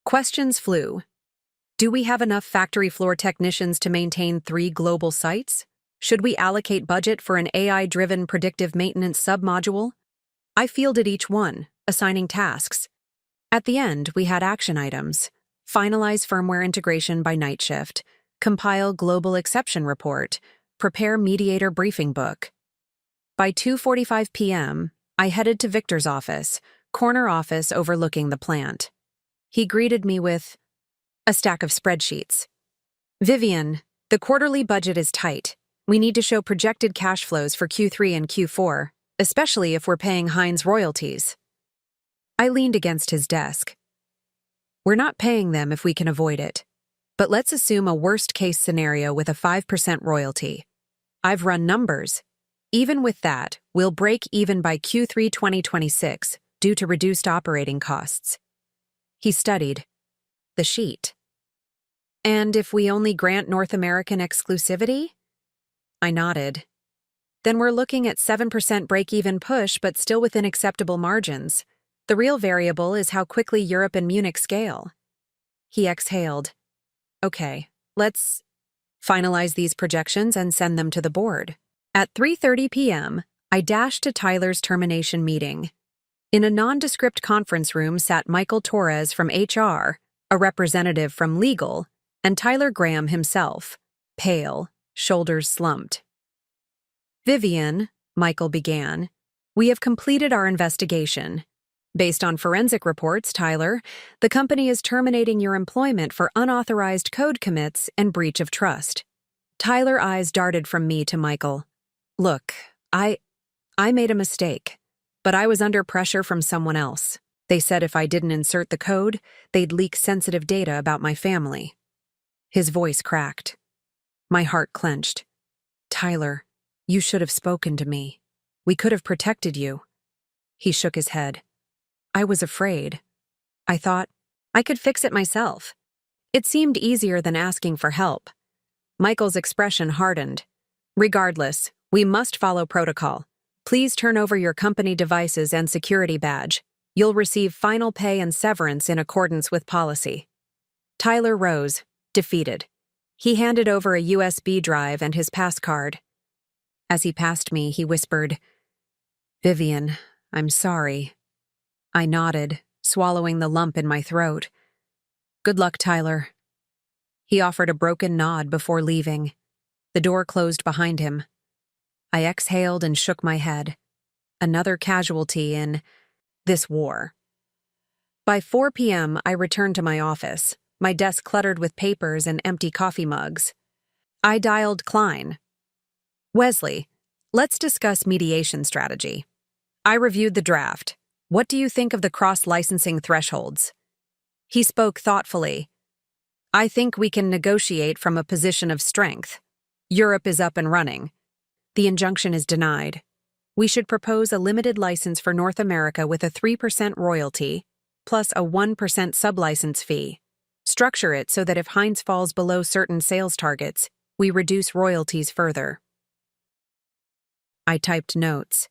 Questions flew. Do we have enough factory floor technicians to maintain 3 global sites? Should we allocate budget for an AI-driven predictive maintenance submodule? I fielded each one, assigning tasks. At the end, we had action items. Finalize firmware integration by night shift. Compile global exception report. Prepare mediator briefing book. By 2:45 p.m., I headed to Victor's office, corner office overlooking the plant. He greeted me with a stack of spreadsheets. Vivian, the quarterly budget is tight. We need to show projected cash flows for Q3 and Q4, especially if we're paying Heinz royalties. I leaned against his desk. We're not paying them if we can avoid it. But let's assume a worst-case scenario with a 5% royalty. I've run numbers. Even with that, we'll break even by Q3 2026 due to reduced operating costs. He studied the sheet. And if we only grant North American exclusivity? I nodded. Then we're looking at 7% break-even push but still within acceptable margins. The real variable is how quickly Europe and Munich scale. He exhaled. Okay, let's finalize these projections and send them to the board. At 3:30 p.m., I dashed to Tyler's termination meeting. In a nondescript conference room sat Michael Torres from HR, a representative from legal, and Tyler Graham himself, pale, shoulders slumped. Vivian, Michael began, we have completed our investigation. Based on forensic reports, Tyler, the company is terminating your employment for unauthorized code commits and breach of trust. Tyler's eyes darted from me to Michael. Look, I made a mistake, but I was under pressure from someone else. They said if I didn't insert the code, they'd leak sensitive data about my family. His voice cracked. My heart clenched. Tyler, you should have spoken to me. We could have protected you. He shook his head. I was afraid. I thought I could fix it myself. It seemed easier than asking for help. Michael's expression hardened. Regardless, we must follow protocol. Please turn over your company devices and security badge. You'll receive final pay and severance in accordance with policy. Tyler rose, defeated. He handed over a USB drive and his pass card. As he passed me, he whispered, Vivian, I'm sorry. I nodded, swallowing the lump in my throat. Good luck, Tyler. He offered a broken nod before leaving. The door closed behind him. I exhaled and shook my head. Another casualty in this war. By 4 p.m., I returned to my office, my desk cluttered with papers and empty coffee mugs. I dialed Klein. Wesley, let's discuss mediation strategy. I reviewed the draft. What do you think of the cross-licensing thresholds? He spoke thoughtfully. I think we can negotiate from a position of strength. Europe is up and running. The injunction is denied. We should propose a limited license for North America with a 3% royalty, plus a 1% sublicense fee. Structure it so that if Heinz falls below certain sales targets, we reduce royalties further. I typed notes.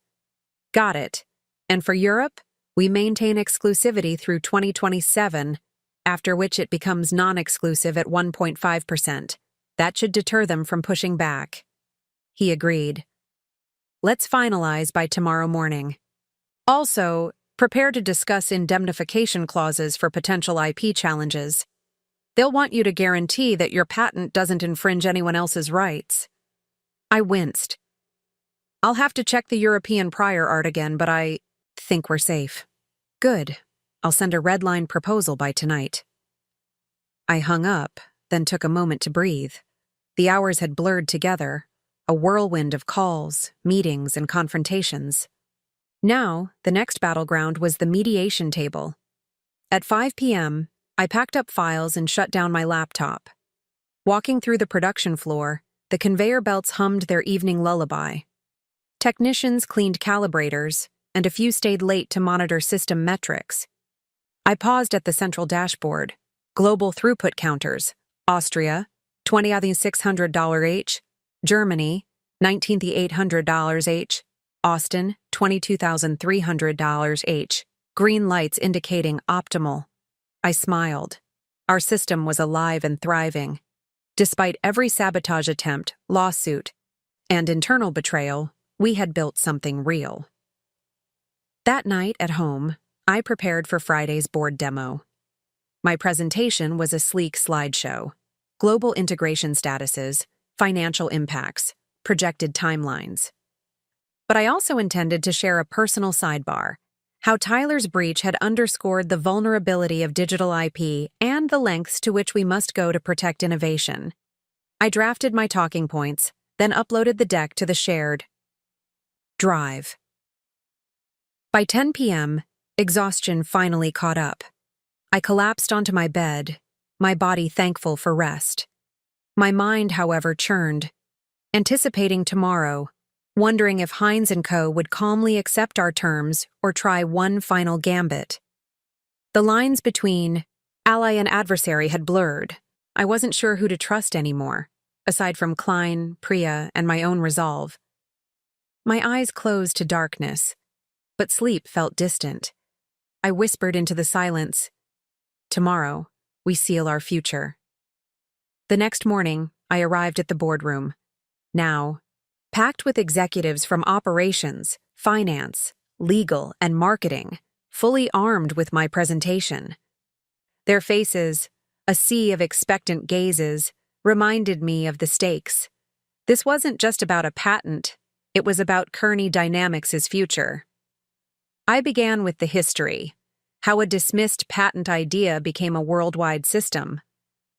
Got it. And for Europe, we maintain exclusivity through 2027, after which it becomes non-exclusive at 1.5%. That should deter them from pushing back. He agreed. Let's finalize by tomorrow morning. Also, prepare to discuss indemnification clauses for potential IP challenges. They'll want you to guarantee that your patent doesn't infringe anyone else's rights. I winced. I'll have to check the European prior art again, but I think we're safe. Good. I'll send a red line proposal by tonight. I hung up, then took a moment to breathe. The hours had blurred together, a whirlwind of calls, meetings, and confrontations. Now, the next battleground was the mediation table. At 5 p.m., I packed up files and shut down my laptop. Walking through the production floor, the conveyor belts hummed their evening lullaby. Technicians cleaned calibrators, and a few stayed late to monitor system metrics. I paused at the central dashboard. Global throughput counters: Austria, $20,600 H; Germany, $19,800 H; Austin, $22,300 H. Green lights indicating optimal. I smiled. Our system was alive and thriving. Despite every sabotage attempt, lawsuit, and internal betrayal, we had built something real. That night at home, I prepared for Friday's board demo. My presentation was a sleek slideshow: global integration statuses, financial impacts, projected timelines. But I also intended to share a personal sidebar: how Tyler's breach had underscored the vulnerability of digital IP and the lengths to which we must go to protect innovation. I drafted my talking points, then uploaded the deck to the shared drive. By 10 p.m., exhaustion finally caught up. I collapsed onto my bed, my body thankful for rest. My mind, however, churned, anticipating tomorrow, wondering if Heinz & Co. would calmly accept our terms or try one final gambit. The lines between ally and adversary had blurred. I wasn't sure who to trust anymore, aside from Klein, Priya, and my own resolve. My eyes closed to darkness, but sleep felt distant. I whispered into the silence, "Tomorrow, we seal our future." The next morning, I arrived at the boardroom. Now, packed with executives from operations, finance, legal, and marketing, fully armed with my presentation. Their faces, a sea of expectant gazes, reminded me of the stakes. This wasn't just about a patent, it was about Kearney Dynamics' future. I began with the history, how a dismissed patent idea became a worldwide system.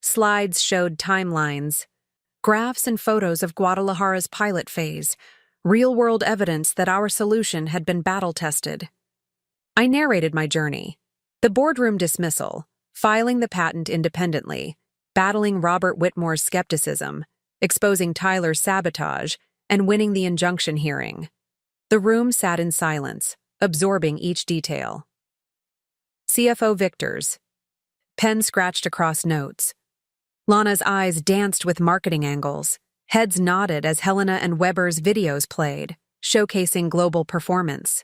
Slides showed timelines, graphs and photos of Guadalajara's pilot phase, real-world evidence that our solution had been battle-tested. I narrated my journey: the boardroom dismissal, filing the patent independently, battling Robert Whitmore's skepticism, exposing Tyler's sabotage, and winning the injunction hearing. The room sat in silence, absorbing each detail. CFO Victor's pen scratched across notes. Lana's eyes danced with marketing angles. Heads nodded as Helena and Weber's videos played, showcasing global performance.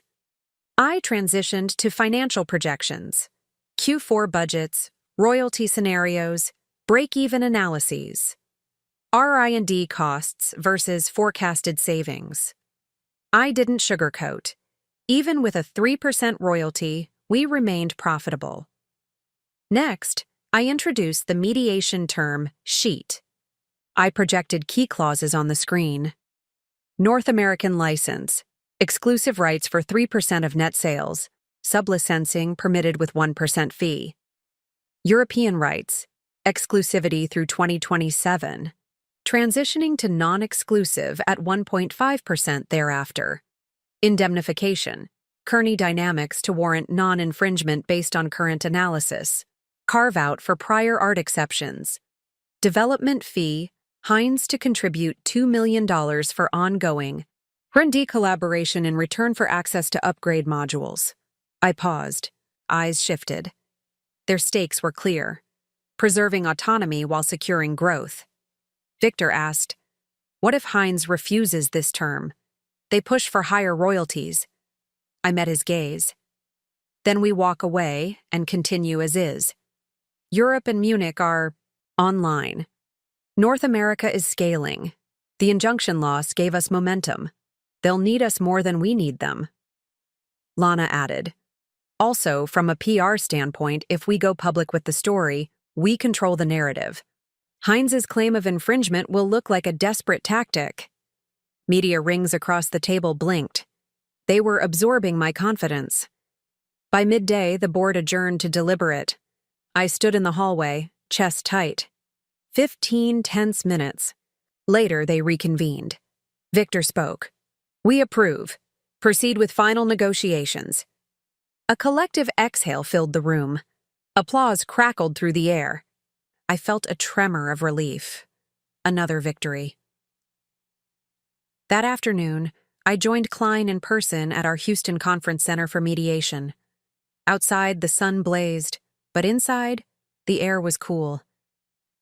I transitioned to financial projections: Q4 budgets, royalty scenarios, break-even analyses, R&D costs versus forecasted savings. I didn't sugarcoat. Even with a 3% royalty, we remained profitable. Next, I introduced the mediation term sheet. I projected key clauses on the screen. North American license, exclusive rights for 3% of net sales, sublicensing permitted with 1% fee. European rights, exclusivity through 2027, transitioning to non-exclusive at 1.5% thereafter. Indemnification, Kearney Dynamics to warrant non-infringement based on current analysis. Carve-out for prior art exceptions. Development fee, Heinz to contribute $2 million for ongoing R&D collaboration in return for access to upgrade modules. I paused. Eyes shifted. Their stakes were clear. Preserving autonomy while securing growth. Victor asked, "What if Heinz refuses this term? They push for higher royalties." I met his gaze. "Then we walk away and continue as is. Europe and Munich are online. North America is scaling. The injunction loss gave us momentum. They'll need us more than we need them." Lana added, "Also, from a PR standpoint, if we go public with the story, we control the narrative. Heinz's claim of infringement will look like a desperate tactic." Media rings across the table blinked. They were absorbing my confidence. By midday, the board adjourned to deliberate. I stood in the hallway, chest tight. 15 tense minutes. Later, they reconvened. Victor spoke. "We approve. Proceed with final negotiations." A collective exhale filled the room. Applause crackled through the air. I felt a tremor of relief. Another victory. That afternoon, I joined Klein in person at our Houston Conference Center for mediation. Outside, the sun blazed, but inside, the air was cool.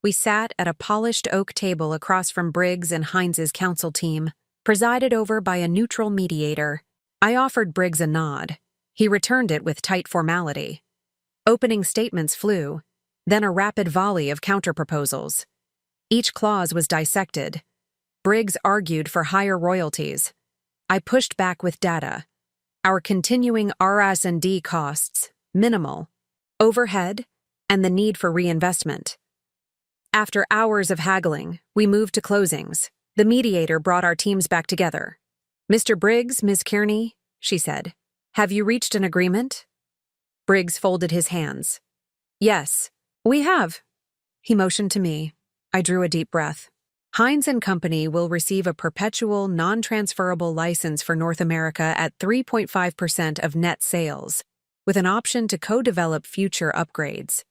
We sat at a polished oak table across from Briggs and Heinz's counsel team, presided over by a neutral mediator. I offered Briggs a nod. He returned it with tight formality. Opening statements flew, then a rapid volley of counterproposals. Each clause was dissected. Briggs argued for higher royalties. I pushed back with data. Our continuing RS&D costs, minimal, overhead, and the need for reinvestment. After hours of haggling, we moved to closings. The mediator brought our teams back together. "Mr. Briggs, Ms. Kearney," she said, "have you reached an agreement?" Briggs folded his hands. "Yes, we have." He motioned to me. I drew a deep breath. Heinz & Company will receive a perpetual, non-transferable license for North America at 3.5% of net sales, with an option to co-develop future upgrades.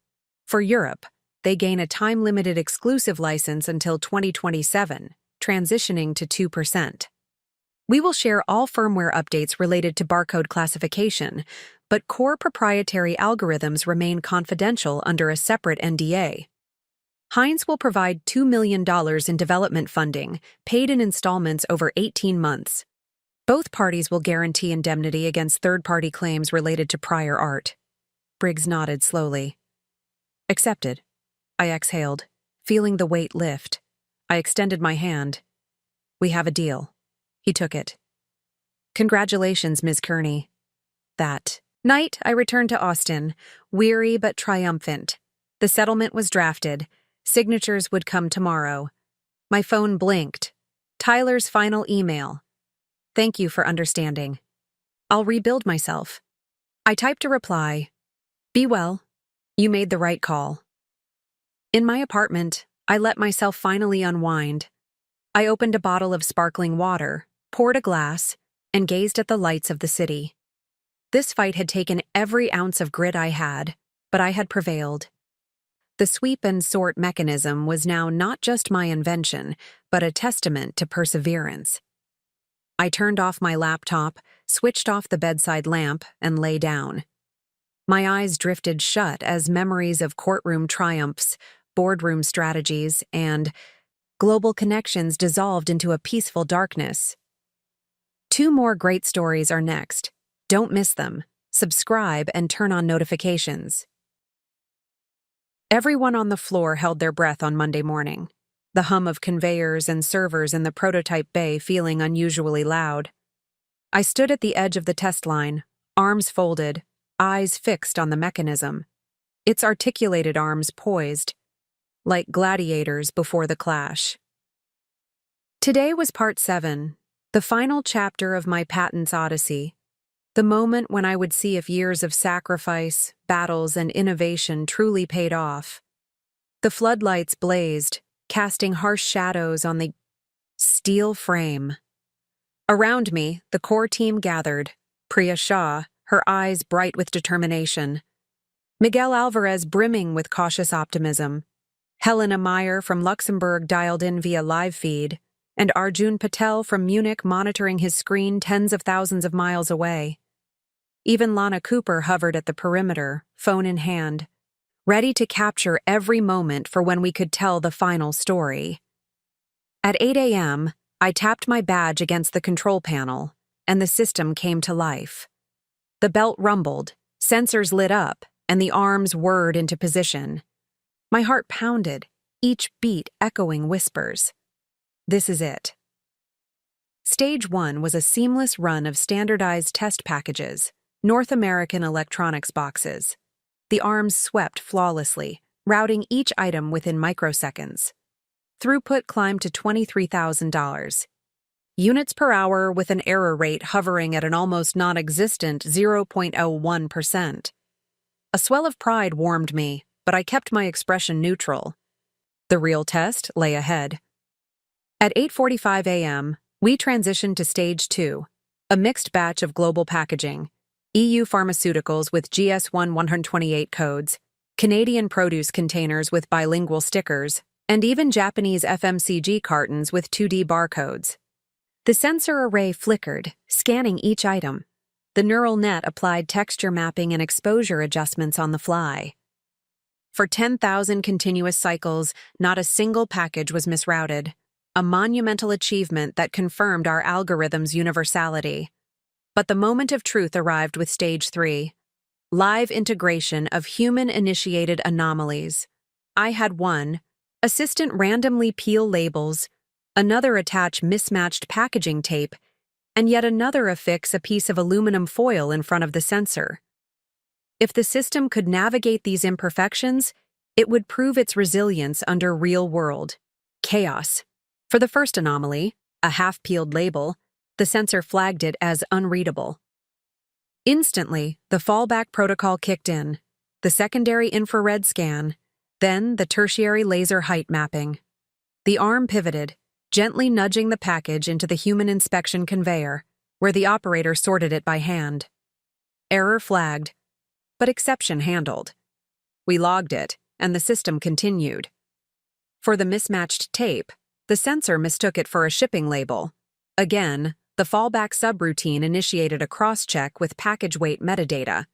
For Europe, they gain a time-limited exclusive license until 2027, transitioning to 2%. We will share all firmware updates related to barcode classification, but core proprietary algorithms remain confidential under a separate NDA. Heinz will provide $2 million in development funding, paid in installments over 18 months. Both parties will guarantee indemnity against third-party claims related to prior art. Briggs nodded slowly. "Accepted." I exhaled, feeling the weight lift. I extended my hand. "We have a deal." He took it. "Congratulations, Ms. Kearney." That night, I returned to Austin, weary but triumphant. The settlement was drafted. Signatures would come tomorrow. My phone blinked. Tyler's final email. "Thank you for understanding. I'll rebuild myself." I typed a reply. "Be well. You made the right call." In my apartment, I let myself finally unwind. I opened a bottle of sparkling water, poured a glass, and gazed at the lights of the city. This fight had taken every ounce of grit I had, but I had prevailed. The sweep and sort mechanism was now not just my invention, but a testament to perseverance. I turned off my laptop, switched off the bedside lamp, and lay down. My eyes drifted shut as memories of courtroom triumphs, boardroom strategies, and global connections dissolved into a peaceful darkness. 2 more great stories are next. Don't miss them. Subscribe and turn on notifications. Everyone on the floor held their breath on Monday morning, the hum of conveyors and servers in the prototype bay feeling unusually loud. I stood at the edge of the test line, arms folded, eyes fixed on the mechanism, its articulated arms poised, like gladiators before the clash. Today was part 7, the final chapter of my patents odyssey. The moment when I would see if years of sacrifice, battles, and innovation truly paid off. The floodlights blazed, casting harsh shadows on the steel frame. Around me, the core team gathered. Priya Shah, her eyes bright with determination. Miguel Alvarez brimming with cautious optimism. Helena Meyer from Luxembourg dialed in via live feed, and Arjun Patel from Munich monitoring his screen tens of thousands of miles away. Even Lana Cooper hovered at the perimeter, phone in hand, ready to capture every moment for when we could tell the final story. At 8 a.m., I tapped my badge against the control panel, and the system came to life. The belt rumbled, sensors lit up, and the arms whirred into position. My heart pounded, each beat echoing whispers. This is it. Stage 1 was a seamless run of standardized test packages, North American electronics boxes. The arms swept flawlessly, routing each item within microseconds. Throughput climbed to $23,000. Units per hour with an error rate hovering at an almost non-existent 0.01%. A swell of pride warmed me, but I kept my expression neutral. The real test lay ahead. At 8:45 a.m., we transitioned to Stage 2, a mixed batch of global packaging, EU pharmaceuticals with GS1 128 codes, Canadian produce containers with bilingual stickers, and even Japanese FMCG cartons with 2D barcodes. The sensor array flickered, scanning each item. The neural net applied texture mapping and exposure adjustments on the fly. For 10,000 continuous cycles, not a single package was misrouted, a monumental achievement that confirmed our algorithm's universality. But the moment of truth arrived with Stage 3. Live integration of human-initiated anomalies. I had one. Assistant randomly peel labels, another attach mismatched packaging tape, and yet another affix a piece of aluminum foil in front of the sensor. If the system could navigate these imperfections, it would prove its resilience under real-world chaos. For the first anomaly, a half-peeled label, the sensor flagged it as unreadable. Instantly, the fallback protocol kicked in, the secondary infrared scan, then the tertiary laser height mapping. The arm pivoted, gently nudging the package into the human inspection conveyor, where the operator sorted it by hand. Error flagged, but exception handled. We logged it, and the system continued. For the mismatched tape, the sensor mistook it for a shipping label. Again, the fallback subroutine initiated a cross-check with package weight metadata.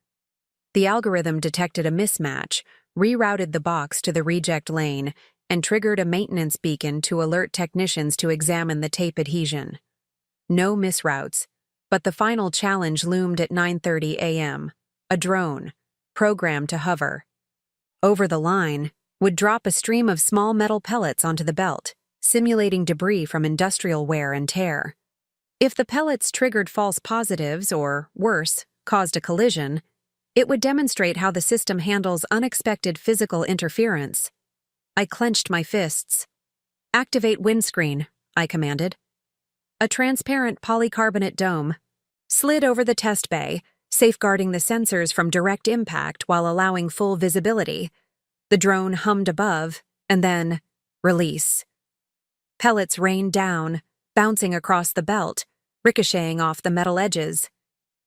The algorithm detected a mismatch, rerouted the box to the reject lane, and triggered a maintenance beacon to alert technicians to examine the tape adhesion. No misroutes, but the final challenge loomed at 9:30 a.m. A drone, programmed to hover over the line, would drop a stream of small metal pellets onto the belt, simulating debris from industrial wear and tear. If the pellets triggered false positives or, worse, caused a collision, it would demonstrate how the system handles unexpected physical interference. I clenched my fists. "Activate windscreen," I commanded. A transparent polycarbonate dome slid over the test bay, safeguarding the sensors from direct impact while allowing full visibility. The drone hummed above, and then, release. Pellets rained down, bouncing across the belt, ricocheting off the metal edges.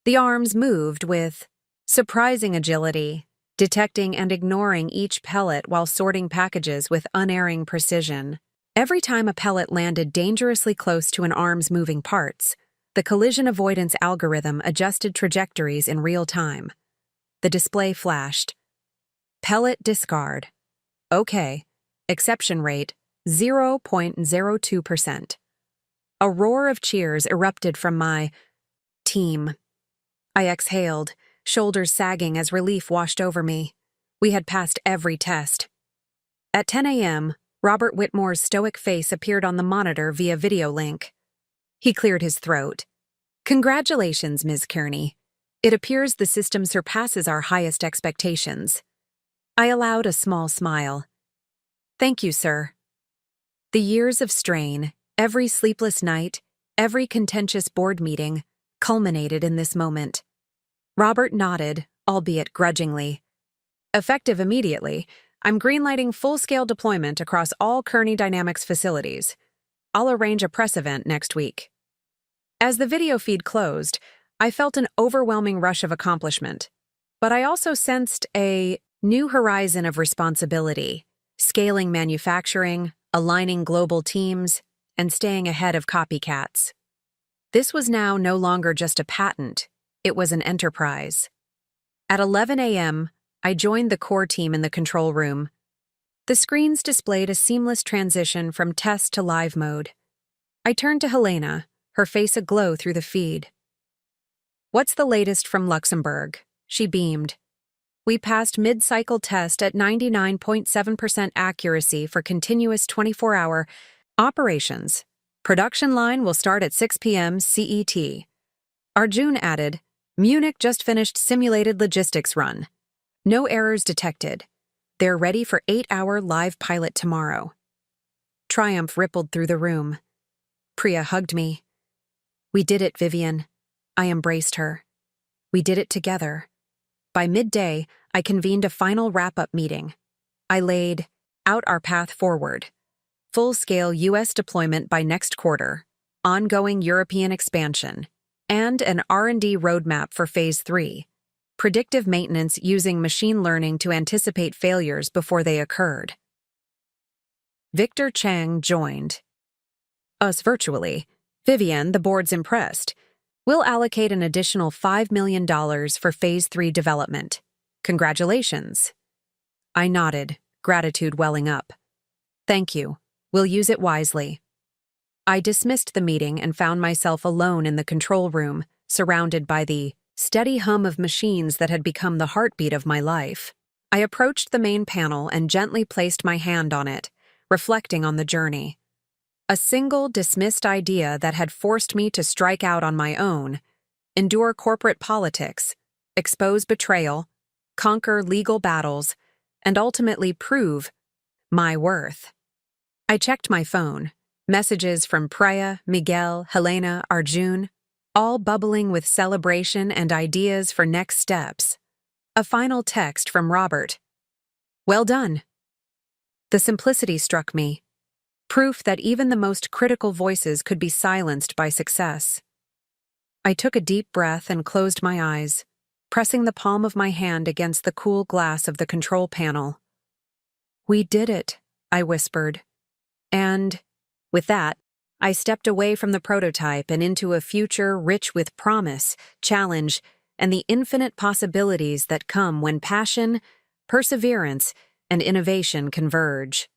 The arms moved with surprising agility, detecting and ignoring each pellet while sorting packages with unerring precision. Every time a pellet landed dangerously close to an arm's moving parts, the collision avoidance algorithm adjusted trajectories in real time. The display flashed. Pellet discard. Okay. Exception rate 0.02%. A roar of cheers erupted from my team. I exhaled, shoulders sagging as relief washed over me. We had passed every test. At 10 a.m., Robert Whitmore's stoic face appeared on the monitor via video link. He cleared his throat. "Congratulations, Ms. Kearney. It appears the system surpasses our highest expectations." I allowed a small smile. "Thank you, sir." The years of strain, every sleepless night, every contentious board meeting, culminated in this moment. Robert nodded, albeit grudgingly. Effective immediately, I'm greenlighting full-scale deployment across all Kearney Dynamics facilities. I'll arrange a press event next week. As the video feed closed, I felt an overwhelming rush of accomplishment. But I also sensed a new horizon of responsibility, scaling manufacturing, aligning global teams, and staying ahead of copycats. This was now no longer just a patent, it was an enterprise. At 11 a.m., I joined the core team in the control room. The screens displayed a seamless transition from test to live mode. I turned to Helena, her face aglow through the feed. "What's the latest from Luxembourg?" She beamed. "We passed mid-cycle test at 99.7% accuracy for continuous 24-hour operations. Production line will start at 6 p.m. CET. Arjun added, Munich just finished simulated logistics run. No errors detected. They're ready for 8-hour live pilot tomorrow." Triumph rippled through the room. Priya hugged me. "We did it, Vivian." I embraced her. We did it together. By midday, I convened a final wrap-up meeting. I laid out our path forward. Full-scale U.S. deployment by next quarter, ongoing European expansion, and an R&D roadmap for Phase 3, predictive maintenance using machine learning to anticipate failures before they occurred. Victor Chang joined us virtually. "Vivian, the board's impressed. We'll allocate an additional $5 million for Phase 3 development. Congratulations." I nodded, gratitude welling up. "Thank you. We'll use it wisely." I dismissed the meeting and found myself alone in the control room, surrounded by the steady hum of machines that had become the heartbeat of my life. I approached the main panel and gently placed my hand on it, reflecting on the journey. A single dismissed idea that had forced me to strike out on my own, endure corporate politics, expose betrayal, conquer legal battles, and ultimately prove my worth. I checked my phone, messages from Priya, Miguel, Helena, Arjun, all bubbling with celebration and ideas for next steps. A final text from Robert. "Well done." The simplicity struck me. Proof that even the most critical voices could be silenced by success. I took a deep breath and closed my eyes, pressing the palm of my hand against the cool glass of the control panel. "We did it," I whispered. And, with that, I stepped away from the prototype and into a future rich with promise, challenge, and the infinite possibilities that come when passion, perseverance, and innovation converge.